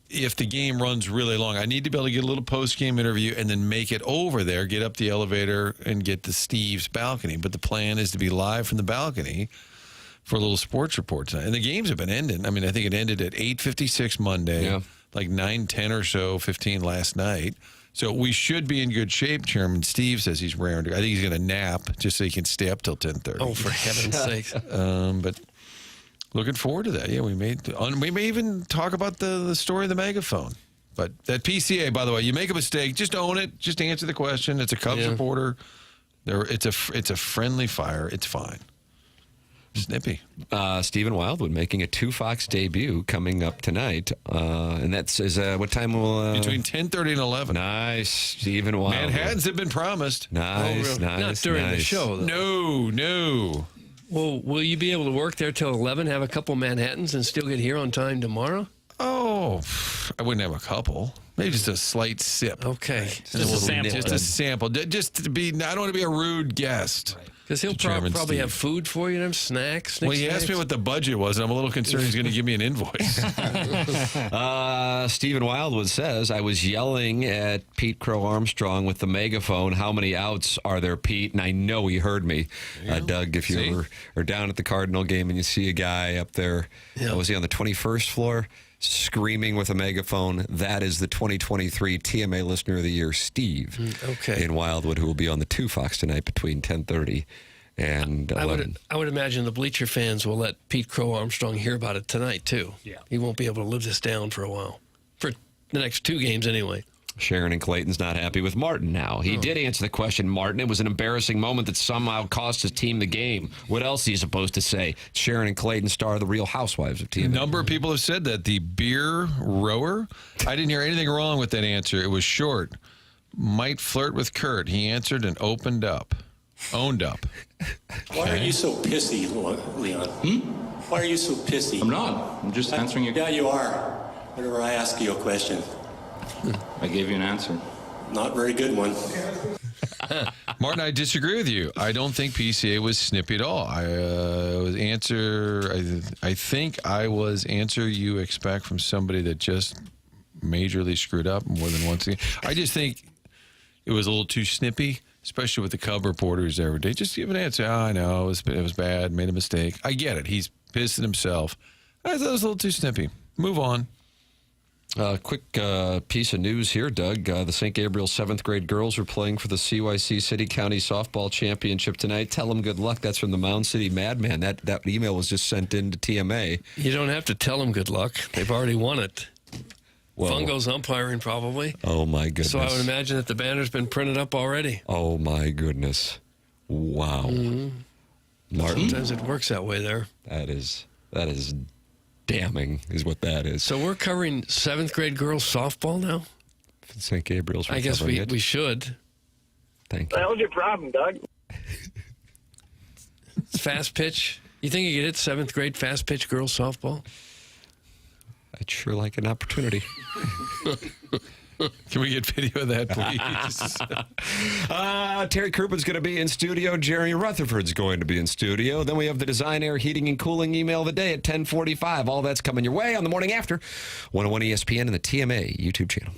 if the game runs really long, I need to be able to get a little post-game interview and then make it over there, get up the elevator, and get to Steve's balcony. But the plan is to be live from the balcony for a little sports report tonight. And the games have been ending. I mean, I think it ended at 8:56 Monday, like 9:10 or so, 15 last night. So we should be in good shape. Chairman Steve says he's raring to go. I think he's going to nap just so he can stay up till 10:30. Oh, for heaven's sakes. But looking forward to that. Yeah, we may even talk about the story of the megaphone. But that PCA, by the way, you make a mistake, just own it. Just answer the question. It's a Cubs reporter. It's a friendly fire. It's fine. Snippy. Stephen Wildwood making a 2-Fox debut coming up tonight. And that's what time will... Between 10:30 and 11. Nice. Stephen Wildwood. Manhattans have been promised. Nice, nice, Not during the show, though. No. Well, will you be able to work there till 11, have a couple Manhattans, and still get here on time tomorrow? Oh, I wouldn't have a couple. Maybe just a slight sip. Okay. Just a sample. Just a sample. Just to be... I don't want to be a rude guest. Because he'll probably have food for you, snacks. Well, he asked me what the budget was, and I'm a little concerned he's going to give me an invoice. Stephen Wildwood says, I was yelling at Pete Crow Armstrong with the megaphone, how many outs are there, Pete? And I know he heard me. Doug, if you ever are down at the Cardinal game and you see a guy up there, was he on the 21st floor? Screaming with a megaphone. That is the 2023 TMA Listener of the Year, Steve, in Wildwood, who will be on the 2-Fox tonight between 10:30 and 11. I would imagine the bleacher fans will let Pete Crow Armstrong hear about it tonight, too. Yeah. He won't be able to live this down for a while. For the next 2 games, anyway. Sharon and Clayton's not happy with Martin now. He did answer the question, Martin. It was an embarrassing moment that somehow cost his team the game. What else are you supposed to say? Sharon and Clayton star the Real Housewives of TMA. A number of people have said that. The beer rower, I didn't hear anything wrong with that answer. It was short. Might flirt with Kurt. He answered and owned up. Why are you so pissy, Leon? Why are you so pissy? I'm not. I'm just answering your question. Yeah, you are. Whenever I ask you a question. I gave you an answer. Not very good one. Martin, I disagree with you. I don't think PCA was snippy at all. I think I was answer you expect from somebody that just majorly screwed up more than once. I just think it was a little too snippy, especially with the Cub reporters every day. Just give an answer. Oh, I know it was bad, made a mistake. I get it. He's pissed at himself. I thought it was a little too snippy. Move on. Quick piece of news here, Doug. The St. Gabriel 7th grade girls are playing for the CYC City County Softball Championship tonight. Tell them good luck. That's from the Mound City Madman. That email was just sent in to TMA. You don't have to tell them good luck. They've already won it. Whoa. Fungo's umpiring, probably. Oh, my goodness. So I would imagine that the banner's been printed up already. Oh, my goodness. Wow. Mm-hmm. Martin. Sometimes it works that way there. That is damning is what that is. So we're covering 7th grade girls softball now? St. Gabriel's. I guess we should. Thank you. What was your problem, Doug? Fast pitch. You think you could hit 7th grade fast pitch girls softball? I'd sure like an opportunity. Can we get video of that, please? Terry Croupen's going to be in studio. Jerry Rutherford's going to be in studio. Then we have the Design, Air, Heating, and Cooling email of the day at 10:45. All that's coming your way on the morning after 101 ESPN and the TMA YouTube channel.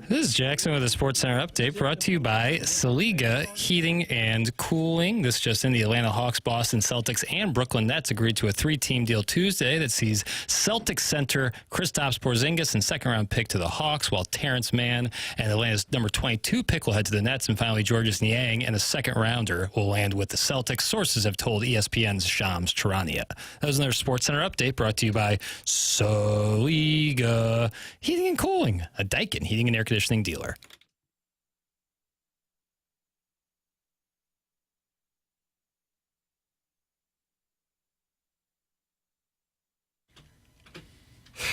This is Jackson with a Sports Center update brought to you by Saliga Heating and Cooling. This just in, the Atlanta Hawks, Boston Celtics, and Brooklyn Nets agreed to a 3-team deal Tuesday that sees Celtics center Kristaps Porzingis and second-round pick to the Hawks, while Terrence Mann and Atlanta's number 22 pick will head to the Nets, and finally Georges Niang and a second-rounder will land with the Celtics. Sources have told ESPN's Shams Charania. That was another Sports Center update brought to you by Saliga Heating and Cooling, a Daikin heating and air conditioning dealer.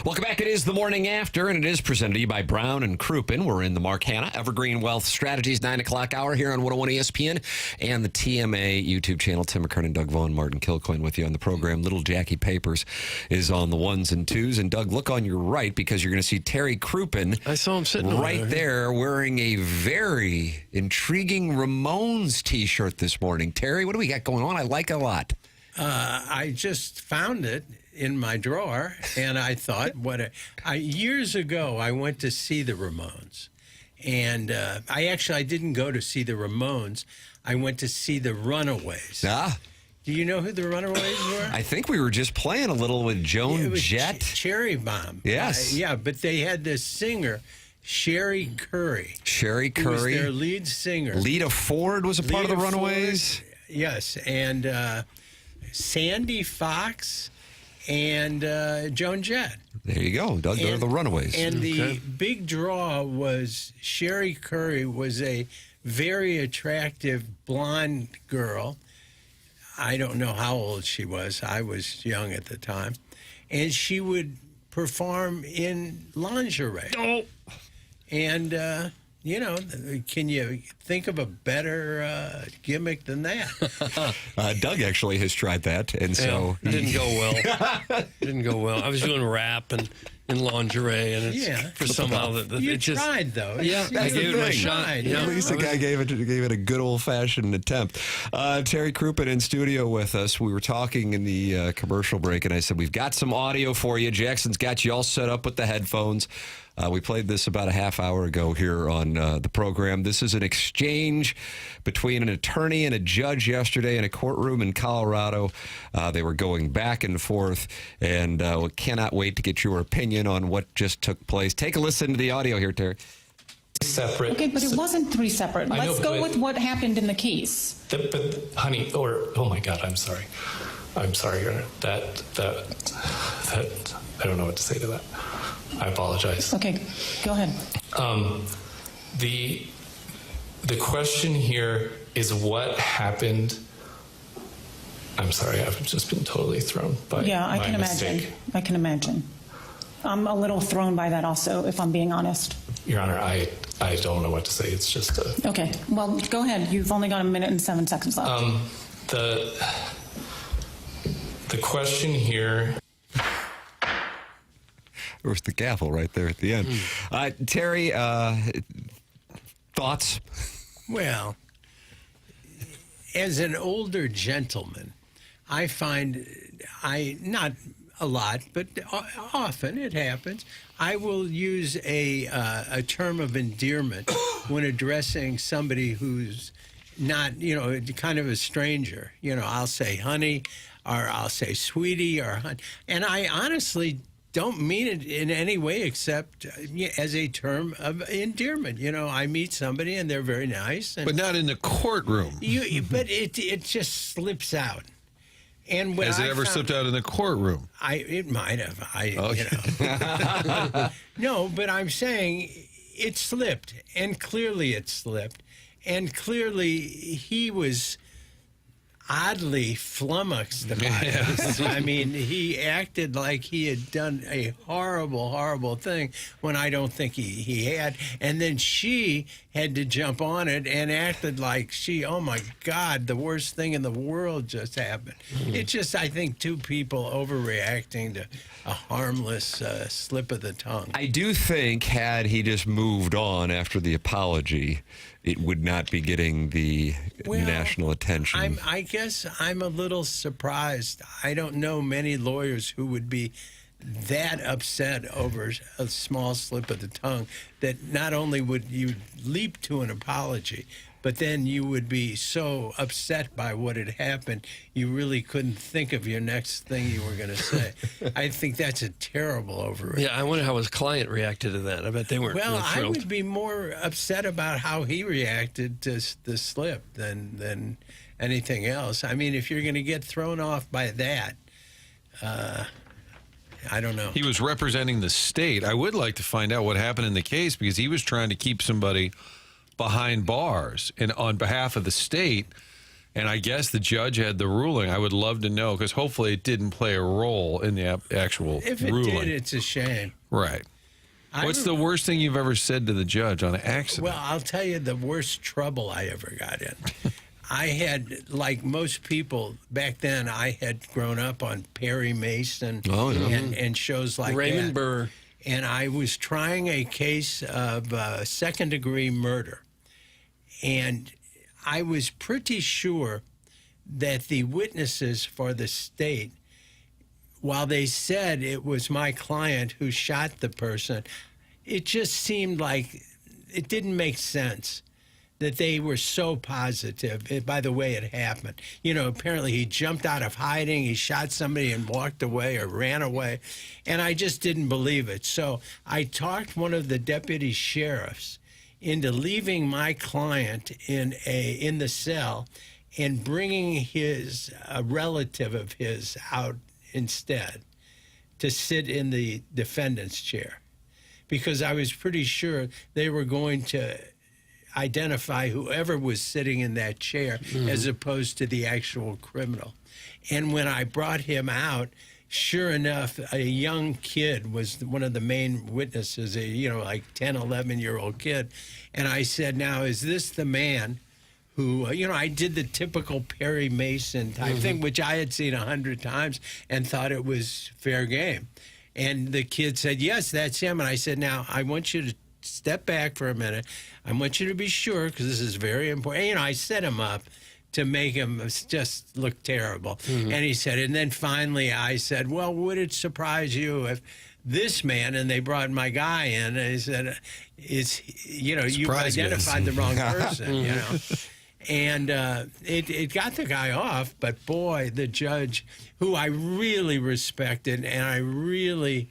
Welcome back. It is the morning after, and it is presented to you by Brown and Crouppen. We're in the Mark Hanna Evergreen Wealth Strategies 9 o'clock hour here on 101 ESPN and the TMA YouTube channel. Tim McKernan, Doug Vaughn, Martin Kilcoyne with you on the program. Little Jackie Papers is on the ones and twos. And Doug, look on your right because you're going to see Terry Crouppen. I saw him sitting right there wearing a very intriguing Ramones T-shirt this morning. Terry, what do we got going on? I like it a lot. I just found it in my drawer, and I thought, years ago, I went to see the Ramones. And I didn't go to see the Ramones. I went to see the Runaways. Ah. Do you know who the Runaways were? I think we were just playing a little with Joan Jett. Cherry Bomb. Yes. Yeah, but they had this singer, Sherry Curry. Sherry Who was Curry. their lead singer. Lita Ford was a part of the Runaways. Ford, yes, and Sandy Fox and Joan Jett. There you go, Doug. They're the Runaways. And the big draw was Sherry Curry was a very attractive blonde girl. I don't know how old she was. I was young at the time. And she would perform in lingerie. Oh. And, can you think of a better gimmick than that? Doug actually has tried that, and so it didn't go well. Didn't go well. I was doing rap and in lingery, and it's somehow you it just tried though. Yeah, I gave it my shot. At least the guy gave it a good old fashioned attempt. Terry Crouppen in studio with us. We were talking in the commercial break, and I said we've got some audio for you. Jackson's got you all set up with the headphones. We played this about a half hour ago here on the program. This is an exchange between an attorney and a judge yesterday in a courtroom in Colorado. They were going back and forth, and we cannot wait to get your opinion on what just took place. Take a listen to the audio here, Terry. Separate. Okay, but it wasn't 3 separate. Let's go with what happened in the case. But honey, oh my God, I'm sorry. I'm sorry. That I don't know what to say to that. I apologize. Okay, go ahead. The question here is what happened. I'm sorry, I've just been totally thrown by I my can mistake. imagine. I can imagine. I'm a little thrown by that also, if I'm being honest. Your Honor, I don't know what to say. It's just Okay, well, go ahead. You've only got 1 minute and 7 seconds left. The question here. There was the gavel right there at the end. Terry, thoughts? Well, as an older gentleman, I find not a lot, but often it happens, I will use a term of endearment when addressing somebody who's not, kind of a stranger. I'll say honey, or I'll say sweetie, or honey. And I honestly don't mean it in any way except as a term of endearment. I meet somebody and they're very nice. But not in the courtroom. But it just slips out. And Has it ever slipped out in the courtroom? It might have. No, but I'm saying it slipped, and clearly it slipped. And clearly he was oddly flummoxed about it. I mean, he acted like he had done a horrible, horrible thing when I don't think he had. And then she had to jump on it and acted like oh my God, the worst thing in the world just happened. It's just, I think, two people overreacting to a harmless slip of the tongue. I do think had he just moved on after the apology, it would not be getting the national attention. I guess I'm a little surprised. I don't know many lawyers who would be that upset over a small slip of the tongue that not only would you leap to an apology, but then you would be so upset by what had happened, you really couldn't think of your next thing you were going to say. I think that's a terrible overreaction. Yeah, I wonder how his client reacted to that. I bet they weren't Well, real I thrilled. would be more upset about how he reacted to the slip than anything else. I mean, if you're going to get thrown off by that, I don't know. He was representing the state. I would like to find out what happened in the case because he was trying to keep somebody behind bars and on behalf of the state. And I guess the judge had the ruling. I would love to know because hopefully it didn't play a role in the actual If it ruling. did, it's a shame. Right. What's the worst thing you've ever said to the judge on an accident? Well, I'll tell you the worst trouble I ever got in. I had, like most people back then, I had grown up on Perry Mason and shows like Raymond that. Burr. And I was trying a case of second-degree murder. And I was pretty sure that the witnesses for the state, while they said it was my client who shot the person, it just seemed like it didn't make sense that they were so positive by the way it happened. You know, apparently he jumped out of hiding, he shot somebody and walked away or ran away, and I just didn't believe it. So I talked one of the deputy sheriffs into leaving my client in the cell and bringing a relative of his out instead to sit in the defendant's chair, because I was pretty sure they were going to identify whoever was sitting in that chair as opposed to the actual criminal. And when I brought him out, sure enough, a young kid was one of the main witnesses, like 10, 11-year-old kid. And I said, now, is this the man who, I did the typical Perry Mason type thing, which I had seen 100 times and thought it was fair game. And the kid said, yes, that's him. And I said, now, I want you to step back for a minute. I want you to be sure, because this is very important. I set him up to make him just look terrible. And he said, and then finally I said, well, would it surprise you if this man, and they brought my guy in, and he said, you've identified the wrong person, And it got the guy off, but boy, the judge, who I really respected and I really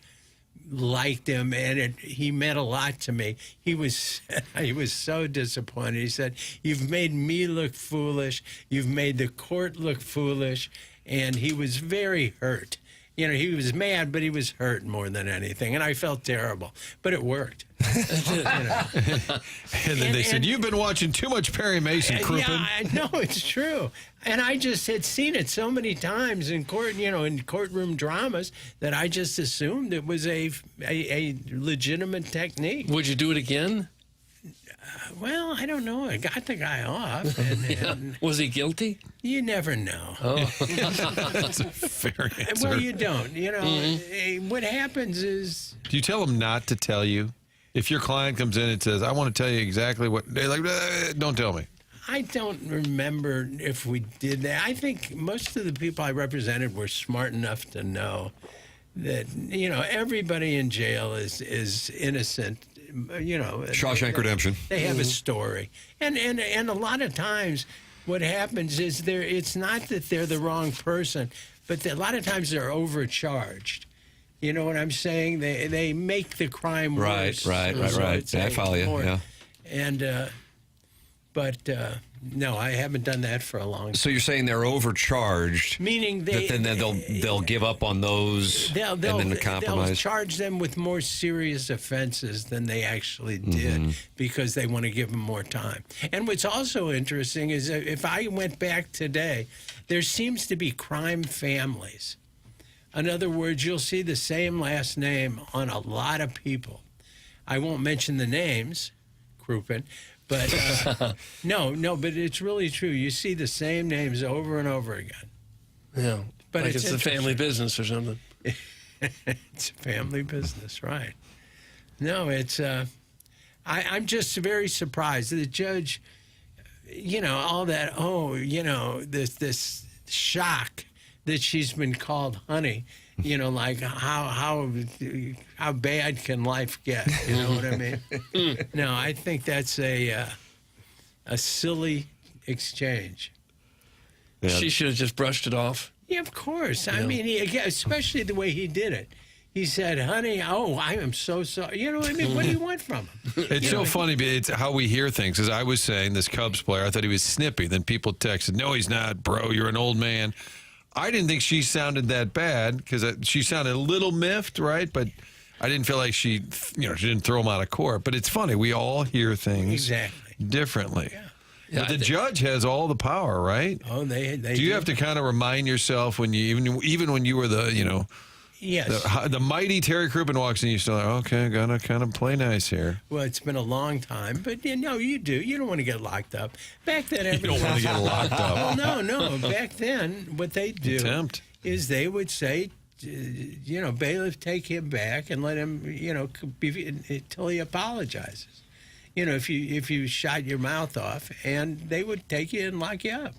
liked him, and he meant a lot to me. He was so disappointed. He said, "You've made me look foolish. You've made the court look foolish," and he was very hurt. He was mad, but he was hurt more than anything, and I felt terrible. But it worked. And then they said, "You've been watching too much Perry Mason, Crouppen." Yeah, I know, it's true. And I just had seen it so many times in court, in courtroom dramas, that I just assumed it was a legitimate technique. Would you do it again? Well, I don't know. I got the guy off. And was he guilty? You never know. Oh. That's a fair answer. Well, you don't. What happens is... Do you tell them not to tell you? If your client comes in and says, I want to tell you exactly what... They're like, don't tell me. I don't remember if we did that. I think most of the people I represented were smart enough to know that, everybody in jail is innocent. Shawshank Redemption. They have a story, and a lot of times, what happens is it's not that they're the wrong person, but a lot of times they're overcharged. You know what I'm saying? They make the crime worse. Right. I follow you. Yeah. And no, I haven't done that for a long time. So you're saying they're overcharged, meaning then they'll give up on those and then compromise. They'll charge them with more serious offenses than they actually did because they want to give them more time. And what's also interesting is if I went back today, there seems to be crime families. In other words, you'll see the same last name on a lot of people. I won't mention the names, Crouppen. But no, but it's really true. You see the same names over and over again. Yeah, but like it's a family business or something. It's a family business, right? No, it's. I'm just very surprised. The judge, all that. Oh, this shock that she's been called honey, You know, like how bad can life get? You know what I mean? No, I think that's a silly exchange. Yeah. She should have just brushed it off. Yeah, of course. I mean, especially the way he did it. He said, honey, I am so sorry. You know what I mean? What do you want from him? It's so funny, but it's how we hear things. As I was saying, this Cubs player, I thought he was snippy. Then people texted, no, he's not, bro. You're an old man. I didn't think she sounded that bad because she sounded a little miffed, right? But I didn't feel like she didn't throw him out of court. But it's funny. We all hear things differently. Yeah. But the judge has all the power, right? Oh, they do. You have to kind of remind yourself when you even when you were the Yes. The mighty Terry Crouppen walks in, you still like, okay, gotta kind of play nice here. Well, it's been a long time, but you do. You don't want to get locked up. Back then, you don't want to get locked up. Well, no. Back then, what they do is they would say, bailiff, take him back and let him, until he apologizes. If you shot your mouth off, and they would take you and lock you up.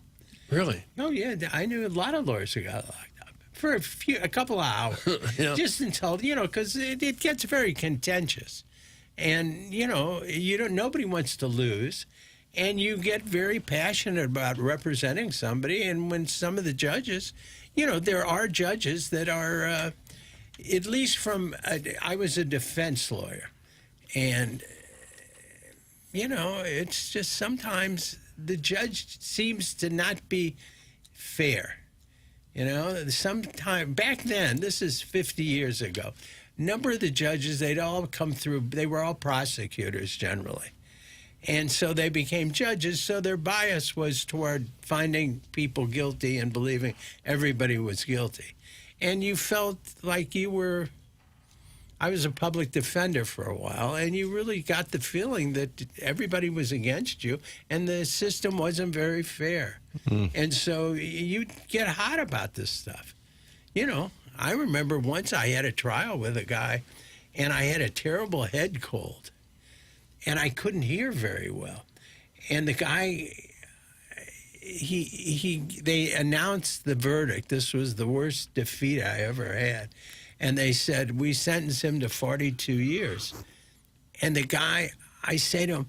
Really? Oh yeah, I knew a lot of lawyers who got locked up. For a couple of hours, just until because it gets very contentious, and nobody wants to lose, and you get very passionate about representing somebody. And when some of the judges, there are judges that are, at least I was a defense lawyer, and it's just sometimes the judge seems to not be fair. Sometime back then, this is 50 years ago, number of the judges, they'd all come through, they were all prosecutors generally. And so they became judges, so their bias was toward finding people guilty and believing everybody was guilty. And you felt like I was a public defender for a while, and you really got the feeling that everybody was against you, and the system wasn't very fair. And so you get hot about this stuff. I remember once I had a trial with a guy, and I had a terrible head cold, and I couldn't hear very well. And the guy, they announced the verdict. This was the worst defeat I ever had. And they said, we sentenced him to 42 years. And the guy, I say to him,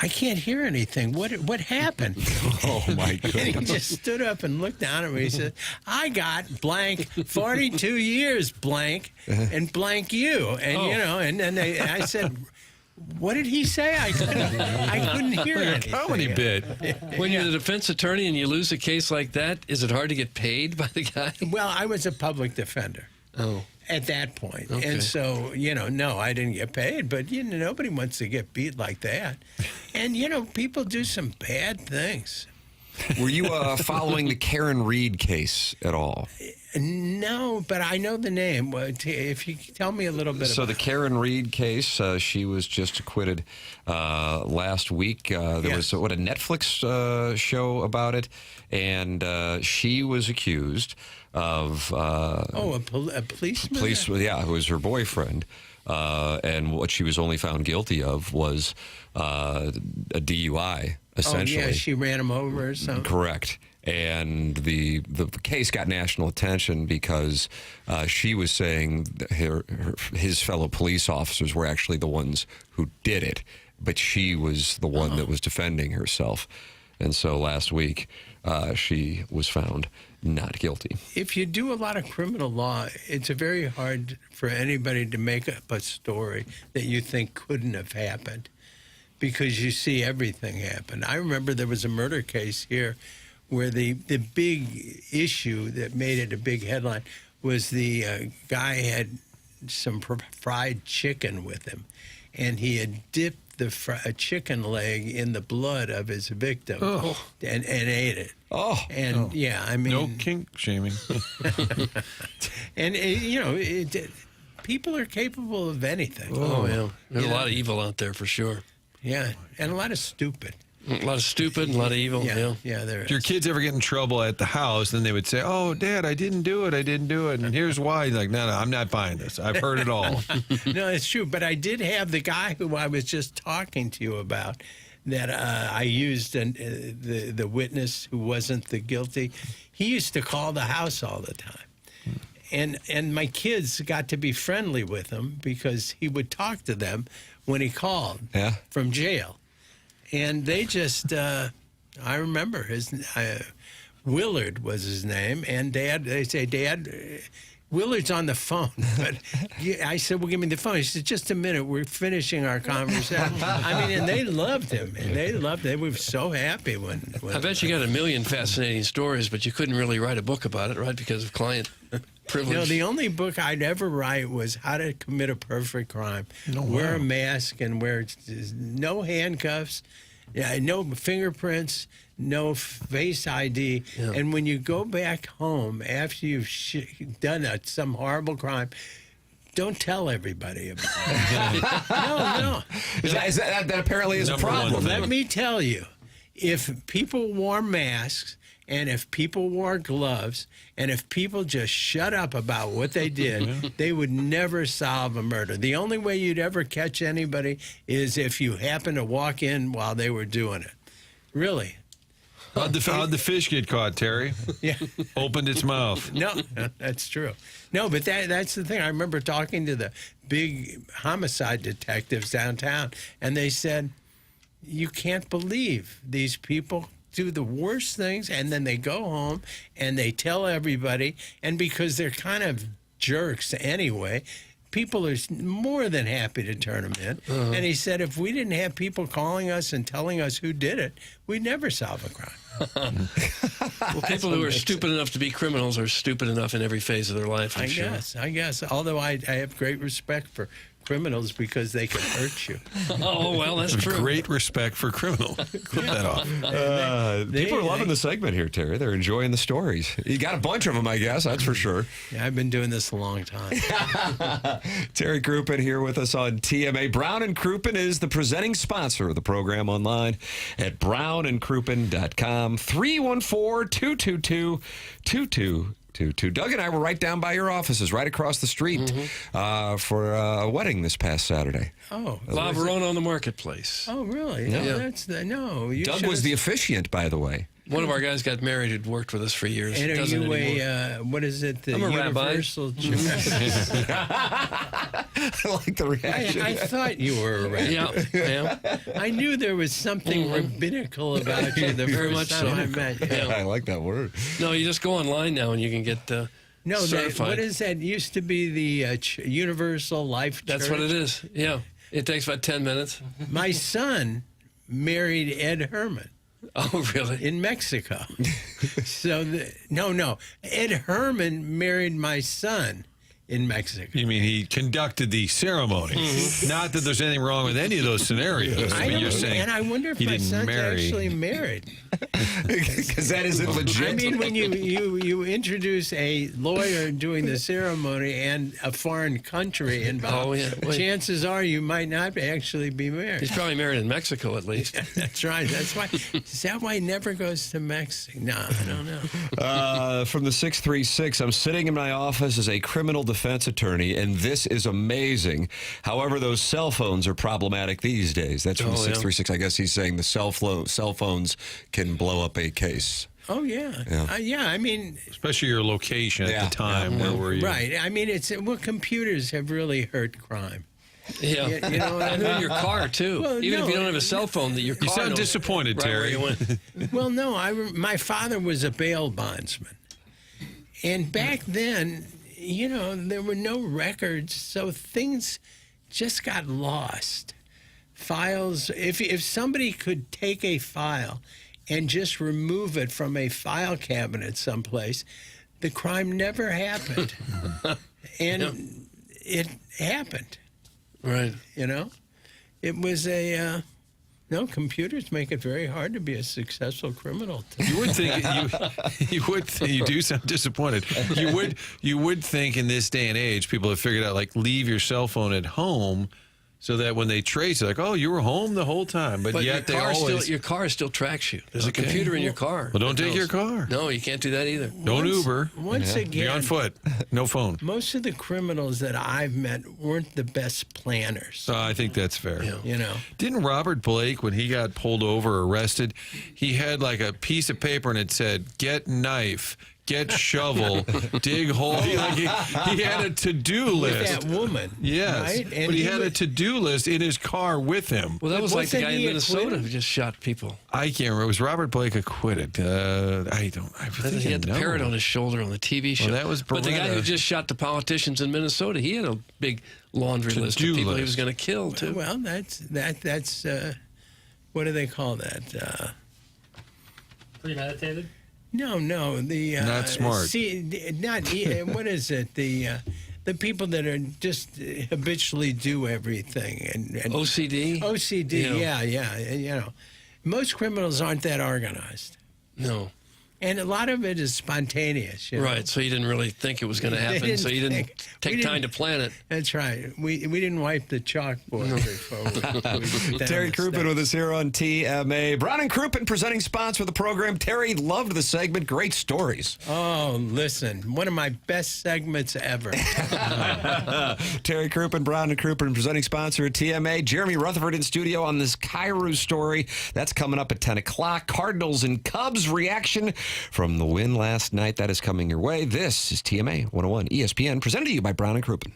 I can't hear anything. What happened? Oh, my goodness. And he just stood up and looked down at me. He said, I got blank 42 years blank and blank you. And, and then I said, what did he say? I couldn't hear anything. Comedy bit. When you're the defense attorney and you lose a case like that, is it hard to get paid by the guy? Well, I was a public defender. Oh. At that point. Okay. And so, no, I didn't get paid, but, nobody wants to get beat like that. And, people do some bad things. Were you following the Karen Reed case at all? No, but I know the name. If you could tell me a little bit So about the Karen Reed case, she was just acquitted last week. There was a Netflix show about it, and she was accused of a policeman? Who was her boyfriend. And what she was only found guilty of was a DUI, essentially. Oh, yeah, she ran him over or something? Correct. And the case got national attention because she was saying his fellow police officers were actually the ones who did it, but she was the one that was defending herself. And so last week, she was found not guilty. If you do a lot of criminal law, it's very hard for anybody to make up a story that you think couldn't have happened because you see everything happen. I remember there was a murder case here where the big issue that made it a big headline was the guy had some fried chicken with him, and he had dipped a chicken leg in the blood of his victim and ate it. I mean, no kink shaming. And people are capable of anything. Oh, yeah. There's a lot of evil out there for sure. Yeah, and a lot of stupid. A lot of stupid and a lot of evil. Yeah, there is. If your kids ever get in trouble at the house, then they would say, oh, Dad, I didn't do it. And here's why. Like, no, I'm not buying this. I've heard it all. No, it's true. But I did have the guy who I was just talking to you about that I used, the witness who wasn't the guilty. He used to call the house all the time. And my kids got to be friendly with him because he would talk to them when he called from jail. And they just, I remember Willard was his name. And they say, Dad, Willard's on the phone. But I said, well, give me the phone. He said, just a minute. We're finishing our conversation. I mean, and they loved him. And they were so happy when I bet you got a million fascinating stories, but you couldn't really write a book about it, right? Because of client privilege. No, the only book I'd ever write was How to Commit a Perfect Crime. Wear a mask and wear no handcuffs, no fingerprints, no face ID. Yeah. And when you go back home after you've done some horrible crime, don't tell everybody about it. No. That apparently is a problem. Let me tell you, if people wore masks, and if people wore gloves, and if people just shut up about what they did, they would never solve a murder. The only way you'd ever catch anybody is if you happen to walk in while they were doing it. Really. How'd the fish get caught, Terry? Yeah. Opened its mouth. No, that's true. No, but that's the thing. I remember talking to the big homicide detectives downtown, and they said, you can't believe these people do the worst things, and then they go home and they tell everybody, and because they're kind of jerks anyway, people are more than happy to turn them in. Uh-huh. And he said, if we didn't have people calling us and telling us who did it, we'd never solve a crime. Well, people who are stupid enough to be criminals are stupid enough in every phase of their life, I'm sure. I guess. Although I have great respect for criminals because they can hurt you. Oh, well, that's true. Great respect for criminals. Clip that off. People are loving the segment here, Terry. They're enjoying the stories. You got a bunch of them, I guess. That's for sure. Yeah, I've been doing this a long time. Terry Crouppen here with us on TMA. Brown and Crouppen is the presenting sponsor of the program online at brownandcrouppen.com. 314-222-2222. Doug and I were right down by your offices, right across the street for a wedding this past Saturday. Oh, La Verona on the Marketplace. Oh, really? Yeah. Doug was the officiant, by the way. One of our guys got married who'd worked with us for years. And are you what is it? The I'm a Universal I like the reaction. I thought you were a rabbi. Yeah. I knew there was something rabbinical about you the Very first much time so. I met you. Yeah, I like that word. No, you just go online now and you can get certified. What is that? Used to be the Universal Life Church. That's what it is. Yeah. It takes about 10 minutes. My son married Ed Herman. Oh, really? In Mexico. So, Ed Herman married my son in Mexico. You mean he conducted the ceremony? Not that there's anything wrong with any of those scenarios. You're saying and I wonder if my son's actually married. Because that isn't legit. I mean, when you introduce a lawyer doing the ceremony and a foreign country involved, chances are you might not actually be married. He's probably married in Mexico, at least. Yeah, that's right. That's why. Is that why he never goes to Mexico? No, I don't know. From the 636, I'm sitting in my office as a criminal defense attorney, and this is amazing. However, those cell phones are problematic these days. That's from the 636. I guess he's saying the cell phones can blow up a case. Oh, yeah. I mean... Especially your location at the time. Where were you? Right. I mean, computers have really hurt crime. Yeah. You know, and in your car, too. Well, Even if you don't have a cell phone, your car You sound knows disappointed, right Terry. where you went. Well, no. My father was a bail bondsman. And back then, there were no records, so things just got lost. Files, if somebody could take a file and just remove it from a file cabinet someplace, the crime never happened. And it happened. Right. It was computers make it very hard to be a successful criminal. You would think you do sound disappointed. You would think in this day and age people have figured out leave your cell phone at home so that when they trace it, oh, you were home the whole time. But yet your car still tracks you. There's a computer in your car. Well, don't take your car. No, you can't do that either. Don't Uber. Once again, be on foot. No phone. Most of the criminals that I've met weren't the best planners. I think that's fair. Yeah. Didn't Robert Blake, when he got pulled over, arrested, he had a piece of paper and it said, "Get knife, get shovel, dig hole. Like he had a to-do list. With that woman. Yes, right? And but he had a to-do list in his car with him. Well, that was like the guy in Minnesota acquitted? who just shot people. I can't remember. It was Robert Blake acquitted. I think He had the parrot on his shoulder on the TV show. Well, that was but the guy who Beretta. just shot the politicians in Minnesota, he had a big laundry list of To-do people he list. was going to kill, too. Well, that's what do they call that? Premeditated? No, the Not smart. What is it? The people that are just habitually do everything and OCD? OCD, yeah. You know, most criminals aren't that organized. No. And a lot of it is spontaneous. You know? Right, so you didn't really think it was going to They happen, didn't so you didn't think- take we time to didn't- plan it. That's right. We didn't wipe the chalkboard before we put down Terry the Crouppen stuff. with us here on TMA. Brown and Crouppen, presenting sponsor of the program. Terry loved the segment. Great stories. Oh, listen, one of my best segments ever. Terry Crouppen, Brown and Crouppen, presenting sponsor of TMA. Jeremy Rutherford in studio on this Kyrou story. That's coming up at 10 o'clock. Cardinals and Cubs reaction from the win last night. That is coming your way. This is TMA 101 ESPN, presented to you by Brown and Crouppen.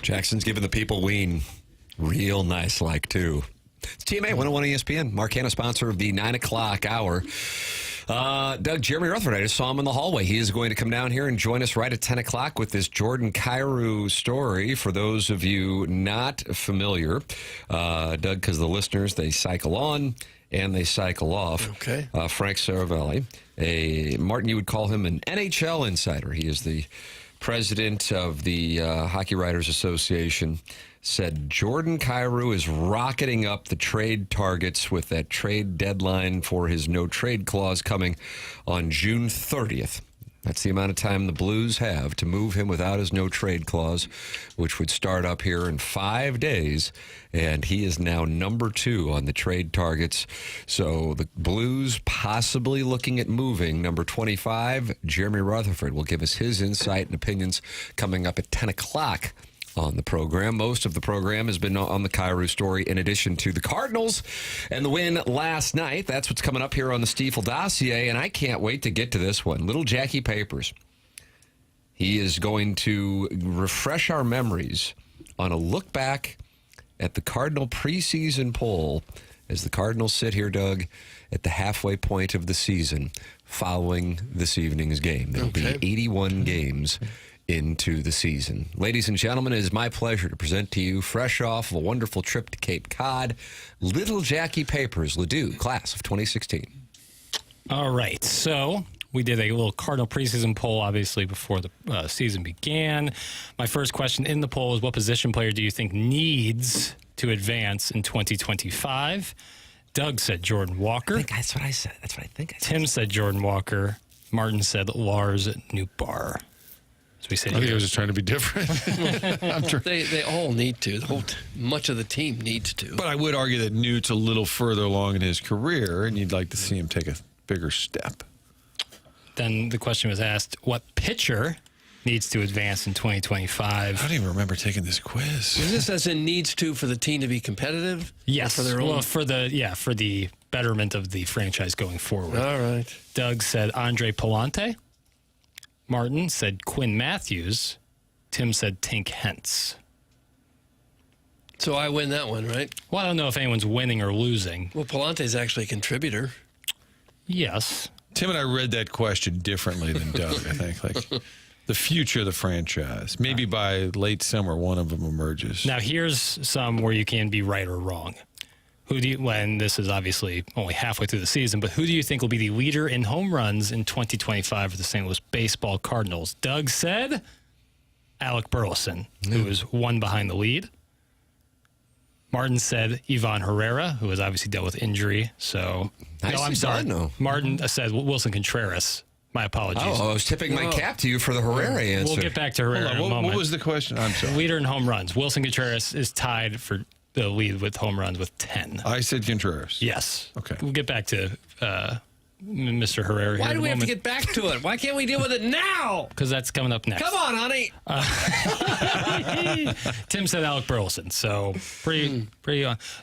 Jackson's giving the people ween. Real nice like, too. It's TMA 101 ESPN. Mark Hanna, sponsor of the 9 o'clock hour. Doug, Jeremy Rutherford, I just saw him in the hallway. He is going to come down here and join us right at 10 o'clock with this Jordan Kyrou story. For those of you not familiar, Doug, because the listeners, they cycle on and they cycle off. Okay. Frank Saravelli, Martin, you would call him an NHL insider. He is the president of the Hockey Writers Association, said Jordan Kyrou is rocketing up the trade targets with that trade deadline for his no-trade clause coming on June 30th. That's the amount of time the Blues have to move him without his no-trade clause, which would start up here in 5 days. And he is now number 2 on the trade targets. So the Blues possibly looking at moving number 25. Jeremy Rutherford will give us his insight and opinions coming up at 10 o'clock on the program. Most of the program has been on the Kyrou story in addition to the Cardinals and the win last night. That's what's coming up here on the Stiefel dossier, and I can't wait to get to this one. Little Jackie Papers. He is going to refresh our memories on a look back at the Cardinal preseason poll as the Cardinals sit here, Doug, at the halfway point of the season following this evening's game. There will be 81 games into the season. Ladies and gentlemen, it is my pleasure to present to you, fresh off of a wonderful trip to Cape Cod, Little Jackie Papers, Ladue, class of 2016. All right, so we did a little Cardinal preseason poll, obviously, before the season began. My first question in the poll is, what position player do you think needs to advance in 2025? Doug said Jordan Walker. That's what I said. That's what I think I said. Tim said Jordan Walker. Martin said Lars Newbar. So we said I think I was just trying to be different. They all need to. Much of the team needs to. But I would argue that Newt's a little further along in his career, and you'd like to see him take a bigger step. Then the question was asked, what pitcher needs to advance in 2025? I don't even remember taking this quiz. Is this as in needs to for the team to be competitive? Yes. For their own? Well, for the betterment of the franchise going forward. All right. Doug said Andre Palante. Martin said Quinn Matthews. Tim said Tink Hentz. So I win that one, right? Well, I don't know if anyone's winning or losing. Well, Palante's actually a contributor. Yes. Tim and I read that question differently than Doug, I think. Like the future of the franchise. Maybe by late summer, one of them emerges. Now, here's some where you can be right or wrong. When this is obviously only halfway through the season, but who do you think will be the leader in home runs in 2025 for the St. Louis Baseball Cardinals? Doug said Alec Burleson, who is one behind the lead. Martin said Ivan Herrera, who has obviously dealt with injury. So, I'm sorry. No. Martin said Wilson Contreras. My apologies. Oh, I was tipping my cap to you for the Herrera answer. We'll get back to Herrera in a moment. What was the question? I'm sorry. Leader in home runs. Wilson Contreras is tied for the lead with home runs with 10. I said Contreras. Yes. Okay. We'll get back to Mr. Herrera. Why here do in we a have to moment. get back to it? Why can't we deal with it now? Because that's coming up next. Come on, honey. Tim said Alec Burleson. So pretty.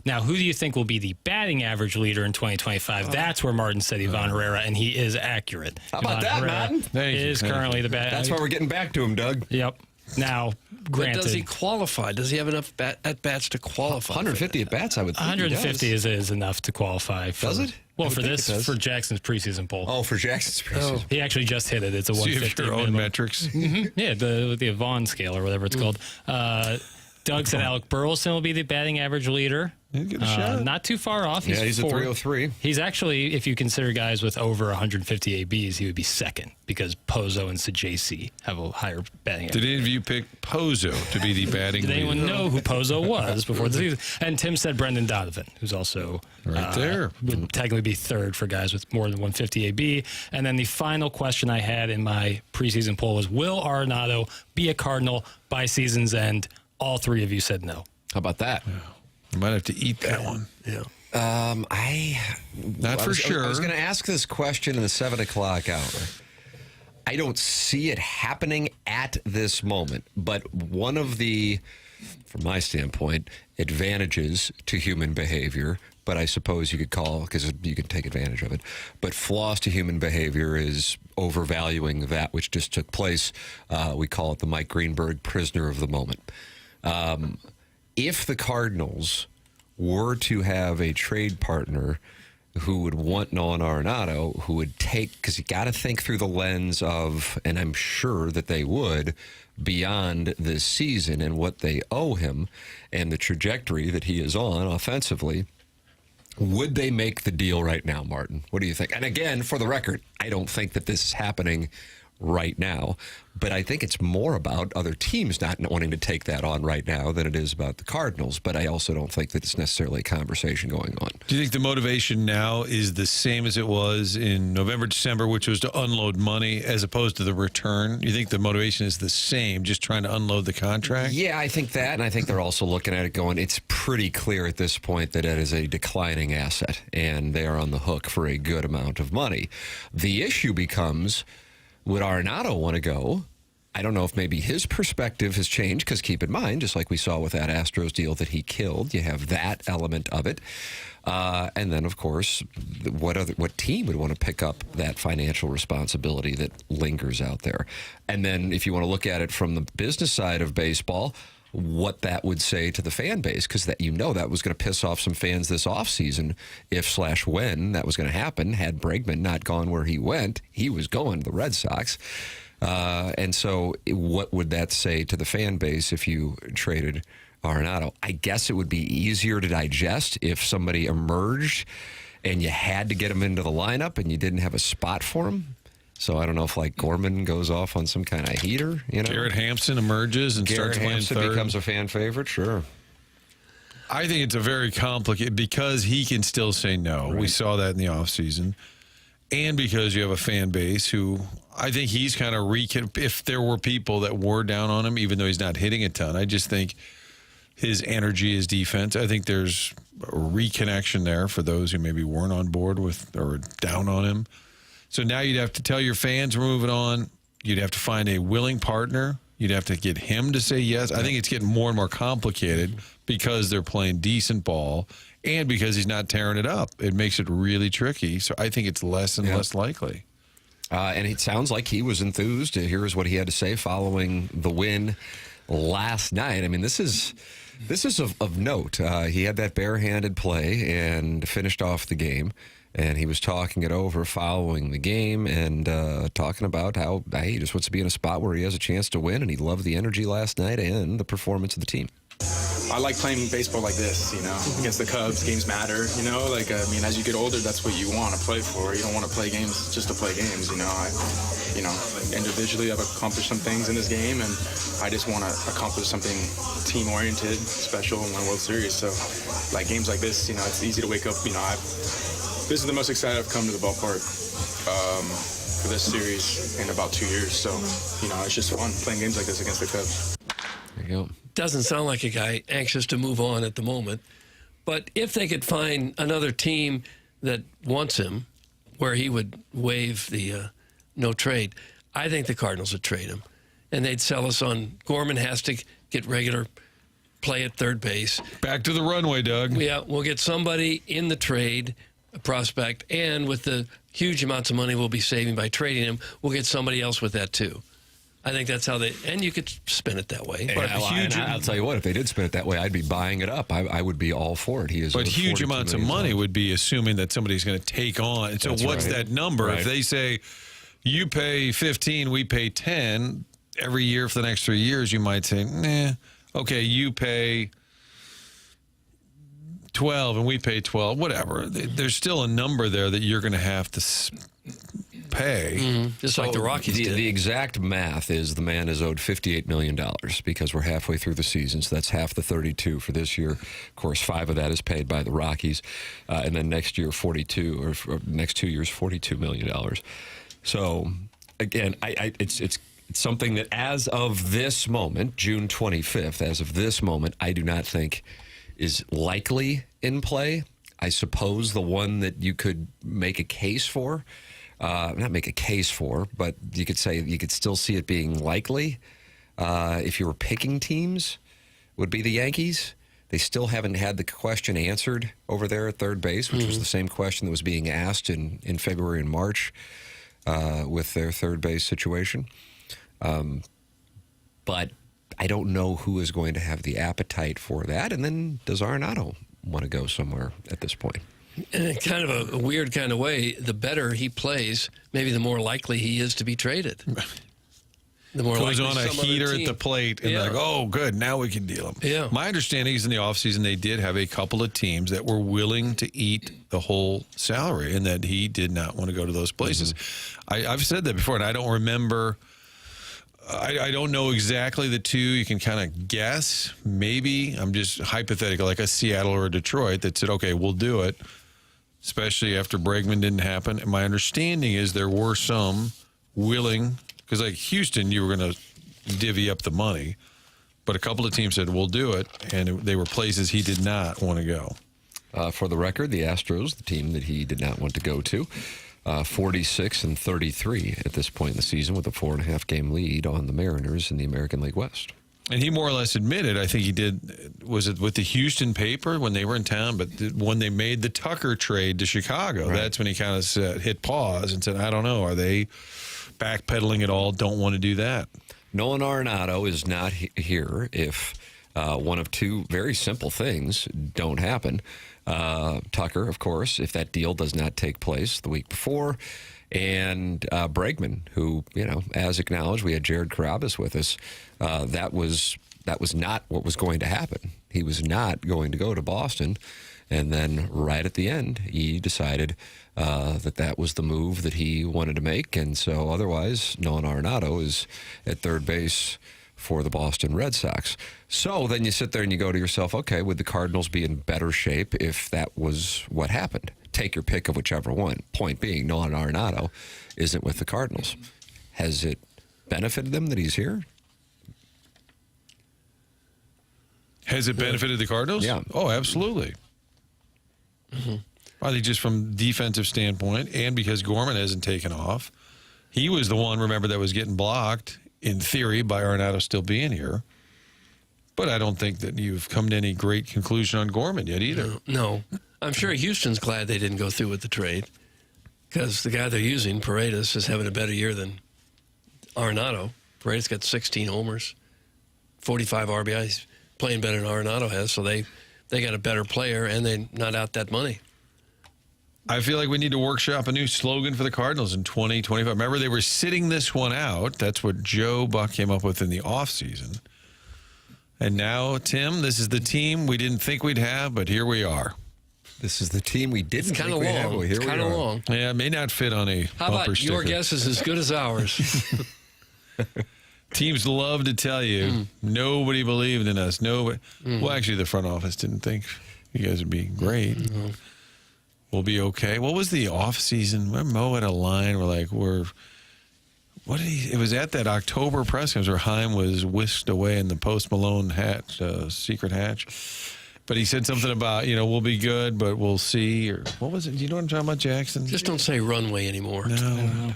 Now, who do you think will be the batting average leader in 2025? That's where Martin said Ivan Herrera, and he is accurate. How about that, Martin? Is currently the batting. That's why we're getting back to him, Doug. Yep. Now, granted, but does he qualify? Does he have enough at bats to qualify? 150 at bats, I would think. 150 is enough to qualify. Does it? Well, for Jackson's preseason poll. Oh, for Jackson's preseason. He actually just hit it. It's a So you 150. have your own metrics. Yeah, the Vaughn scale or whatever it's called. Doug said Alec Burleson will be the batting average leader. Give it a shot. Not too far off. Yeah, he's at 303. He's actually, if you consider guys with over 150 ABs, he would be second because Pozo and Sajasi have a higher batting average. Did any of you pick Pozo to be the batting Did anyone leader? know who Pozo was before the season? And Tim said Brendan Donovan, who's also right there. Would technically be third for guys with more than 150 AB. And then the final question I had in my preseason poll was, will Arenado be a Cardinal by season's end? All three of you said no. How about that? I might have to eat that one. Yeah. Not for sure. I was going to ask this question in the 7 o'clock hour. I don't see it happening at this moment, but one of the, from my standpoint, advantages to human behavior, but I suppose you could call, because you can take advantage of it, but flaws to human behavior is overvaluing that which just took place. We call it the Mike Greenberg prisoner of the moment. If the Cardinals were to have a trade partner who would want Nolan Arenado, who would take, because you got to think through the lens of, and I'm sure that they would, beyond this season and what they owe him and the trajectory that he is on offensively, would they make the deal right now, Martin? What do you think? And again, for the record, I don't think that this is happening right now, but I think it's more about other teams not wanting to take that on right now than it is about the Cardinals. But I also don't think that it's necessarily a conversation going on. Do you think the motivation now is the same as it was in November, December, which was to unload money as opposed to the return? You think the motivation is the same, just trying to unload the contract? Yeah, I think that, and I think they're also looking at it going, it's pretty clear at this point that it is a declining asset, and they are on the hook for a good amount of money. The issue becomes, would Arenado want to go? I don't know if maybe his perspective has changed, because keep in mind, just like we saw with that Astros deal that he killed, you have that element of it. And then, of course, what team would want to pick up that financial responsibility that lingers out there? And then if you want to look at it from the business side of baseball, what that would say to the fan base, because that that was going to piss off some fans this offseason if/when that was going to happen. Had Bregman not gone where he went, he was going to the Red Sox. And so what would that say to the fan base if you traded Arenado? I guess it would be easier to digest if somebody emerged and you had to get him into the lineup and you didn't have a spot for him. So I don't know if like Gorman goes off on some kind of heater. Garrett Hampson emerges and starts playing third. Becomes a fan favorite. Sure. I think it's a very complicated, because he can still say no. Right. We saw that in the offseason. And because you have a fan base who, I think he's kind of if there were people that were down on him, even though he's not hitting a ton, I just think his energy, his defense, I think there's a reconnection there for those who maybe weren't on board with or down on him. So now you'd have to tell your fans we're moving on. You'd have to find a willing partner. You'd have to get him to say yes. I think it's getting more and more complicated because they're playing decent ball and because he's not tearing it up. It makes it really tricky. So I think it's less and less likely. And it sounds like he was enthused. Here's what he had to say following the win last night. I mean, this is of note. He had that barehanded play and finished off the game. And he was talking it over following the game and talking about how he just wants to be in a spot where he has a chance to win. And he loved the energy last night and the performance of the team. I like playing baseball like this, against the Cubs. Games matter, as you get older, that's what you want to play for. You don't want to play games just to play games, individually I've accomplished some things in this game, and I just want to accomplish something team-oriented, special, and win a World Series. So, games like this, it's easy to wake up, this is the most excited I've come to the ballpark for this series in about 2 years. So, it's just fun playing games like this against the Cubs. There you go. Doesn't sound like a guy anxious to move on at the moment. But if they could find another team that wants him, where he would waive the no trade, I think the Cardinals would trade him. And they'd sell us on Gorman has to get regular play at third base. Back to the runway, Doug. Yeah, we'll get somebody in the trade, a prospect, and with the huge amounts of money we'll be saving by trading him, we'll get somebody else with that too. I think that's how and you could spin it that way. But I'll tell you what, if they did spin it that way, I'd be buying it up. I would be all for it. But huge amounts of money would be assuming that somebody's going to take on. So what's that number? Right. If they say, you pay 15, we pay 10 every year for the next 3 years, you might say, nah, okay, you pay 12 and we pay 12, whatever. There's still a number there that you're going to have to pay. Just like the Rockies did. The exact math is the man is owed $58 million because we're halfway through the season, so that's half the 32 for this year. Of course, 5 of that is paid by the Rockies, and then next year 42, or next 2 years $42 million. So again, it's something that as of this moment, June 25th, as of this moment, I do not think is likely in play. I suppose the one that you could make a case for, not make a case for, but you could say you could still see it being likely if you were picking teams, would be the Yankees. They still haven't had the question answered over there at third base, which was the same question that was being asked in February and March with their third base situation. But I don't know who is going to have the appetite for that. And then does Arenado want to go somewhere at this point? And in kind of a weird kind of way, the better he plays, maybe the more likely he is to be traded. The more goes likely on a some other heater team- at the plate, and Yeah. they're like, oh, good, now we can deal him. Yeah. My understanding is in the offseason they did have a couple of teams that were willing to eat the whole salary, and that he did not want to go to those places. I've said that before, and I don't remember. I don't know exactly the two. You can kind of guess. Maybe I'm just hypothetical, like a Seattle or a Detroit that said, okay, we'll do it, especially after Bregman didn't happen. And my understanding is there were some willing, because like Houston, you were going to divvy up the money, but a couple of teams said, we'll do it, and they were places he did not want to go. For the record, the Astros, the team that he did not want to go to, 46-33 at this point in the season with a 4.5-game lead on the Mariners in the American League West. And he more or less admitted, I think he did, was it with the Houston paper when they were in town, but when they made the Tucker trade to Chicago, that's when he kind of hit pause and said, I don't know, are they backpedaling at all? Don't want to do that. Nolan Arenado is not here if one of two very simple things don't happen. Tucker, of course, if that deal does not take place the week before, and Bregman, who, as acknowledged, we had Jared Carabas with us. That was not what was going to happen. He was not going to go to Boston, and then right at the end, he decided that was the move that he wanted to make, and so otherwise, Nolan Arenado is at third base for the Boston Red Sox. So then you sit there and you go to yourself, okay, would the Cardinals be in better shape if that was what happened? Take your pick of whichever one. Point being, Nolan Arenado isn't with the Cardinals. Has it benefited them that he's here? Has it benefited the Cardinals? Yeah. Oh, absolutely. I think just from defensive standpoint, and because Gorman hasn't taken off, he was the one, remember, that was getting blocked, in theory, by Arenado still being here. But I don't think that you've come to any great conclusion on Gorman yet either. No. I'm sure Houston's glad they didn't go through with the trade, because the guy they're using, Paredes, is having a better year than Arenado. Paredes got 16 homers, 45 RBIs. He's playing better than Arenado has, so they got a better player, and they're not out that money. I feel like we need to workshop a new slogan for the Cardinals in 2025. Remember, they were sitting this one out. That's what Joe Buck came up with in the offseason. And now, Tim, this is the team we didn't think we'd have, but here we are. This is the team we didn't think we'd have. Well, It's kind of long. Yeah, it may not fit on a How bumper about sticker. your guess is as good as ours? Teams love to tell you nobody believed in us. Nobody. Well, actually, the front office didn't think you guys would be great. We'll be okay. What was the offseason? Remember Mo had a line where it was at that October press conference where Heim was whisked away in the Post Malone hatch, secret hatch. But he said something about, we'll be good, but we'll see. Or what was it? Do you know what I'm talking about, Jackson? Just don't say runway anymore. No.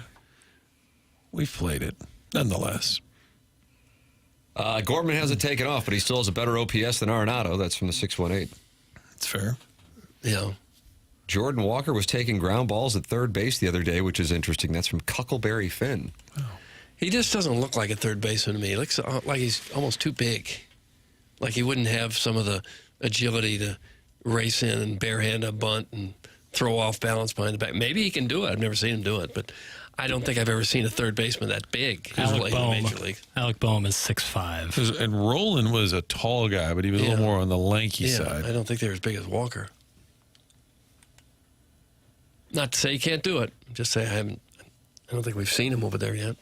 We've played it, nonetheless. Gorman hasn't taken off, but he still has a better OPS than Arenado. That's from the 618. That's fair. Yeah. Jordan Walker was taking ground balls at third base the other day, which is interesting. That's from Cuckleberry Finn. He just doesn't look like a third baseman to me. He looks like he's almost too big. Like he wouldn't have some of the agility to race in and barehand a bunt and throw off balance behind the back. Maybe he can do it. I've never seen him do it, but I don't think I've ever seen a third baseman that big who's played in the Major League. Alec Boehm is 6'5". And Roland was a tall guy, but he was a little more on the lanky side. I don't think they're as big as Walker. Not to say he can't do it. Just say I don't think we've seen him over there yet.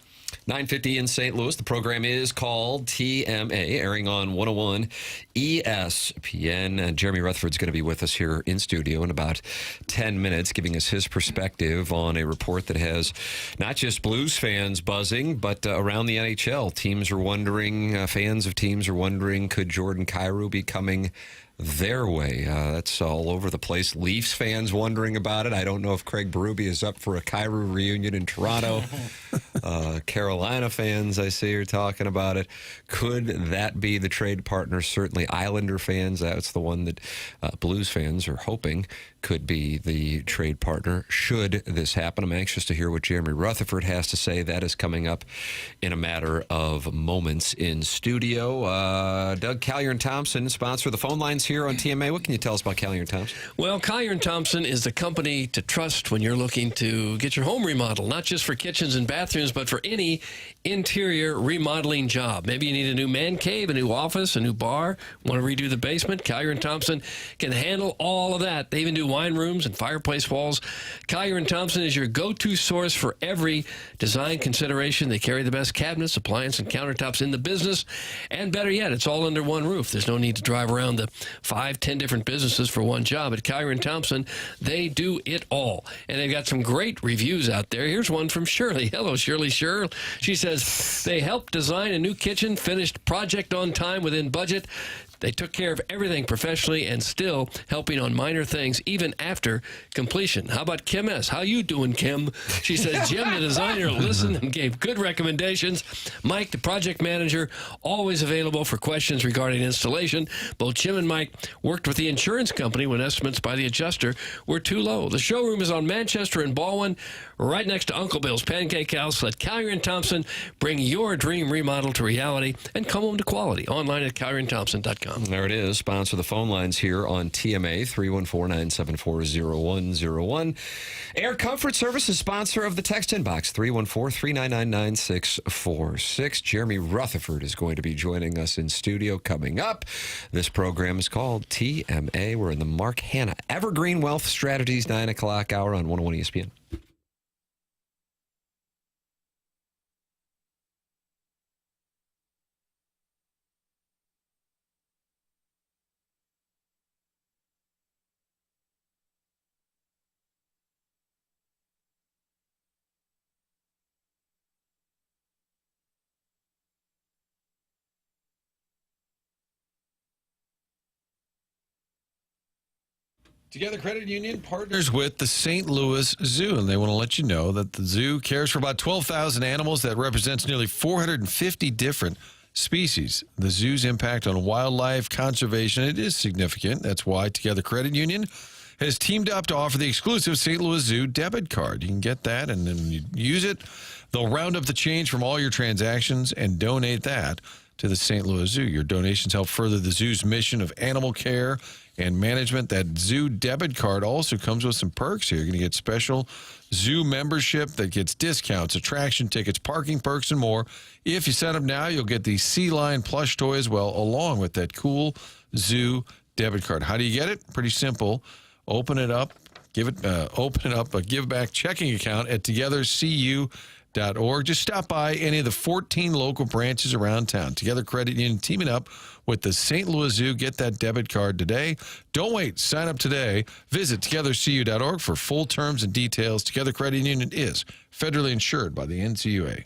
9:50 in St. Louis. The program is called TMA, airing on 101 ESPN. And Jeremy Rutherford's going to be with us here in studio in about 10 minutes, giving us his perspective on a report that has not just Blues fans buzzing, but around the NHL. Teams are wondering, fans of teams are wondering, could Jordan Kyrou be coming their way. That's all over the place. Leafs fans wondering about it. I don't know if Craig Berube is up for a Kyrou reunion in Toronto. Carolina fans, I see, are talking about it. Could that be the trade partner? Certainly Islander fans. That's the one that Blues fans are hoping could be the trade partner should this happen. I'm anxious to hear what Jeremy Rutherford has to say. That is coming up in a matter of moments in studio. Doug, Collier & Thompson sponsor the phone lines here on TMA. What can you tell us about Collier & Thompson? Well, Collier & Thompson is the company to trust when you're looking to get your home remodeled, not just for kitchens and bathrooms, but for any interior remodeling job. Maybe you need a new man cave, a new office, a new bar, want to redo the basement. Collier & Thompson can handle all of that. They even do wine rooms and fireplace walls. Collier & Thompson is your go-to source for every design consideration. They carry the best cabinets, appliance, and countertops in the business. And better yet, it's all under one roof. There's no need to drive around the 5-10 different businesses for one job. At Collier & Thompson, they do it all. And they've got some great reviews out there. Here's one from Shirley. Hello, Shirley. She says, they helped design a new kitchen, finished project on time within budget. They took care of everything professionally and still helping on minor things even after completion. How about Kim S? How you doing, Kim? She said, Jim, the designer, listened and gave good recommendations. Mike, the project manager, always available for questions regarding installation. Both Jim and Mike worked with the insurance company when estimates by the adjuster were too low. The showroom is on Manchester and Baldwin, right next to Uncle Bill's Pancake House. Let Collier & Thompson bring your dream remodel to reality and come home to quality. Online at collierandthompson.com. There it is. Sponsor the phone lines here on TMA, 314-974-0101. Air Comfort Service is sponsor of the text inbox, 314-399-9646. Jeremy Rutherford is going to be joining us in studio coming up. This program is called TMA. We're in the Mark Hanna Evergreen Wealth Strategies 9 o'clock hour on 101 ESPN. Together Credit Union partners with the St. Louis Zoo, and they want to let you know that the zoo cares for about 12,000 animals. That represents nearly 450 different species. The zoo's impact on wildlife conservation, it is significant. That's why Together Credit Union has teamed up to offer the exclusive St. Louis Zoo debit card. You can get that, and then you use it. They'll round up the change from all your transactions and donate that to the St. Louis Zoo. Your donations help further the zoo's mission of animal care and management. That zoo debit card also comes with some perks here. You're going to get special zoo membership that gets discounts, attraction tickets, parking perks, and more. If you sign up now, you'll get the Sea Lion plush toy as well, along with that cool zoo debit card. How do you get it? Pretty simple. Open it up a give back checking account at togethercu.org. Just stop by any of the 14 local branches around town. Together Credit Union teaming up with the St. Louis Zoo. Get that debit card today. Don't wait. Sign up today. Visit togethercu.org for full terms and details. Together Credit Union is federally insured by the NCUA.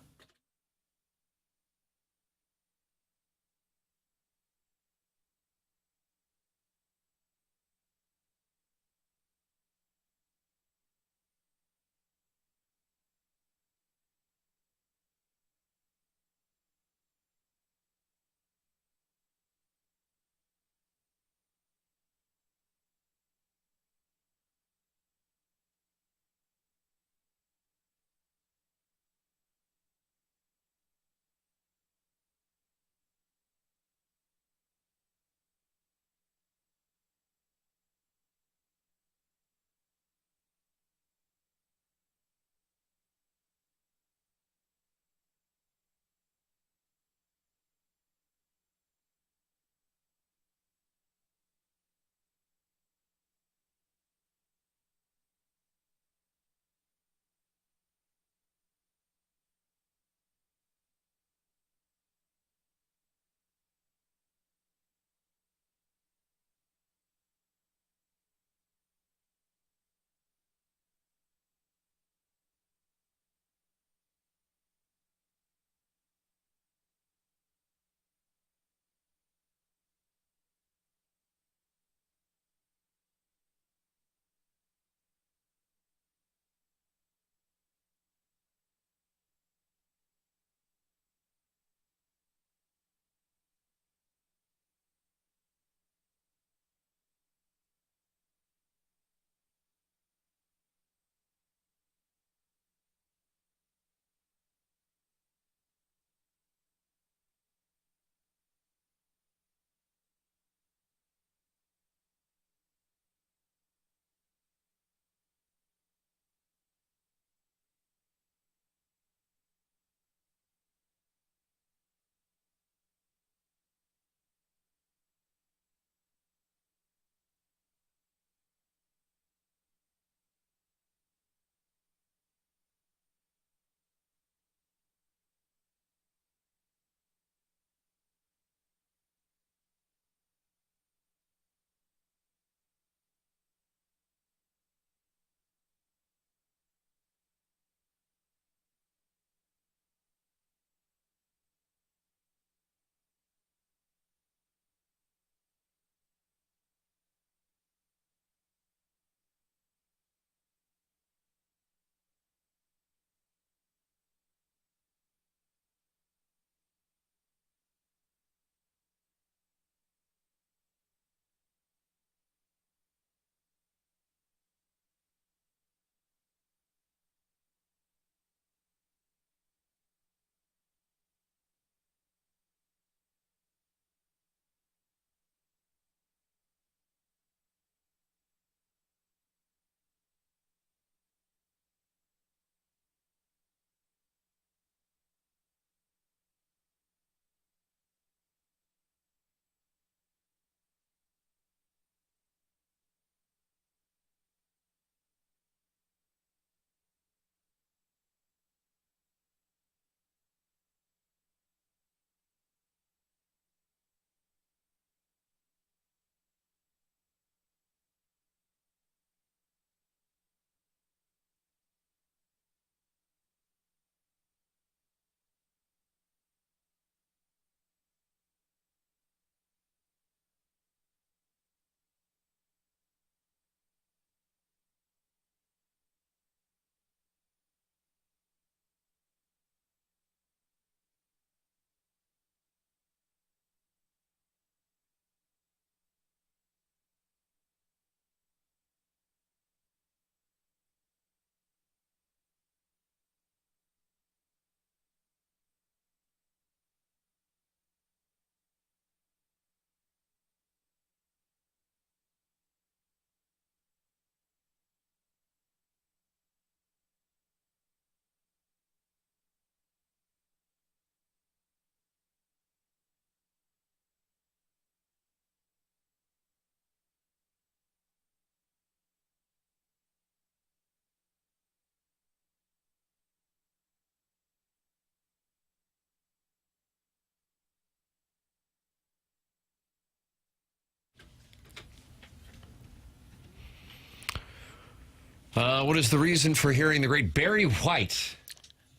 What is the reason for hearing the great Barry White?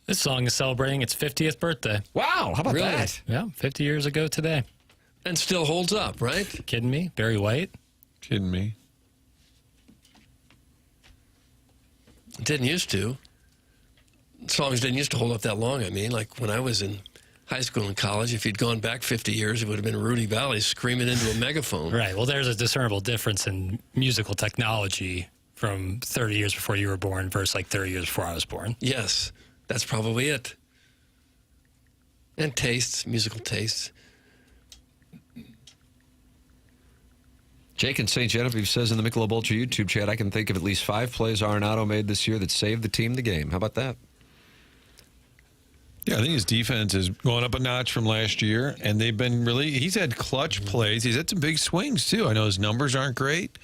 This song is celebrating its 50th birthday. Wow, how about Really? that? Yeah, 50 years ago today. And still holds up, right? Kidding me? Barry White? Kidding me? It didn't used to. Songs didn't used to hold up that long. I mean, like when I was in high school and college, if you'd gone back 50 years, it would have been Rudy Valley screaming into a megaphone. Right. Well, there's a discernible difference in musical technology from 30 years before you were born versus like 30 years before I was born. Yes, that's probably it. And tastes, musical tastes. Jake in St. Genevieve says in the Michelob Ultra YouTube chat, I can think of at least 5 plays Arenado made this year that saved the team the game. How about that? Yeah, I think his defense is going up a notch from last year, and they've been he's had clutch plays. He's had some big swings, too. I know his numbers aren't great.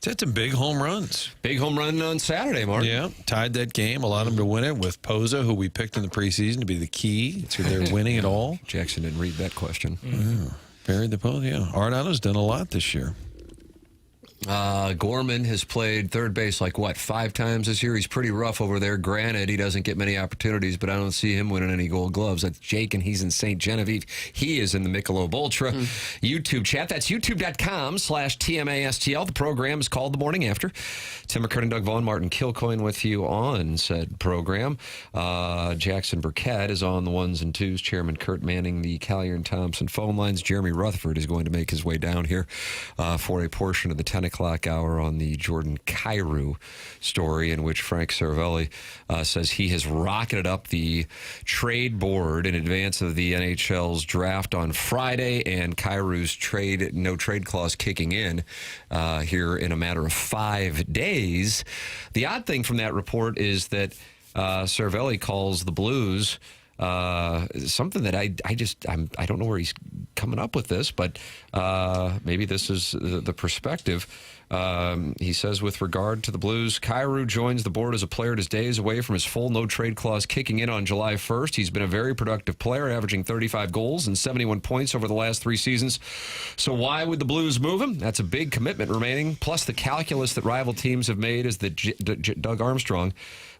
He's had some big home runs. Big home run on Saturday, Mark. Yeah, tied that game, allowed him to win it with Poza, who we picked in the preseason to be the key to their winning it all. Jackson didn't read that question. Yeah. Buried the Poza, yeah. Arenado's done a lot this year. Gorman has played third base 5 times this year. He's pretty rough over there. Granted, he doesn't get many opportunities, but I don't see him winning any Gold Gloves. That's Jake, and he's in St. Genevieve. He is in the Michelob Ultra YouTube chat. That's youtube.com/TMASTL. The program is called The Morning After. Tim McKernan, Doug Vaughn, Martin Kilcoyne with you on said program. Jackson Burkett is on the ones and twos. Chairman Kurt Manning, the Collier and Thompson phone lines. Jeremy Rutherford is going to make his way down here for a portion of the 10 o'clock hour on the Jordan Kyrou story, in which Frank Cervelli says he has rocketed up the trade board in advance of the NHL's draft on Friday and Kyrou's no trade clause kicking in here in a matter of 5 days. The odd thing from that report is that Cervelli calls the Blues something that I don't know where he's coming up with this, but maybe this is the perspective. He says, with regard to the Blues, Kyrou joins the board as a player just days away from his full no-trade clause kicking in on July 1st. He's been a very productive player, averaging 35 goals and 71 points over the last 3 seasons. So why would the Blues move him? That's a big commitment remaining. Plus, the calculus that rival teams have made is that Doug Armstrong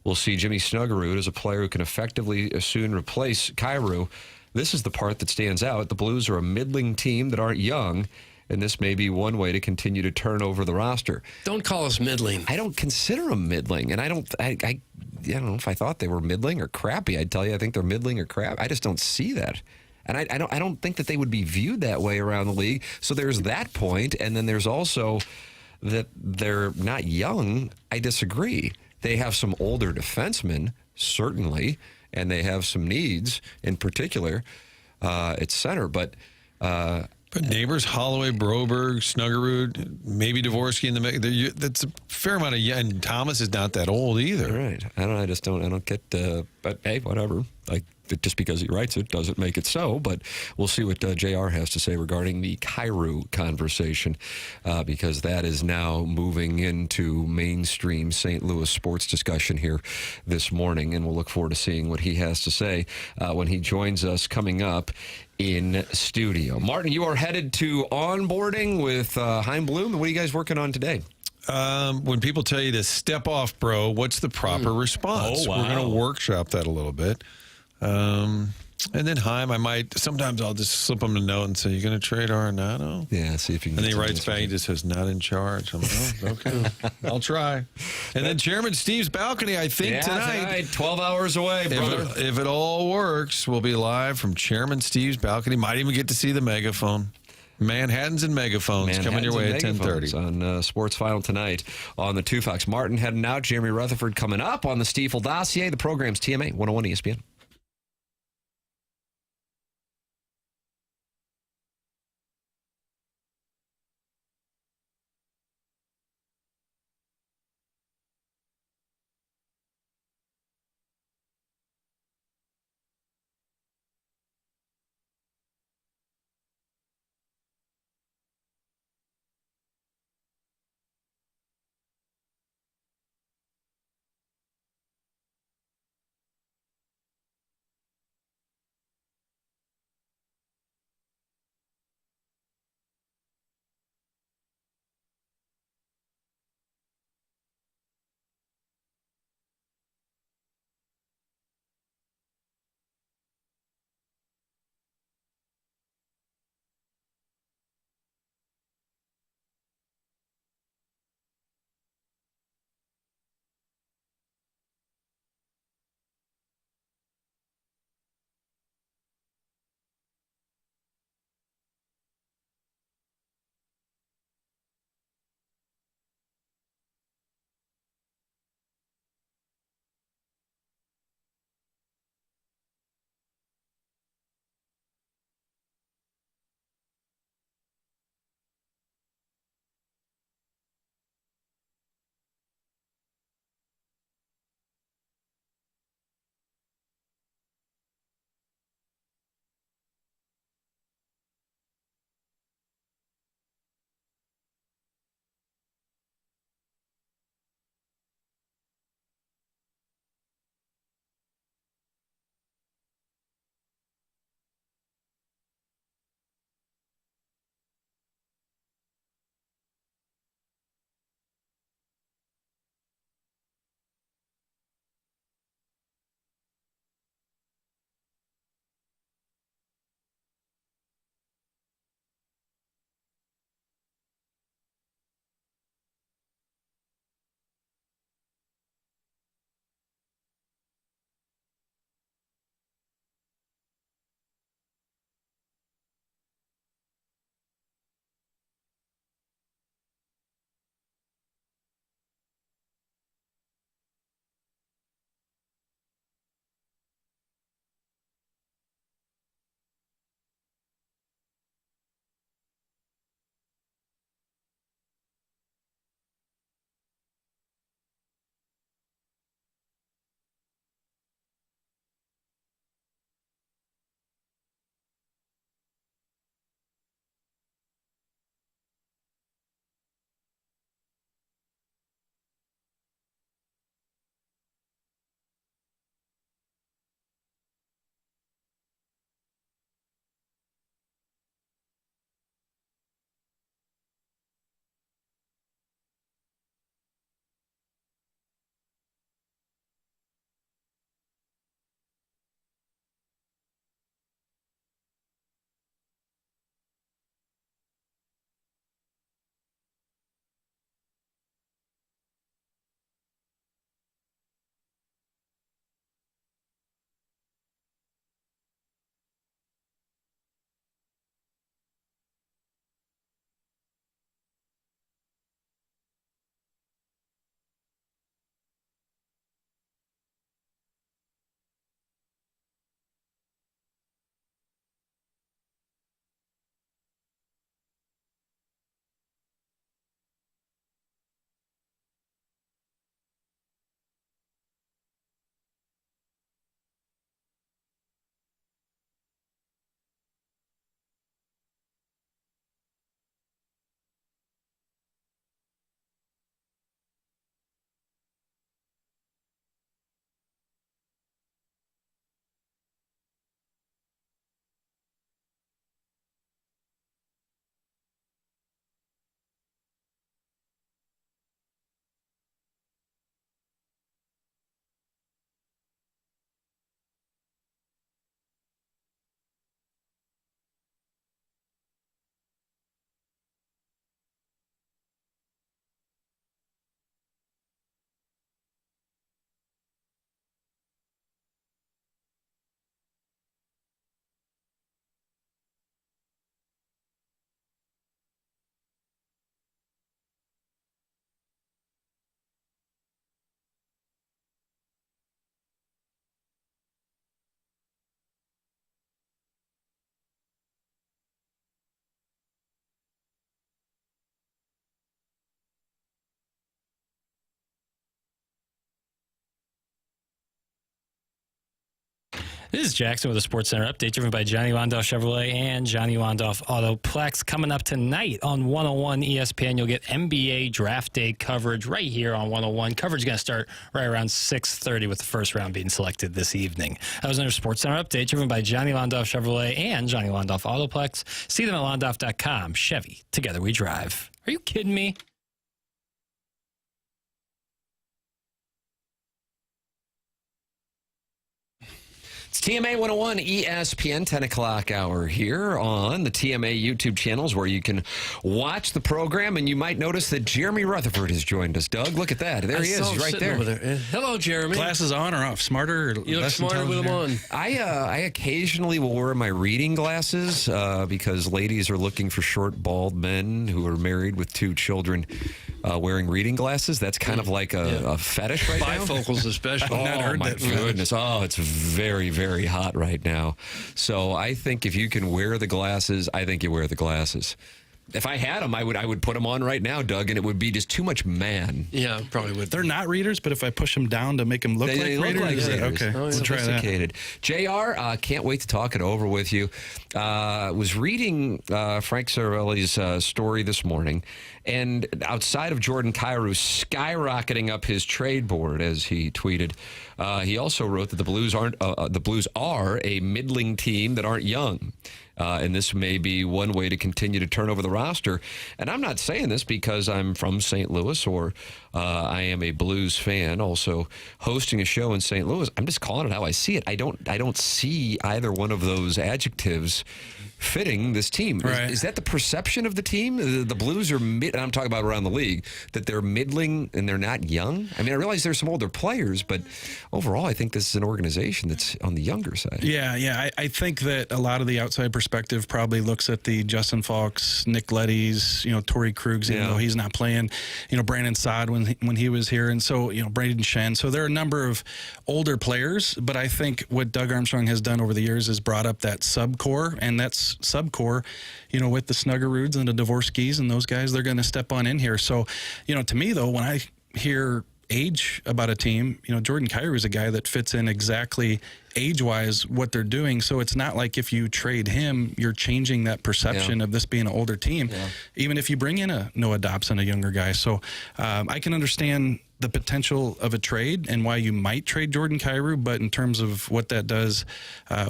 will see Jimmy Snuggerud as a player who can effectively soon replace Kyrou. This is the part that stands out. The Blues are a middling team that aren't young, and this may be one way to continue to turn over the roster. Don't call us middling. I don't consider them middling, and I don't know if I thought they were middling or crappy. I'd tell you I think they're middling or crap. I just don't see that. And I don't think that they would be viewed that way around the league. So there's that point, and then there's also that they're not young. I disagree. They have some older defensemen, certainly, and they have some needs in particular at center. But Neighbors, Holloway, Broberg, Snuggerud, maybe Dvorsky in the mix. That's a fair amount of and Thomas is not that old either. Right. I don't get, but hey, whatever. Just because he writes it doesn't make it so, but we'll see what JR has to say regarding the Kyrou conversation, because that is now moving into mainstream St. Louis sports discussion here this morning, and we'll look forward to seeing what he has to say when he joins us coming up in studio. Martin, you are headed to onboarding with Heim Bloom, and what are you guys working on today? When people tell you to step off, bro, what's the proper response? Oh, wow. We're going to workshop that a little bit. And then Heim, sometimes I'll just slip him a note and say, you going to trade Arenado? Yeah, see if you can. And then he writes back, he just says, not in charge. I'm like, oh, okay, I'll try. And then Chairman Steve's balcony, I think tonight. 12 hours away, brother. If it all works, we'll be live from Chairman Steve's balcony. Might even get to see the megaphone. Manhattans and megaphones coming your way at 10:30 on Sports Final tonight on the 2 Fox. Martin heading out. Jeremy Rutherford coming up on the Stiefel dossier. The program's TMA 101 ESPN. This is Jackson with a Sports Center update driven by Johnny Londoff Chevrolet and Johnny Londoff Autoplex. Coming up tonight on 101 ESPN, you'll get NBA Draft Day coverage right here on 101. Coverage is going to start right around 6:30 with the first round being selected this evening. That was another Sports Center update driven by Johnny Londoff Chevrolet and Johnny Londoff Autoplex. See them at londoff.com. Chevy, together we drive. Are you kidding me? It's TMA 101 ESPN 10 o'clock hour here on the TMA YouTube channels where you can watch the program, and you might notice that Jeremy Rutherford has joined us. Doug, look at that. There he is, right there. Over there. Hello, Jeremy. Glasses on or off? Smarter or you look smarter with them on. I occasionally will wear my reading glasses because ladies are looking for short, bald men who are married with 2 children wearing reading glasses. That's kind of like a fetish right now. Bifocals especially. Oh, my goodness. Oh, it's very, very hot right now. So I think if you can wear the glasses, I think you wear the glasses. If I had them, I would put them on right now, Doug, and it would be just too much man. Yeah, probably would. They're not readers, but if I push them down to make them look like readers, okay, we'll try that. JR, can't wait to talk it over with you. Was reading Frank Cervelli's story this morning, and outside of Jordan Kyrou skyrocketing up his trade board, as he tweeted, he also wrote that the Blues are a middling team that aren't young. And this may be one way to continue to turn over the roster. And I'm not saying this because I'm from St. Louis or I am a Blues fan, also hosting a show in St. Louis. I'm just calling it how I see it. I don't see either one of those adjectives fitting this team. Right. Is that the perception of the team? The Blues are and I'm talking about around the league, that they're middling and they're not young? I mean, I realize there's some older players, but overall, I think this is an organization that's on the younger side. Yeah. I think that a lot of the outside perspective probably looks at the Justin Falks, Nick Leddy's, Torrey Krug's, even though he's not playing, Brandon Saad when he was here, and so, Braden Shen. So there are a number of older players, but I think what Doug Armstrong has done over the years is brought up that subcore, and that's subcore, with the Snuggeroods and the Dvorskys and those guys, they're going to step on in here. So, to me, though, when I hear age about a team, Jordan Kyrou is a guy that fits in exactly age-wise what they're doing. So it's not like if you trade him, you're changing that perception of this being an older team, even if you bring in a Noah Dobson, a younger guy. So I can understand the potential of a trade and why you might trade Jordan Kyrou, but in terms of what that does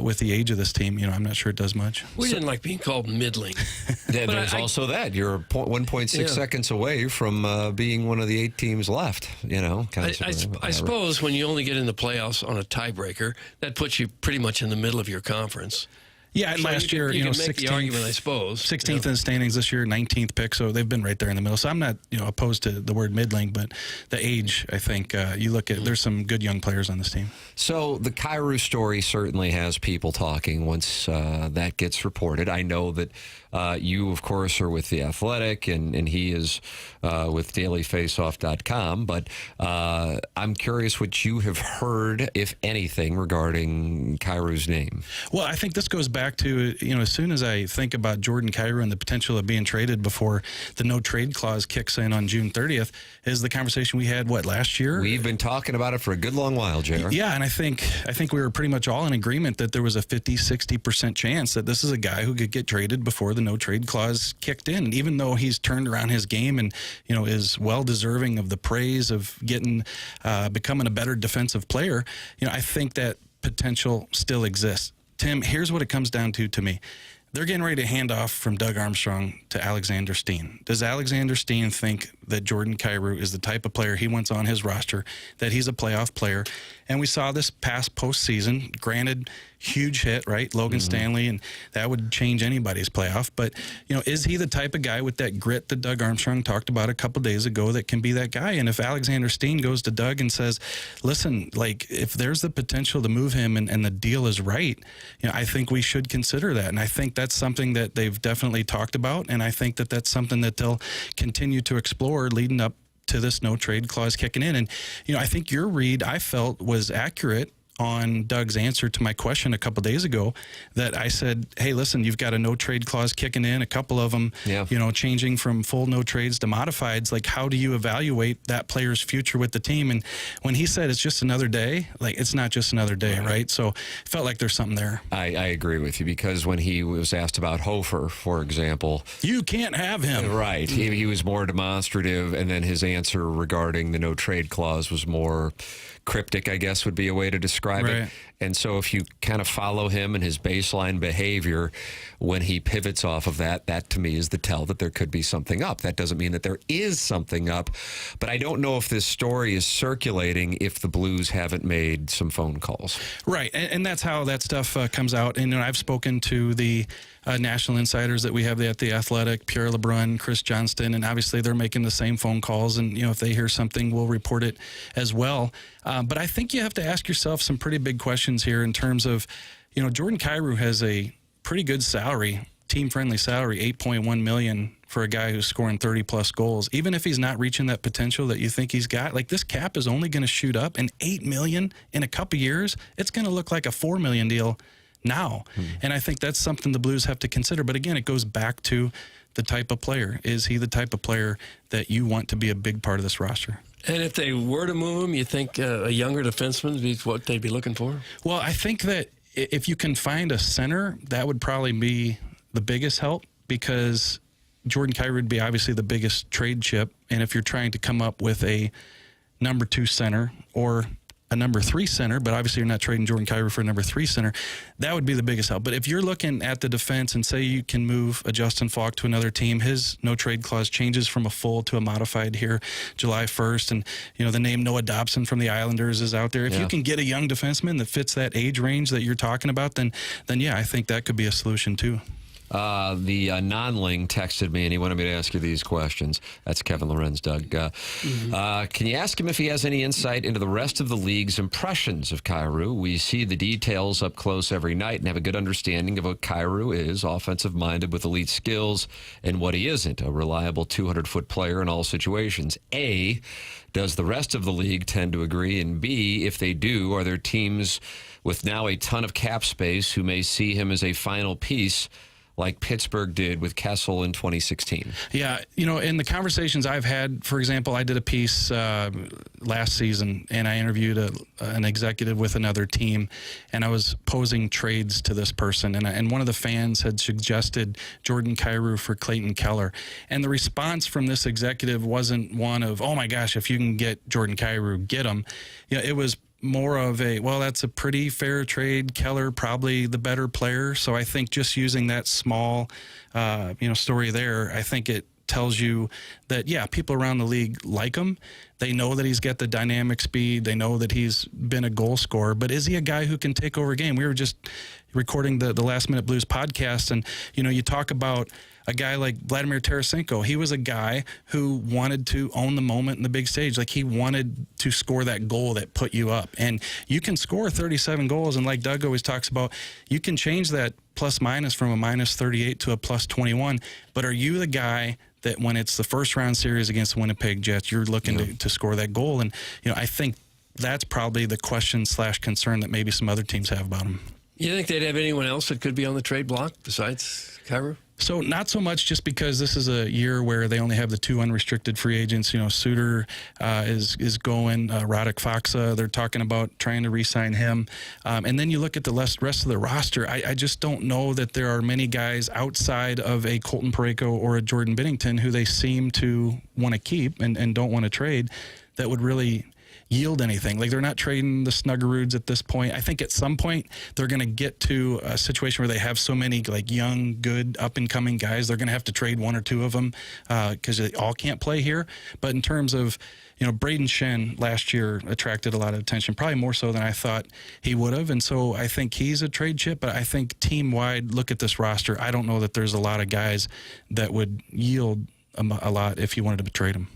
with the age of this team, I'm not sure it does much. We didn't like being called middling. There's also that. You're 1.6 seconds away from being one of the 8 teams left, I suppose when you only get in the playoffs on a tiebreaker, that puts you pretty much in the middle of your conference. Yeah, and so last year, you can 16th, make the argument, I suppose. 16th in the standings this year, 19th pick, so they've been right there in the middle. So I'm not, opposed to the word middling, but the age, I think, you look at, there's some good young players on this team. So the Kyrou story certainly has people talking once that gets reported. I know that you, of course, are with The Athletic, and he is with dailyfaceoff.com, but I'm curious what you have heard, if anything, regarding Kyrou's name. Well, I think this goes back to, as soon as I think about Jordan Kyrou and the potential of being traded before the no-trade clause kicks in on June 30th, is the conversation we had, last year? We've been talking about it for a good long while, JR. Yeah, and I think we were pretty much all in agreement that there was a 50-60% chance that this is a guy who could get traded before the no-trade clause kicked in. And even though he's turned around his game and, is well-deserving of the praise of becoming a better defensive player, I think that potential still exists. Tim, here's what it comes down to me. They're getting ready to hand off from Doug Armstrong to Alexander Steen. Does Alexander Steen think that Jordan Kyrou is the type of player he wants on his roster, that he's a playoff player? And we saw this past postseason, granted, huge hit, right? Logan Stanley, and that would change anybody's playoff. But, is he the type of guy with that grit that Doug Armstrong talked about a couple days ago that can be that guy? And if Alexander Steen goes to Doug and says, listen, if there's the potential to move him and the deal is right, I think we should consider that. And I think that's something that they've definitely talked about. And I think that that's something that they'll continue to explore leading up to this no trade clause kicking in. And, I think your read, I felt, was accurate on Doug's answer to my question a couple days ago that I said, hey, listen, you've got a no trade clause kicking in, a couple of them, changing from full no trades to modifieds. Like, how do you evaluate that player's future with the team? And when he said it's just another day, like, it's not just another day, right? So it felt like there's something there. I agree with you, because when he was asked about Hofer, for example, you can't have him. Right. He was more demonstrative, and then his answer regarding the no trade clause was more cryptic, I guess would be a way to describe it. And so if you kind of follow him and his baseline behavior, when he pivots off of that, that to me is the tell that there could be something up. That doesn't mean that there is something up, but I don't know if this story is circulating if the Blues haven't made some phone calls. Right, and that's how that stuff comes out. And I've spoken to the national insiders that we have at The Athletic, Pierre LeBrun, Chris Johnston, and obviously they're making the same phone calls. And, if they hear something, we'll report it as well. But I think you have to ask yourself some pretty big questions here in terms of, Jordan Kyrou has a pretty good salary, team-friendly salary, $8.1 million for a guy who's scoring 30-plus goals. Even if he's not reaching that potential that you think he's got, like, this cap is only going to shoot up, and $8 million in a couple years, it's going to look like a $4 million deal now. And I think that's something the Blues have to consider. But again, it goes back to the type of player. Is he the type of player that you want to be a big part of this roster? And if they were to move him, you think a younger defenseman would be what they'd be looking for? Well, I think that if you can find a center, that would probably be the biggest help, because Jordan Kyrou would be obviously the biggest trade chip. And if you're trying to come up with a number 2 center or a number 3 center, but obviously you're not trading Jordan Kyrou for a number 3 center, that would be the biggest help. But if you're looking at the defense and say you can move a Justin Falk to another team, his no trade clause changes from a full to a modified here July 1st. And, the name Noah Dobson from the Islanders is out there. If you can get a young defenseman that fits that age range that you're talking about, then yeah, I think that could be a solution too. The non-ling texted me, and he wanted me to ask you these questions. That's Kevin Lorenz, Doug. Can you ask him if he has any insight into the rest of the league's impressions of Kyrou? We see the details up close every night and have a good understanding of what Kyrou is, offensive-minded with elite skills, and what he isn't, a reliable 200-foot player in all situations. A, does the rest of the league tend to agree? And B, if they do, are there teams with now a ton of cap space who may see him as a final piece like Pittsburgh did with Kessel in 2016? Yeah, in the conversations I've had, for example, I did a piece last season, and I interviewed an executive with another team, and I was posing trades to this person, and one of the fans had suggested Jordan Kyrou for Clayton Keller. And the response from this executive wasn't one of, oh my gosh, if you can get Jordan Kyrou, get him. It was more of a, well, that's a pretty fair trade. Keller probably the better player. So I think just using that small, story there, I think it tells you that, yeah, people around the league like him. They know that he's got the dynamic speed. They know that he's been a goal scorer. But is he a guy who can take over a game? We were just recording the Last Minute Blues podcast, and, you talk about a guy like Vladimir Tarasenko. He was a guy who wanted to own the moment in the big stage. Like, he wanted to score that goal that put you up. And you can score 37 goals, and like Doug always talks about, you can change that plus minus from a minus 38 to a plus 21. But are you the guy that when it's the first round series against the Winnipeg Jets, you're looking to score that goal? And, I think that's probably the question / concern that maybe some other teams have about him. You think they'd have anyone else that could be on the trade block besides Kyrou? So not so much, just because this is a year where they only have the 2 unrestricted free agents. Suter is going. Radek Faksa, they're talking about trying to re-sign him. And then you look at the rest of the roster. I just don't know that there are many guys outside of a Colton Parayko or a Jordan Binnington who they seem to want to keep and don't want to trade that would really yield anything. Like, they're not trading the Snuggerudes at this point. I think at some point they're going to get to a situation where they have so many like young, good, up-and-coming guys, they're going to have to trade 1 or 2 of them because they all can't play here. But in terms of, Braden Shen last year attracted a lot of attention, probably more so than I thought he would have. And so I think he's a trade chip, but I think team-wide, look at this roster, I don't know that there's a lot of guys that would yield a lot if you wanted to trade them.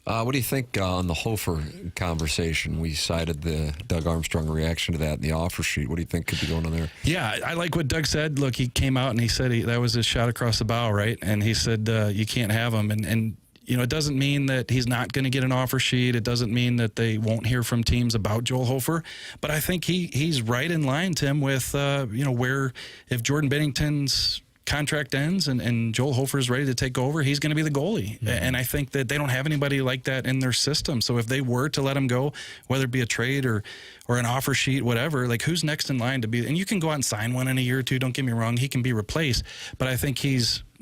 What do you think on the Hofer conversation? We cited the Doug Armstrong reaction to that in the offer sheet. What do you think could be going on there? Yeah, I like what Doug said. Look, he came out and he said that was his shot across the bow, right? And he said you can't have him. And it doesn't mean that he's not going to get an offer sheet. It doesn't mean that they won't hear from teams about Joel Hofer. But I think he's right in line, Tim, with, where if Jordan Bennington's contract ends and Joel Hofer is ready to take over, he's going to be the goalie. Mm-hmm. And I think that they don't have anybody like that in their system. So if they were to let him go, whether it be a trade or an offer sheet, whatever, like who's next in line to be, and you can go out and sign one in a year or two, don't get me wrong, he can be replaced, but I think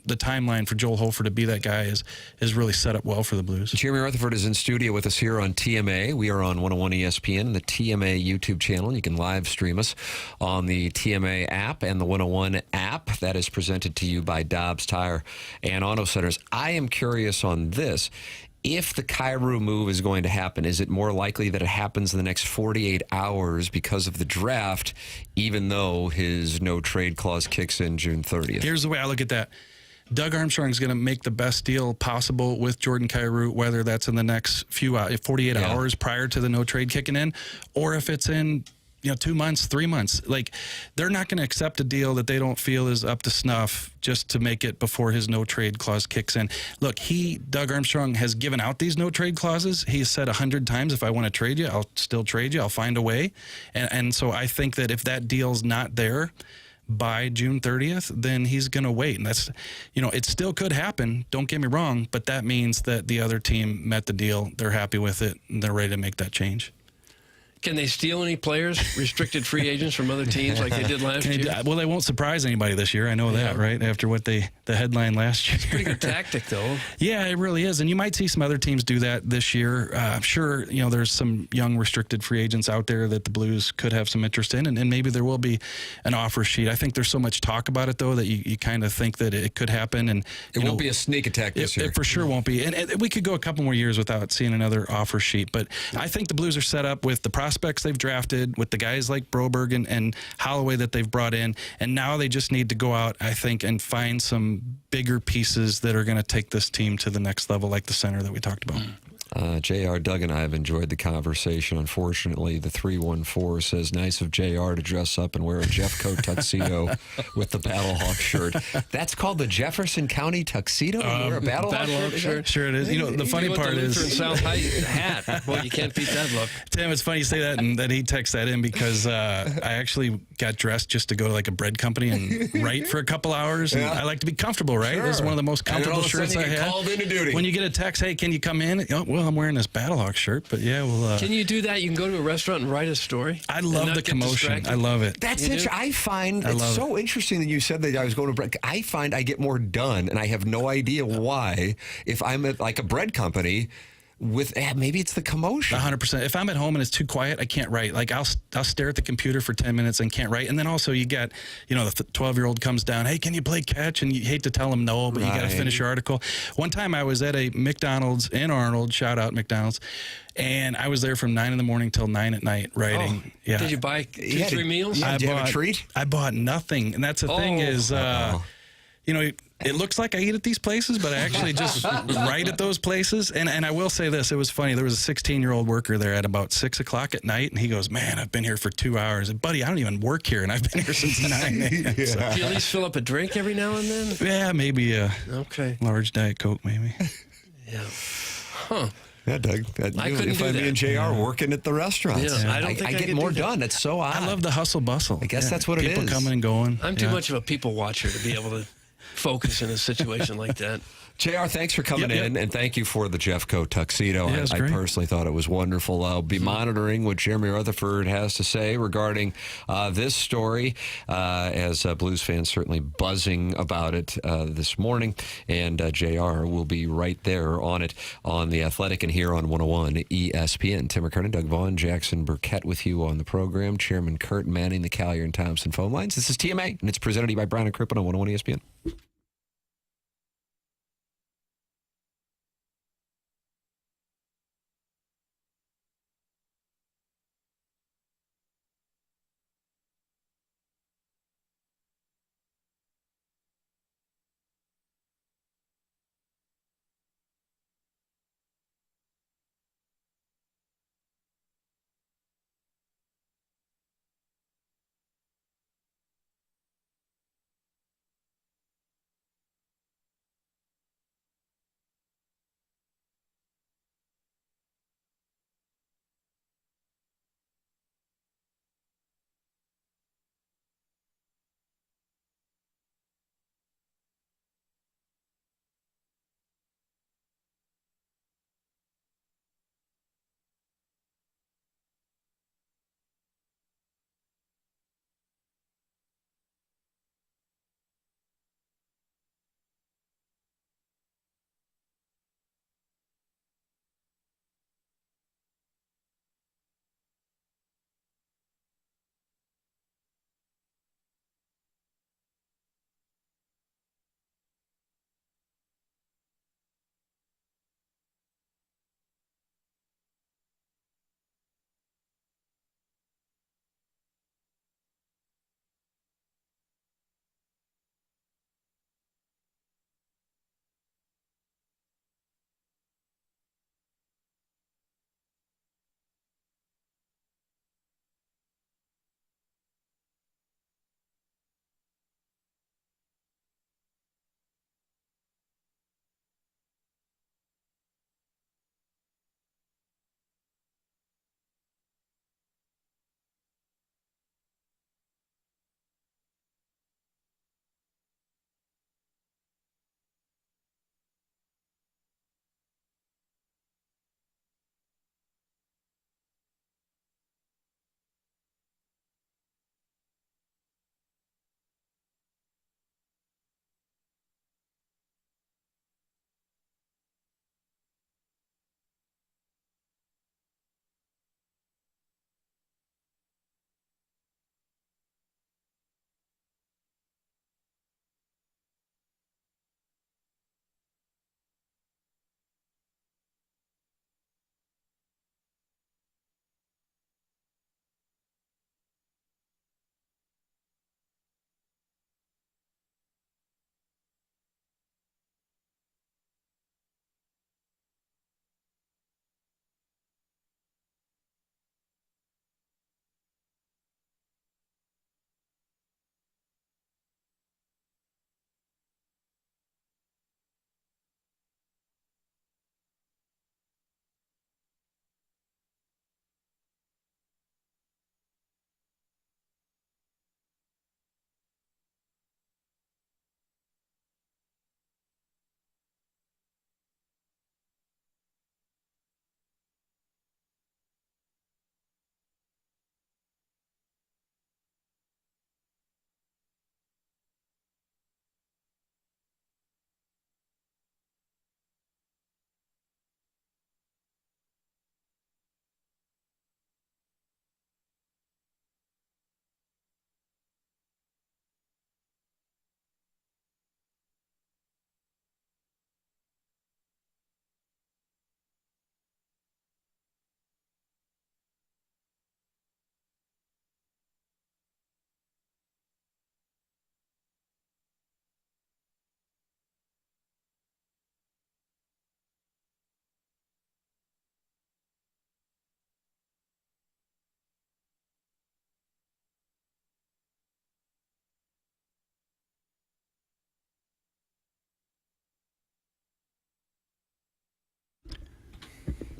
the timeline for Joel Hofer to be that guy is really set up well for the Blues. Jeremy Rutherford is in studio with us here on TMA. We are on 101 ESPN and the TMA YouTube channel. You can live stream us on the TMA app and the 101 app. That is presented to you by Dobbs Tire and Auto Centers. I am curious on this. If the Kyrou move is going to happen, is it more likely that it happens in the next 48 hours because of the draft, even though his no-trade clause kicks in June 30th? Here's the way I look at that. Doug Armstrong is going to make the best deal possible with Jordan Kyrou, whether that's in the next 48 hours prior to the no trade kicking in, or if it's in 2 months, 3 months. Like, they're not going to accept a deal that they don't feel is up to snuff just to make it before his no trade clause kicks in. Look, Doug Armstrong has given out these no trade clauses. He has said 100 times, if I want to trade you, I'll still trade you. I'll find a way. And so I think that if that deal's not there by June 30th, then he's going to wait. And that's, it still could happen. Don't get me wrong, but that means that the other team met the deal. They're happy with it, and they're ready to make that change. Can they steal any players, restricted free agents from other teams like they did last year? Well, they won't surprise anybody this year. I know that, right? After what the headline last year. It's a pretty good tactic, though. Yeah, it really is. And you might see some other teams do that this year. Sure, there's some young restricted free agents out there that the Blues could have some interest in, and maybe there will be an offer sheet. I think there's so much talk about it, though, that you kind of think that it could happen. And it won't be a sneak attack this year. It for sure won't be. And we could go a couple more years without seeing another offer sheet. But I think the Blues are set up with the prospects they've drafted, with the guys like Broberg and Holloway that they've brought in, and now they just need to go out, I think, and find some bigger pieces that are going to take this team to the next level, like the center that we talked about. JR, Doug, and I have enjoyed the conversation. Unfortunately, the 314 says, nice of JR to dress up and wear a Jeffco tuxedo with the Battlehawk shirt. That's called the Jefferson County tuxedo? You wear a Battlehawk shirt? Sure it is. The funny part is... South Height hat. Boy, you can't beat that look. Tim, it's funny you say that, and that he texts that in because I actually got dressed just to go to like a bread company and write for a couple hours. And I like to be comfortable, right? Sure. This is one of the most comfortable shirts I have. Called into duty. When you get a text, hey, can you come in? Well, I'm wearing this Battlehawk shirt, but yeah, well. Can you do that? You can go to a restaurant and write a story. I love the commotion. I love it. That's it. I find it's so interesting that you said that I was going to bread. I find I get more done, and I have no idea why. If I'm at like a bread company. With maybe it's the commotion. 100%. If I'm at home and it's too quiet, I can't write. Like I'll stare at the computer for 10 minutes and can't write. And then also you got, the 12-year-old comes down. Hey, can you play catch? And you hate to tell him no, but you got to finish your article. One time I was at a McDonald's in Arnold. Shout out McDonald's. And I was there from 9 in the morning till 9 at night writing. Oh, yeah. Did you buy 2-3 meals? Did you have a treat? I bought nothing. And that's the thing is, it looks like I eat at these places, but I actually just write at those places. And I will say this, it was funny. There was a 16-year-old worker there at about 6 o'clock at night, and he goes, man, I've been here for 2 hours. And, buddy, I don't even work here, and I've been here since 9 a.m. Do you at least fill up a drink every now and then? Yeah, maybe a large Diet Coke, maybe. Yeah. Huh. Yeah, Doug. If I'm me and JR working at the restaurants, I get more done. It's so odd. I love the hustle bustle. I guess that's what it is. People coming and going. I'm too much of a people watcher to be able to focus in a situation like that. JR, thanks for coming in, and thank you for the Jeffco tuxedo. Yeah, I personally thought it was wonderful. I'll be monitoring what Jeremy Rutherford has to say regarding this story, as Blues fans certainly buzzing about it this morning. And JR will be right there on it on The Athletic and here on 101 ESPN. Tim McKernan, Doug Vaughn, Jackson Burkett with you on the program. Chairman Kurt manning the Collier and Thompson phone lines. This is TMA, and it's presented to you by Brown and Crouppen on 101 ESPN.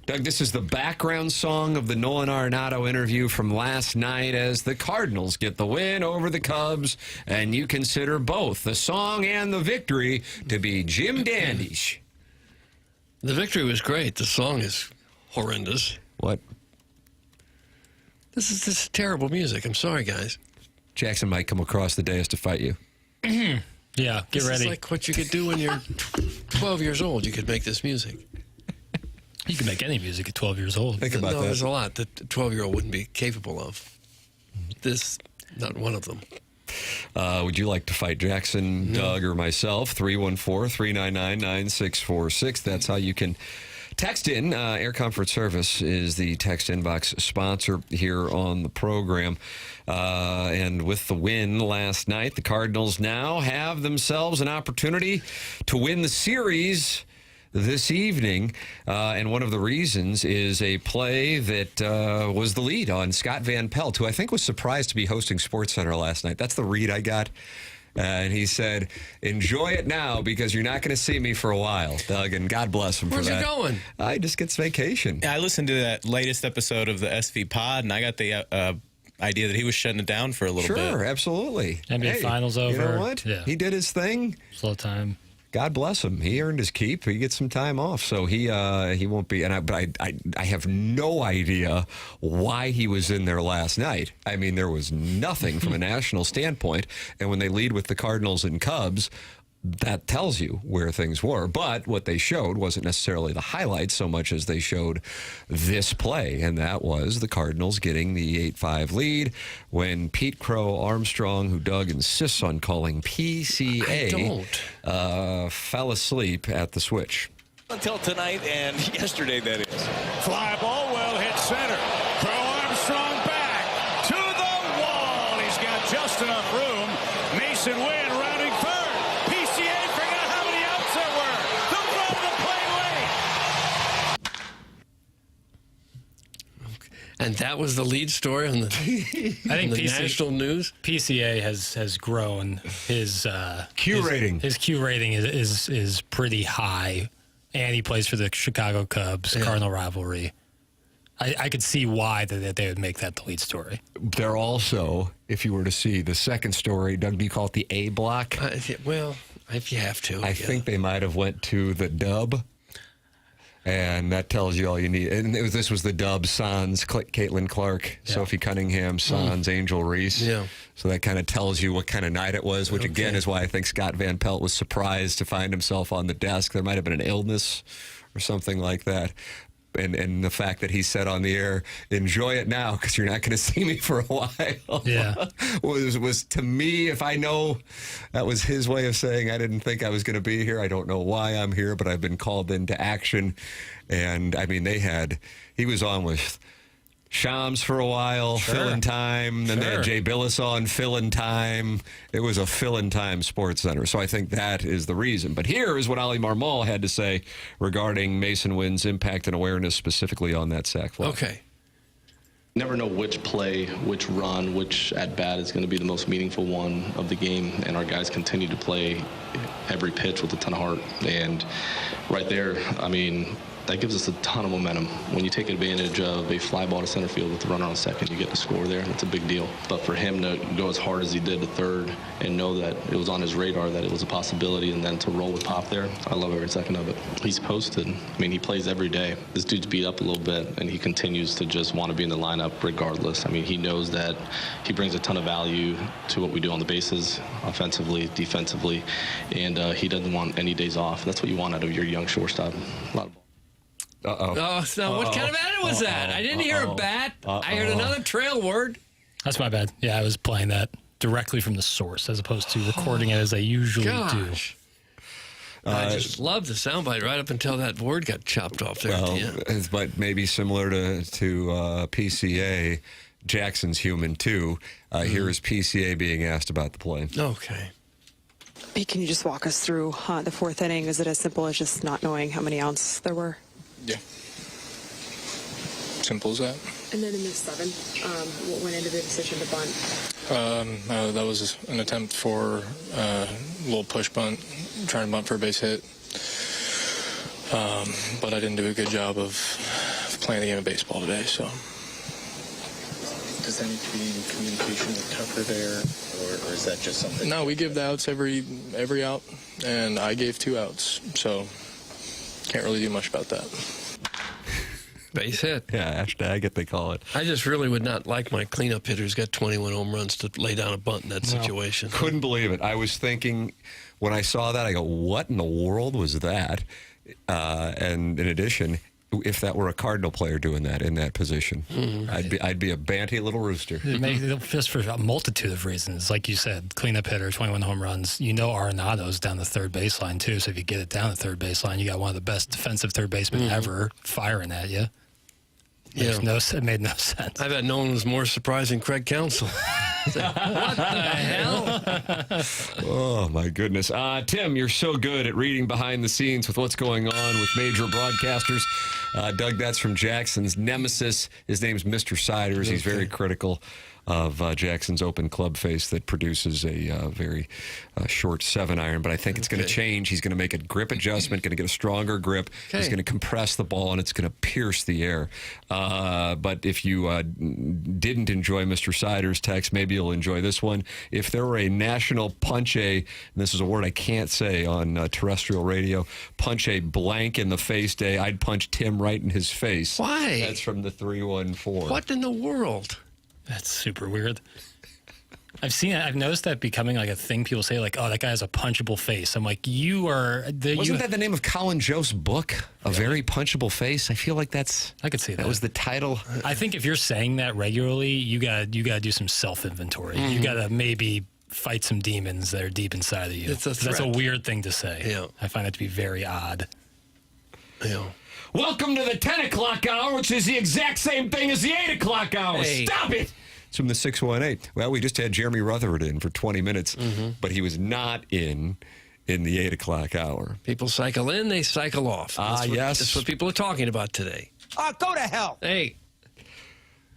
Doug, this is the background song of the Nolan Arenado interview from last night as the Cardinals get the win over the Cubs, and you consider both the song and the victory to be Jim Dandy's. The victory was great. The song is horrendous. What? This is terrible music. I'm sorry, guys. Jackson might come across the dais to fight you. Yeah, get this ready. It's like what you could do when you're 12 years old. You could make this music. You can make any music at 12 years old. Think about that. There's a lot that a 12-year-old wouldn't be capable of. This, not one of them. Would you like to fight Jackson, Doug, or myself? 314-399-9646. That's how you can text in. Air Comfort Service is the text inbox sponsor here on the program. And with the win last night, the Cardinals now have themselves an opportunity to win the series this evening, and one of the reasons is a play that was the lead on Scott Van Pelt, who I think was surprised to be hosting SportsCenter last night. That's the read I got. And he said, enjoy it now because you're not going to see me for a while, Doug, and God bless him for that. Where's he going? I just gets vacation. Yeah, I listened to that latest episode of the SV Pod, and I got the idea that he was shutting it down for a little bit. Sure, absolutely. NBA Finals over. You know what? Yeah. He did his thing. Slow time. God bless him. He earned his keep. He gets some time off, so he won't be. But I have no idea why he was in there last night. I mean, there was nothing from a national standpoint, and when they lead with the Cardinals and Cubs, that tells you where things were. But what they showed wasn't necessarily the highlights so much as they showed this play, and that was the Cardinals getting the 8-5 lead when Pete Crow-Armstrong, who Doug insists on calling PCA, fell asleep at the switch. Until tonight and yesterday, that is. Fly ball, well hit center. Crow-Armstrong back to the wall. He's got just enough room. Mason Wynn rounding third. PCA forgot how many outs there were. The run the play late. And that was the lead story on the, I think national news. PCA has grown. His Q rating. His Q rating is pretty high, and he plays for the Chicago Cubs, Cardinal rivalry. I could see why that they would make that the lead story. They're also, if you were to see the second story, Doug, do you call it the A block? Well, if you have to. I think they might have went to the dub, and that tells you all you need. And this was the dub: Sans, Caitlin Clark, Sophie Cunningham, Sans, Angel Reese. Yeah. So that kind of tells you what kind of night it was, which again is why I think Scott Van Pelt was surprised to find himself on the desk. There might have been an illness or something like that. And the fact that he said on the air, enjoy it now because you're not going to see me for a while. Yeah. was to me, if I know that was his way of saying I didn't think I was going to be here. I don't know why I'm here, but I've been called into action. And I mean, he was on with Shams for a while, fill-in time. Then they had Jay Billis on, fill-in time. It was a fill-in time Sports Center. So I think that is the reason. But here is what Oli Marmol had to say regarding Mason Wynn's impact and awareness specifically on that sack fly. Okay. Never know which play, which run, which at-bat is going to be the most meaningful one of the game, and our guys continue to play every pitch with a ton of heart. And right there, I mean, that gives us a ton of momentum. When you take advantage of a fly ball to center field with the runner on second, you get to score there, and that's a big deal. But for him to go as hard as he did to third and know that it was on his radar, that it was a possibility, and then to roll with pop there, I love every second of it. He's posted. I mean, he plays every day. This dude's beat up a little bit, and he continues to just want to be in the lineup regardless. I mean, he knows that he brings a ton of value to what we do on the bases, offensively, defensively, and he doesn't want any days off. That's what you want out of your young shortstop. A lot of Oh, so what kind of bat was that? I didn't hear a bat. I heard another trail word. That's my bad. Yeah, I was playing that directly from the source as opposed to recording it as I usually do. I just love the soundbite right up until that word got chopped off there at the end. But maybe similar to PCA, Jackson's human too. Here is PCA being asked about the play. Okay. Hey, can you just walk us through the fourth inning? Is it as simple as just not knowing how many outs there were? Yeah. Simple as that. And then in the seventh, what went into the decision to bunt? That was an attempt for a little push bunt, trying to bunt for a base hit. But I didn't do a good job of playing the game of baseball today. So. Does that need to be in communication with Tucker there, or is that just something? No, we give the outs every out, and I gave 2 outs, so can't really do much about that. Base hit. Yeah, hashtag they call it. I just really would not like my cleanup hitter who's got 21 home runs to lay down a bunt in that situation. Couldn't believe it. I was thinking when I saw that, I go, what in the world was that? And in addition, if that were a Cardinal player doing that in that position, I'd be a banty little rooster. Just for a multitude of reasons. Like you said, cleanup hitter, 21 home runs. You know Arenado's down the third baseline, too. So if you get it down the third baseline, you got one of the best defensive third basemen ever firing at you. It made no sense. I bet no one was more surprised than Craig Counsell. What the hell? Oh, my goodness. Tim, you're so good at reading behind the scenes with what's going on with major broadcasters. Doug, that's from Jackson's nemesis. His name's Mr. Siders. He's very critical of Jackson's open club face that produces a very short 7-iron. But I think it's going to change. He's going to make a grip adjustment, going to get a stronger grip. He's going to compress the ball, and it's going to pierce the air. But if you didn't enjoy Mr. Siders' text, maybe you'll enjoy this one. If there were a national punch-a, and this is a word I can't say on terrestrial radio, punch-a blank in the face day, I'd punch Tim right in his face. Why? That's from the 314. What in the world? That's super weird. I've noticed that becoming like a thing. People say like, "Oh, that guy has a punchable face." I'm like, "You are." Wasn't that the name of Colin Jost's book? A very punchable face. I feel like I could see that. That was the title. I think if you're saying that regularly, you got to do some self inventory. You got to maybe fight some demons that are deep inside of you. That's a weird thing to say. Yeah. I find that to be very odd. Yeah. Welcome to the 10 o'clock hour, which is the exact same thing as the 8 o'clock hour. Hey. Stop it! It's from the 618. Well, we just had Jeremy Rutherford in for 20 minutes, but he was not in the 8 o'clock hour. People cycle in, they cycle off. Yes. That's what people are talking about today. Go to hell. Hey.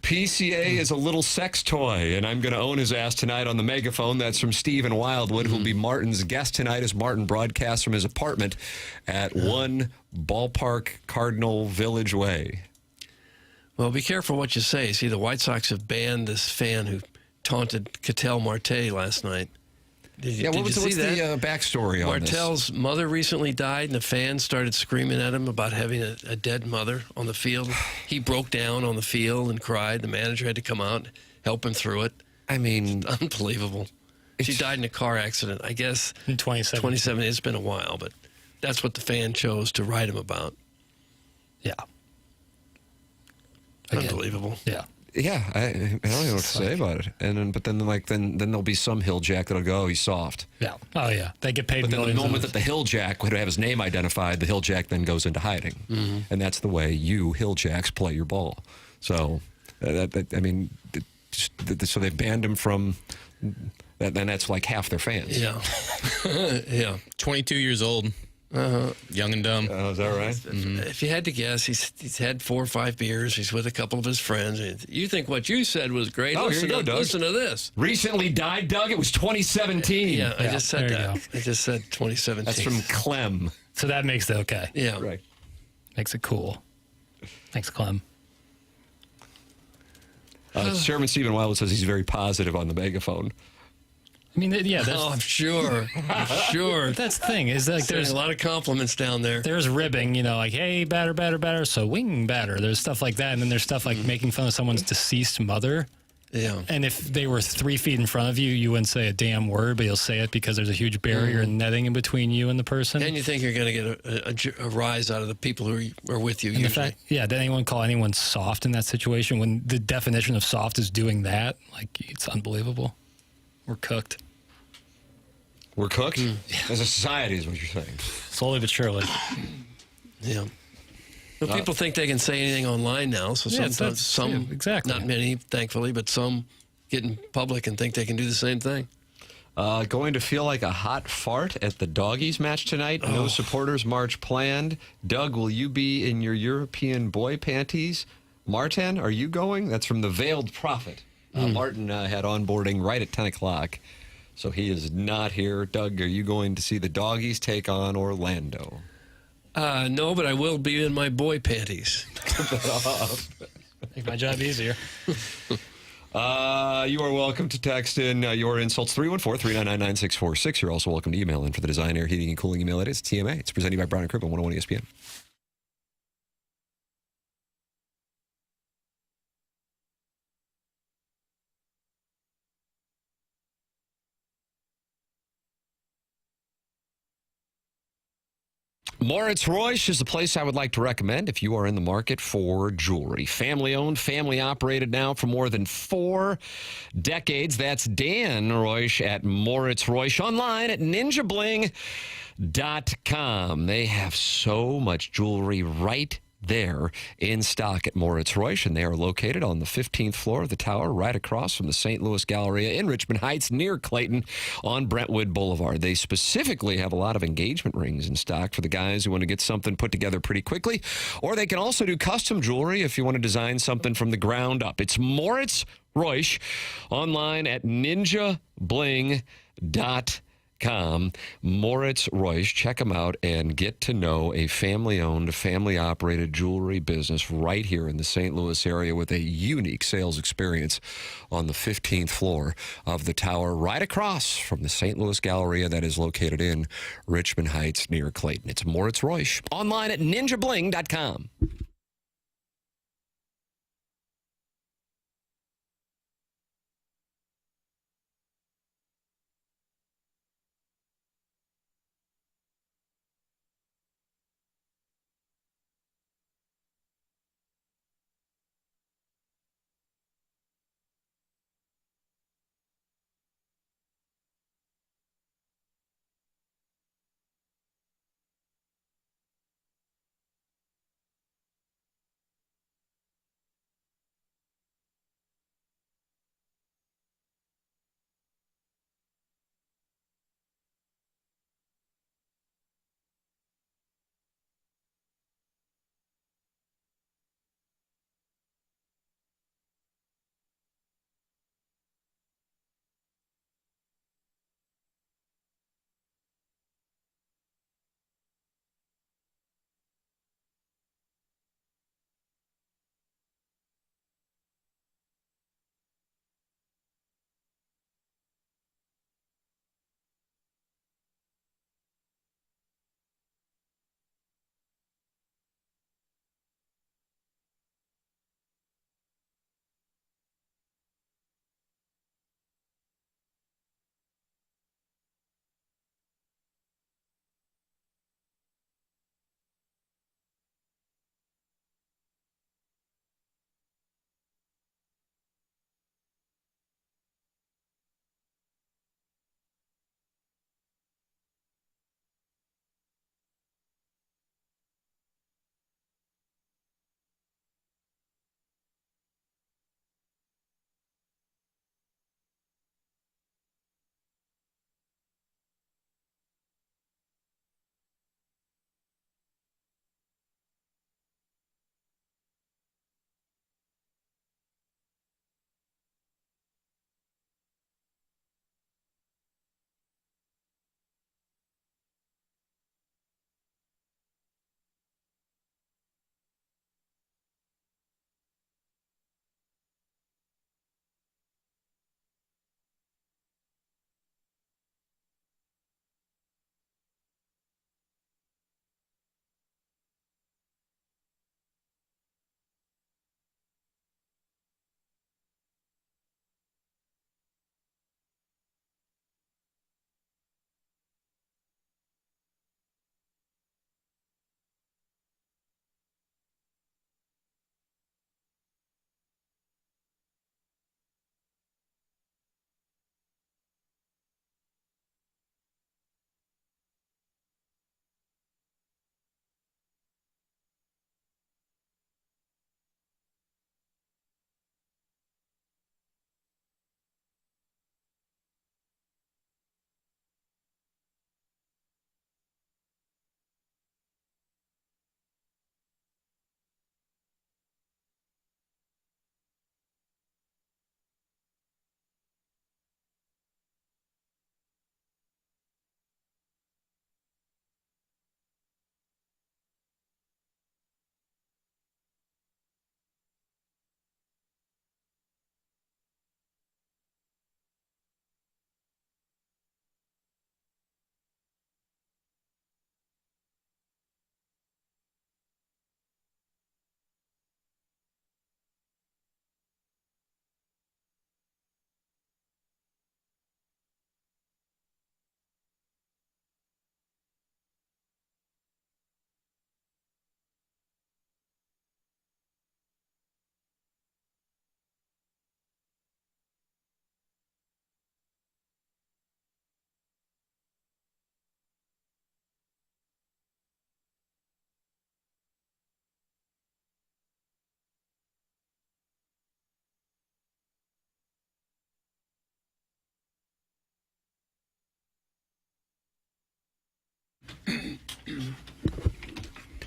PCA is a little sex toy, and I'm going to own his ass tonight on the megaphone. That's from Stephen Wildwood, who'll be Martin's guest tonight as Martin broadcasts from his apartment at 1 Ballpark Cardinal Village Way. Well, be careful what you say. See, the White Sox have banned this fan who taunted Ketel Marte last night. What's the backstory on this? Martel's mother recently died, and the fans started screaming at him about having a dead mother on the field. He broke down on the field and cried. The manager had to come out and help him through it. I mean, it's unbelievable. She died in a car accident, I guess. In 2017. It's been a while, but that's what the fan chose to write him about. Yeah. Unbelievable. Yeah. Yeah, I don't know what to say about it. And then there'll be some hill jack that'll go, oh, he's soft. Yeah. Oh yeah. They get paid. But then the millions moment that the hill jack would have his name identified, the hill jack then goes into hiding, and that's the way you hill jacks play your ball. So, so they banned him from. And that's like half their fans. Yeah. Yeah. 22 years old. Young and dumb. Is that right? If you had to guess, he's had 4 or 5 beers. He's with a couple of his friends. You think what you said was great? Oh, listen, here you go, Doug. Listen to this. Recently died, Doug. It was 2017. Yeah, I just said that. I just said 2017. That's from Clem. So that makes it okay. Yeah. Right. Makes it cool. Thanks, Clem. Chairman Stephen Wildwood says he's very positive on the megaphone. I mean, yeah. I'm sure. I'm sure. That's the thing is like there's a lot of compliments down there. There's ribbing, like, hey, batter, batter, batter, so wing batter. There's stuff like that, and then there's stuff like making fun of someone's deceased mother. Yeah. And if they were 3 feet in front of you, you wouldn't say a damn word, but you'll say it because there's a huge barrier and netting in between you and the person. And you think you're going to get a rise out of the people who are with you. And usually. Did anyone call anyone soft in that situation when the definition of soft is doing that? Like, it's unbelievable. We're cooked. We're cooked? As a society is what you're saying. Slowly but surely. Yeah. Well, people think they can say anything online now, so sometimes some, exactly. Not many, thankfully, but some get in public and think they can do the same thing. Going to feel like a hot fart at the Doggies match tonight. No supporters march planned. Doug, will you be in your European boy panties? Martin, are you going? That's from the Veiled Prophet. Martin had onboarding right at 10 o'clock. So he is not here. Doug, are you going to see the Doggies take on Orlando? No, but I will be in my boy panties. Make my job easier. You are welcome to text in your insults, 314-399-9646. You're also welcome to email in for the Design, Air, Heating, and Cooling email. It is TMA. It's presented by Brown and Crouppen, 101 ESPN. Moritz Reusch is the place I would like to recommend if you are in the market for jewelry. Family-owned, family-operated now for more than 4 decades. That's Dan Reusch at Moritz Reusch, online at ninjabling.com. They have so much jewelry right there in stock at Moritz Reusch, and they are located on the 15th floor of the tower, right across from the St. Louis Galleria in Richmond Heights, near Clayton on Brentwood Boulevard. They specifically have a lot of engagement rings in stock for the guys who want to get something put together pretty quickly, or they can also do custom jewelry if you want to design something from the ground up. It's Moritz Reusch, online at ninjabling.com. Moritz Reusch. Check them out and get to know a family-owned, family-operated jewelry business right here in the St. Louis area with a unique sales experience on the 15th floor of the tower, right across from the St. Louis Galleria that is located in Richmond Heights near Clayton. It's Moritz Reusch, online at ninjabling.com.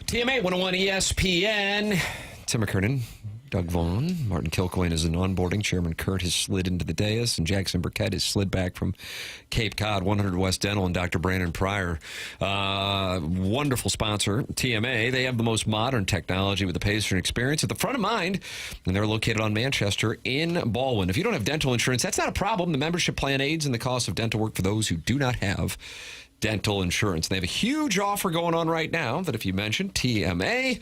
TMA 101 ESPN. Tim McKernan, Doug Vaughn, Martin Kilcoyne is an onboarding. Chairman Kurt has slid into the dais, and Jackson Burkett has slid back from Cape Cod. 100 West Dental and Dr. Brandon Pryor. Wonderful sponsor, TMA. They have the most modern technology with the patient experience at the front of mind, and they're located on Manchester in Baldwin. If you don't have dental insurance, that's not a problem. The membership plan aids in the cost of dental work for those who do not have dental insurance. They have a huge offer going on right now that if you mention TMA,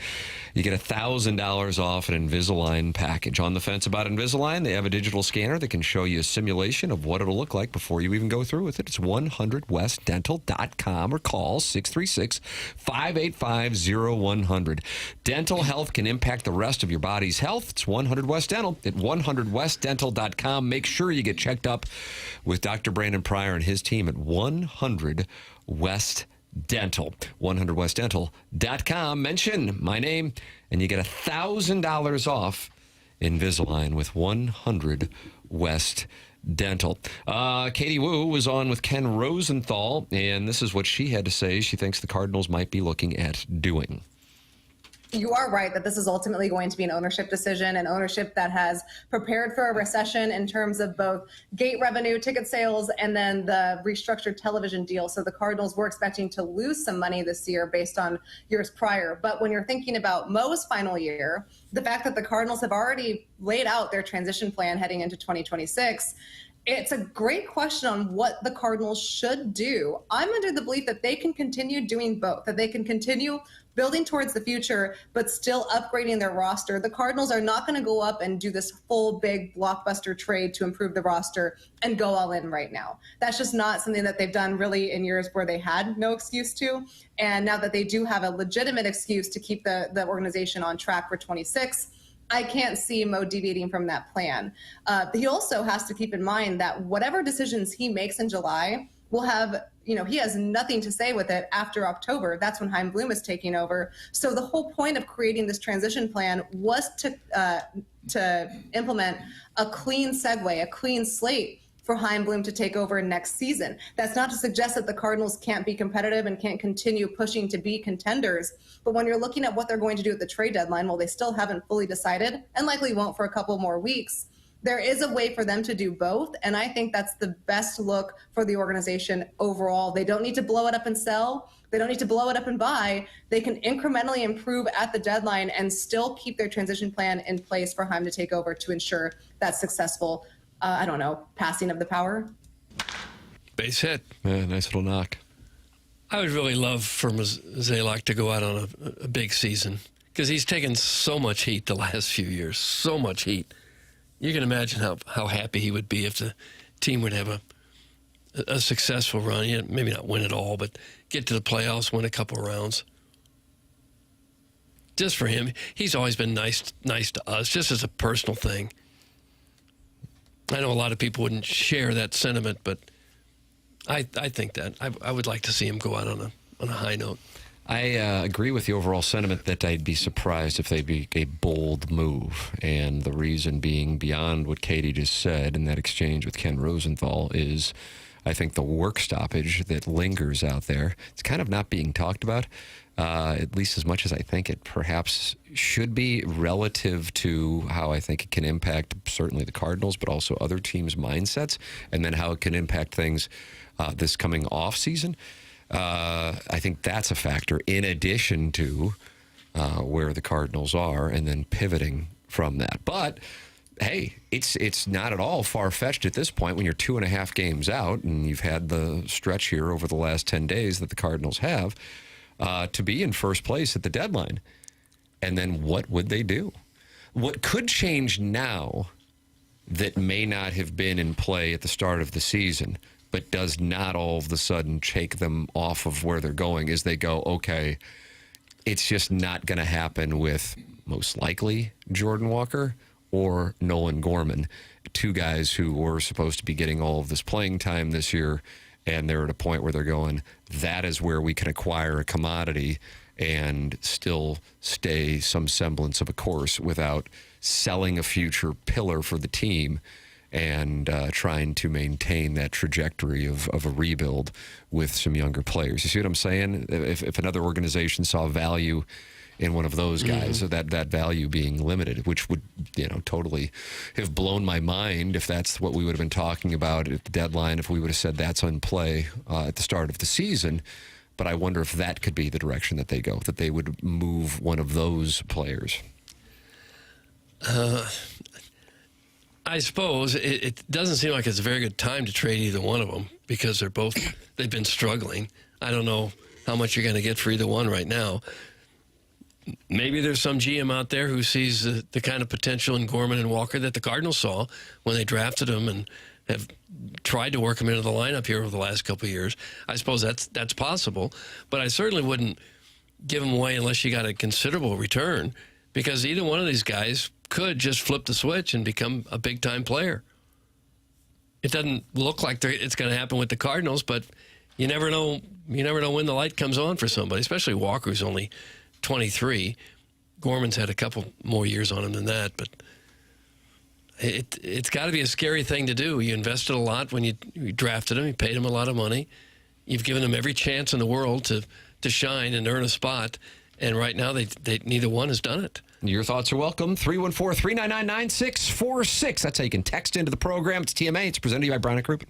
you get $1,000 off an Invisalign package. On the fence about Invisalign, they have a digital scanner that can show you a simulation of what it'll look like before you even go through with it. It's 100westdental.com or call 636-585-0100. Dental health can impact the rest of your body's health. It's 100 West Dental at 100westdental.com. Make sure you get checked up with Dr. Brandon Pryor and his team at 100 West Dental. 100westdental.com. Mention my name, and you get $1,000 off Invisalign with 100 West Dental. Katie Wu was on with Ken Rosenthal, and this is what she had to say. She thinks the Cardinals might be looking at doing. You are right that this is ultimately going to be an ownership decision, an ownership that has prepared for a recession in terms of both gate revenue, ticket sales, and then the restructured television deal. So the Cardinals were expecting to lose some money this year based on years prior. But when you're thinking about Mo's final year, the fact that the Cardinals have already laid out their transition plan heading into 2026, it's a great question on what the Cardinals should do. I'm under the belief that they can continue doing both, that they can continue building towards the future, but still upgrading their roster. The Cardinals are not going to go up and do this full big blockbuster trade to improve the roster and go all in right now. That's just not something that they've done really in years where they had no excuse to. And now that they do have a legitimate excuse to keep the organization on track for 26, I can't see Mo deviating from that plan. He also has to keep in mind that whatever decisions he makes in July will have, he has nothing to say with it after October. That's when Chaim Bloom is taking over. So the whole point of creating this transition plan was to implement a clean segue, a clean slate for Chaim Bloom to take over next season. That's not to suggest that the Cardinals can't be competitive and can't continue pushing to be contenders. But when you're looking at what they're going to do at the trade deadline, well, they still haven't fully decided and likely won't for a couple more weeks. There is a way for them to do both, and I think that's the best look for the organization overall. They don't need to blow it up and sell. They don't need to blow it up and buy. They can incrementally improve at the deadline and still keep their transition plan in place for Chaim to take over to ensure that successful, passing of the power. Base hit. Yeah, nice little knock. I would really love for Zalak to go out on a big season because he's taken so much heat the last few years, so much heat. You can imagine how happy he would be if the team would have a successful run. Maybe not win it all, but get to the playoffs, win a couple of rounds. Just for him, he's always been nice to us, just as a personal thing. I know a lot of people wouldn't share that sentiment, but I think that I would like to see him go out on a high note. I agree with the overall sentiment that I'd be surprised if they'd be a bold move. And the reason being beyond what Katie just said in that exchange with Ken Rosenthal is I think the work stoppage that lingers out there, it's kind of not being talked about, at least as much as I think it perhaps should be relative to how I think it can impact certainly the Cardinals, but also other teams' mindsets, and then how it can impact things this coming off season. I think that's a factor in addition to where the Cardinals are and then pivoting from that. But, hey, it's not at all far-fetched at this point when you're 2.5 games out and you've had the stretch here over the last 10 days that the Cardinals have to be in first place at the deadline. And then what would they do? What could change now that may not have been in play at the start of the season but does not all of a sudden take them off of where they're going is they go, okay, it's just not going to happen with most likely Jordan Walker or Nolan Gorman, two guys who were supposed to be getting all of this playing time this year, and they're at a point where they're going, that is where we can acquire a commodity and still stay some semblance of a course without selling a future pillar for the team and trying to maintain that trajectory of a rebuild with some younger players. You see what I'm saying? If another organization saw value in one of those guys, that value being limited, which would totally have blown my mind if that's what we would have been talking about at the deadline, if we would have said that's on play at the start of the season. But I wonder if that could be the direction that they go, that they would move one of those players. I suppose it doesn't seem like it's a very good time to trade either one of them because they've been struggling. I don't know how much you're going to get for either one right now. Maybe there's some GM out there who sees the kind of potential in Gorman and Walker that the Cardinals saw when they drafted them and have tried to work them into the lineup here over the last couple of years. I suppose that's possible, but I certainly wouldn't give them away unless you got a considerable return, because either one of these guys could just flip the switch and become a big-time player. It doesn't look like it's going to happen with the Cardinals, but you never know. You never know when the light comes on for somebody, especially Walker, who's only 23. Gorman's had a couple more years on him than that, but it's got to be a scary thing to do. You invested a lot when you drafted him. You paid him a lot of money. You've given him every chance in the world to shine and earn a spot, and right now they neither one has done it. Your thoughts are welcome. 314-399-9646. That's how you can text into the program. It's TMA. It's presented to you by Brown & Crouppen.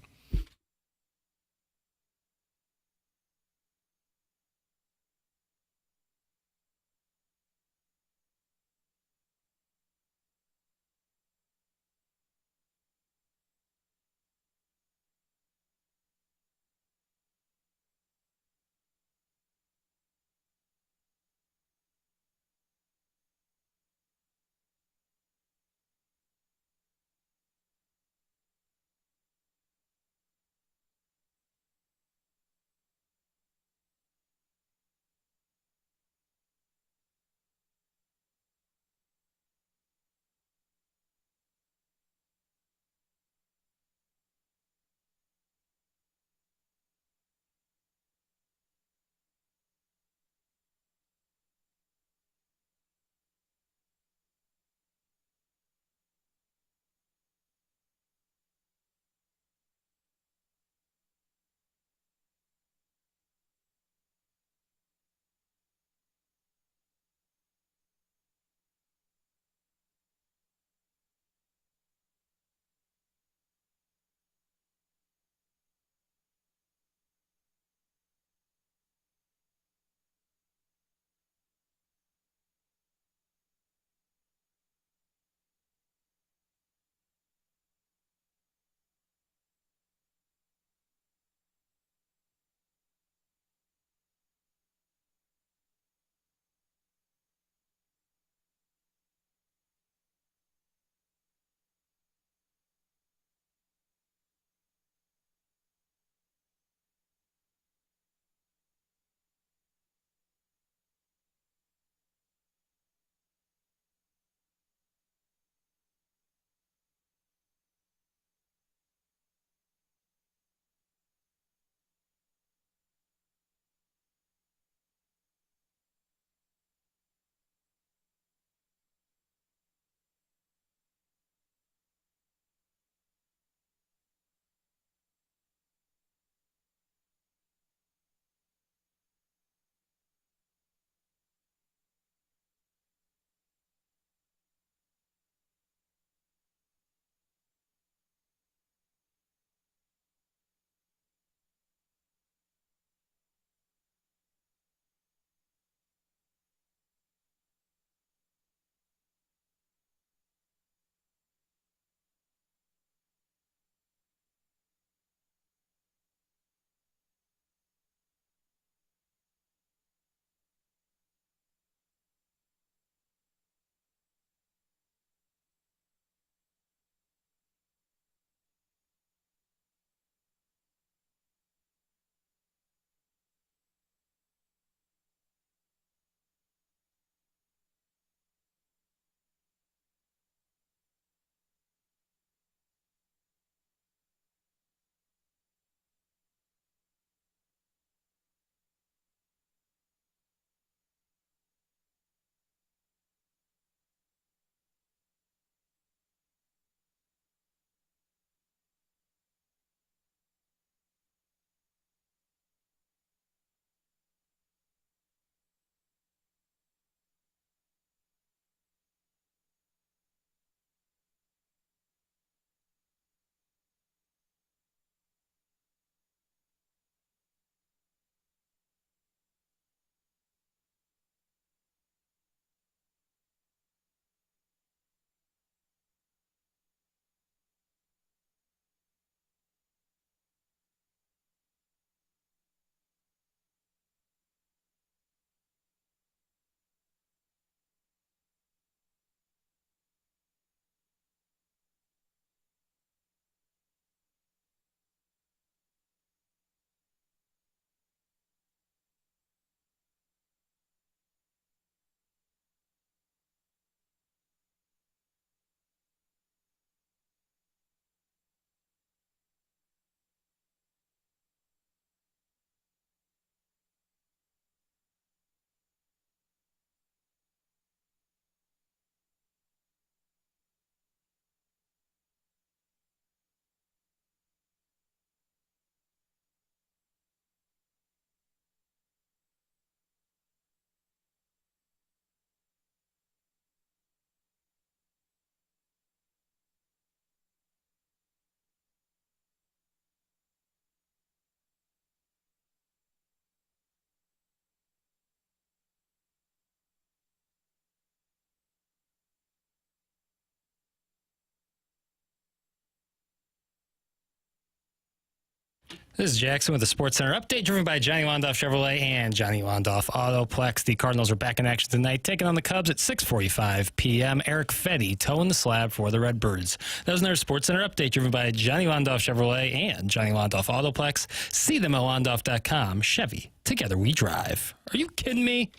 This is Jackson with the Sports Center update, driven by Johnny Londoff Chevrolet and Johnny Londoff Autoplex. The Cardinals are back in action tonight, taking on the Cubs at 6:45 p.m. Eric Fetty towing the slab for the Redbirds. That was another Sports Center update, driven by Johnny Londoff Chevrolet and Johnny Londoff Autoplex. See them at londoff.com. Chevy, together we drive. Are you kidding me?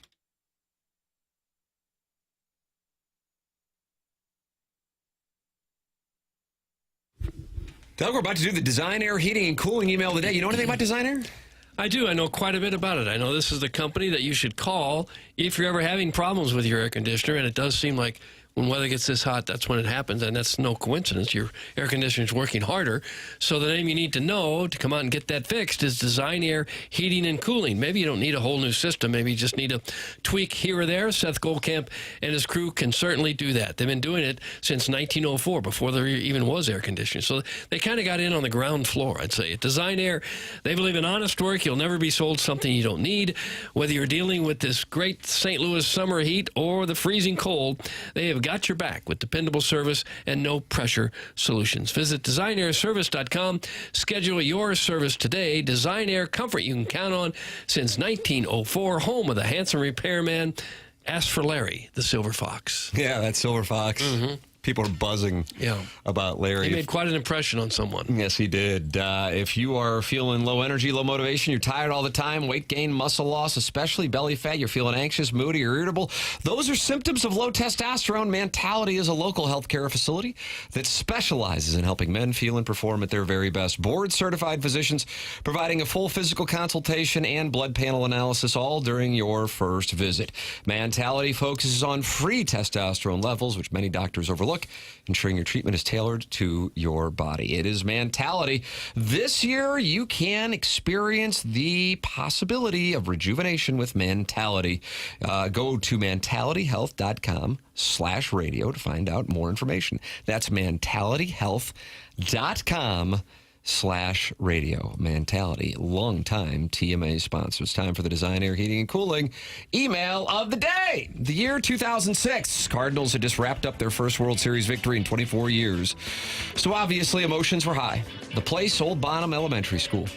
Doug, we're about to do the Design Air Heating and Cooling email of the day. You know anything about Design Air? I do. I know quite a bit about it. I know this is the company that you should call if you're ever having problems with your air conditioner, and it does seem like when weather gets this hot, that's when it happens, and that's no coincidence. Your air conditioner is working harder. So the name you need to know to come out and get that fixed is Design Air Heating and Cooling. Maybe you don't need a whole new system. Maybe you just need a tweak here or there. Seth Goldcamp and his crew can certainly do that. They've been doing it since 1904, before there even was air conditioning. So they kind of got in on the ground floor, I'd say. At Design Air, they believe in honest work. You'll never be sold something you don't need. Whether you're dealing with this great St. Louis summer heat or the freezing cold, they have got your back with dependable service and no pressure solutions. Visit designairservice.com. Schedule your service today. Design Air comfort you can count on since 1904. Home of the handsome repairman. Ask for Larry, the Silver Fox. Yeah, that Silver Fox. Mm-hmm. People are buzzing about Larry. He made quite an impression on someone. Yes, he did. If you are feeling low energy, low motivation, you're tired all the time, weight gain, muscle loss, especially belly fat, you're feeling anxious, moody, or irritable, those are symptoms of low testosterone. Mentality is a local healthcare facility that specializes in helping men feel and perform at their very best. Board-certified physicians providing a full physical consultation and blood panel analysis, all during your first visit. Mentality focuses on free testosterone levels, which many doctors overlook, ensuring your treatment is tailored to your body. It is Mentality. This year, you can experience the possibility of rejuvenation with Mentality. Go to mentalityhealth.com/radio to find out more information. That's mentalityhealth.com/radio. Mentality, longtime TMA sponsor. It's time for the Design Air Heating and Cooling email of the day. The year 2006. Cardinals had just wrapped up their first World Series victory in 24 years. So obviously emotions were high. The place, Old Bonham Elementary School.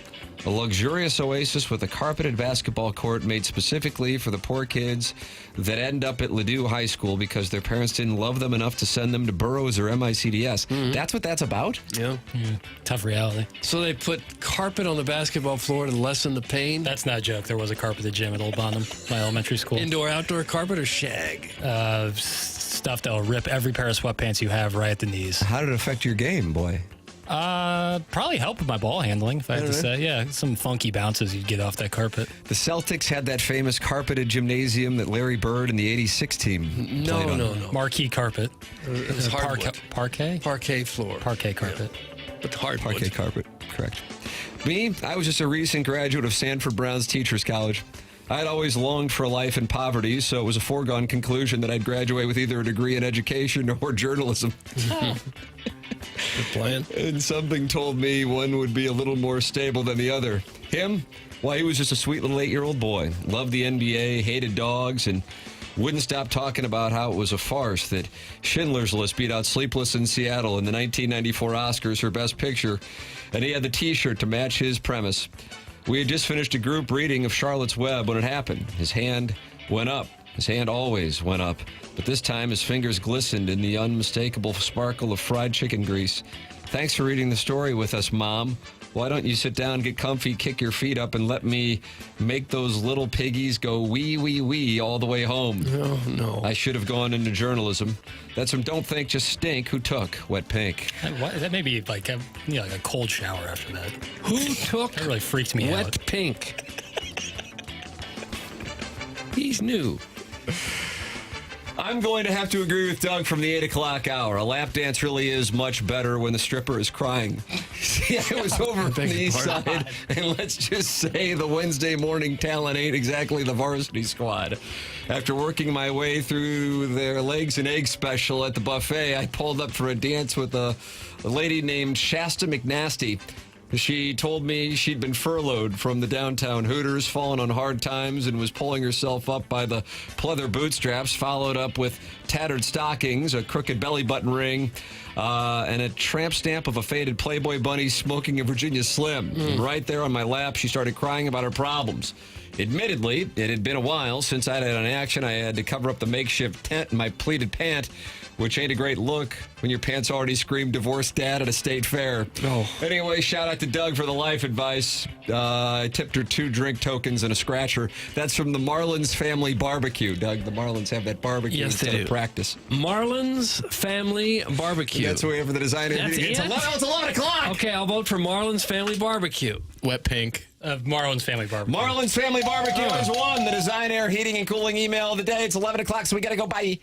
A luxurious oasis with a carpeted basketball court made specifically for the poor kids that end up at Ladue High School because their parents didn't love them enough to send them to Burroughs or MICDS. Mm-hmm. That's what that's about? Yeah. Tough reality. So they put carpet on the basketball floor to lessen the pain? That's not a joke. There was a carpeted gym at Old Bonham, my elementary school. Indoor, outdoor carpet or shag? Stuff that will rip every pair of sweatpants you have right at the knees. How did it affect your game, boy? Probably help with my ball handling, if I had to say. Yeah, some funky bounces you'd get off that carpet. The Celtics had that famous carpeted gymnasium that Larry Bird and the '86 team played on. No. Marquee carpet. It was hardwood. Parquet? Parquet floor. Parquet carpet. Yeah. But hardwood. Parquet carpet, correct. Me, I was just a recent graduate of Sanford Brown's Teachers College. I had always longed for a life in poverty, so it was a foregone conclusion that I'd graduate with either a degree in education or journalism. Good plan. And something told me one would be a little more stable than the other. Him? Well, he was just a sweet little 8-year-old boy. Loved the NBA, hated dogs, and wouldn't stop talking about how it was a farce that Schindler's List beat out Sleepless in Seattle in the 1994 Oscars for Best Picture, and he had the T-shirt to match his premise. We had just finished a group reading of Charlotte's Web when it happened. His hand went up. His hand always went up, but this time his fingers glistened in the unmistakable sparkle of fried chicken grease. Thanks for reading the story with us, Mom. Why don't you sit down, get comfy, kick your feet up, and let me make those little piggies go wee, wee, wee all the way home. Oh, no. I should have gone into journalism. That's from Don't Think, Just Stink. Who took Wet Pink? That may be like a cold shower after that. Who took That really freaked me out. Wet Pink? He's new. I'm going to have to agree with Doug from the 8 o'clock hour. A lap dance really is much better when the stripper is crying. See, I was over on the east side, and let's just say the Wednesday morning talent ain't exactly the varsity squad. After working my way through their legs and eggs special at the buffet, I pulled up for a dance with a lady named Shasta McNasty. She told me she'd been furloughed from the downtown Hooters, fallen on hard times, and was pulling herself up by the pleather bootstraps, followed up with tattered stockings, a crooked belly button ring, and a tramp stamp of a faded Playboy bunny smoking a Virginia Slim. And right there on my lap, she started crying about her problems. Admittedly, it had been a while since I'd had an action. I had to cover up the makeshift tent in my pleated pant, which ain't a great look when your pants already scream divorced dad at a state fair. Oh. Anyway, shout out to Doug for the life advice. I tipped her 2 drink tokens and a scratcher. That's from the Marlins Family Barbecue. Doug, the Marlins have that barbecue Yes, instead they do. of practice. Family Barbecue. That's what we have for the designer. That's It's it? 11 o'clock. Okay, I'll vote for Marlins Family Barbecue. Wet pink. Marlins Family Barbecue. Marlins Family Barbecue has won the Design Air Heating and Cooling email of the day. It's 11 o'clock, so we got to go. Bye.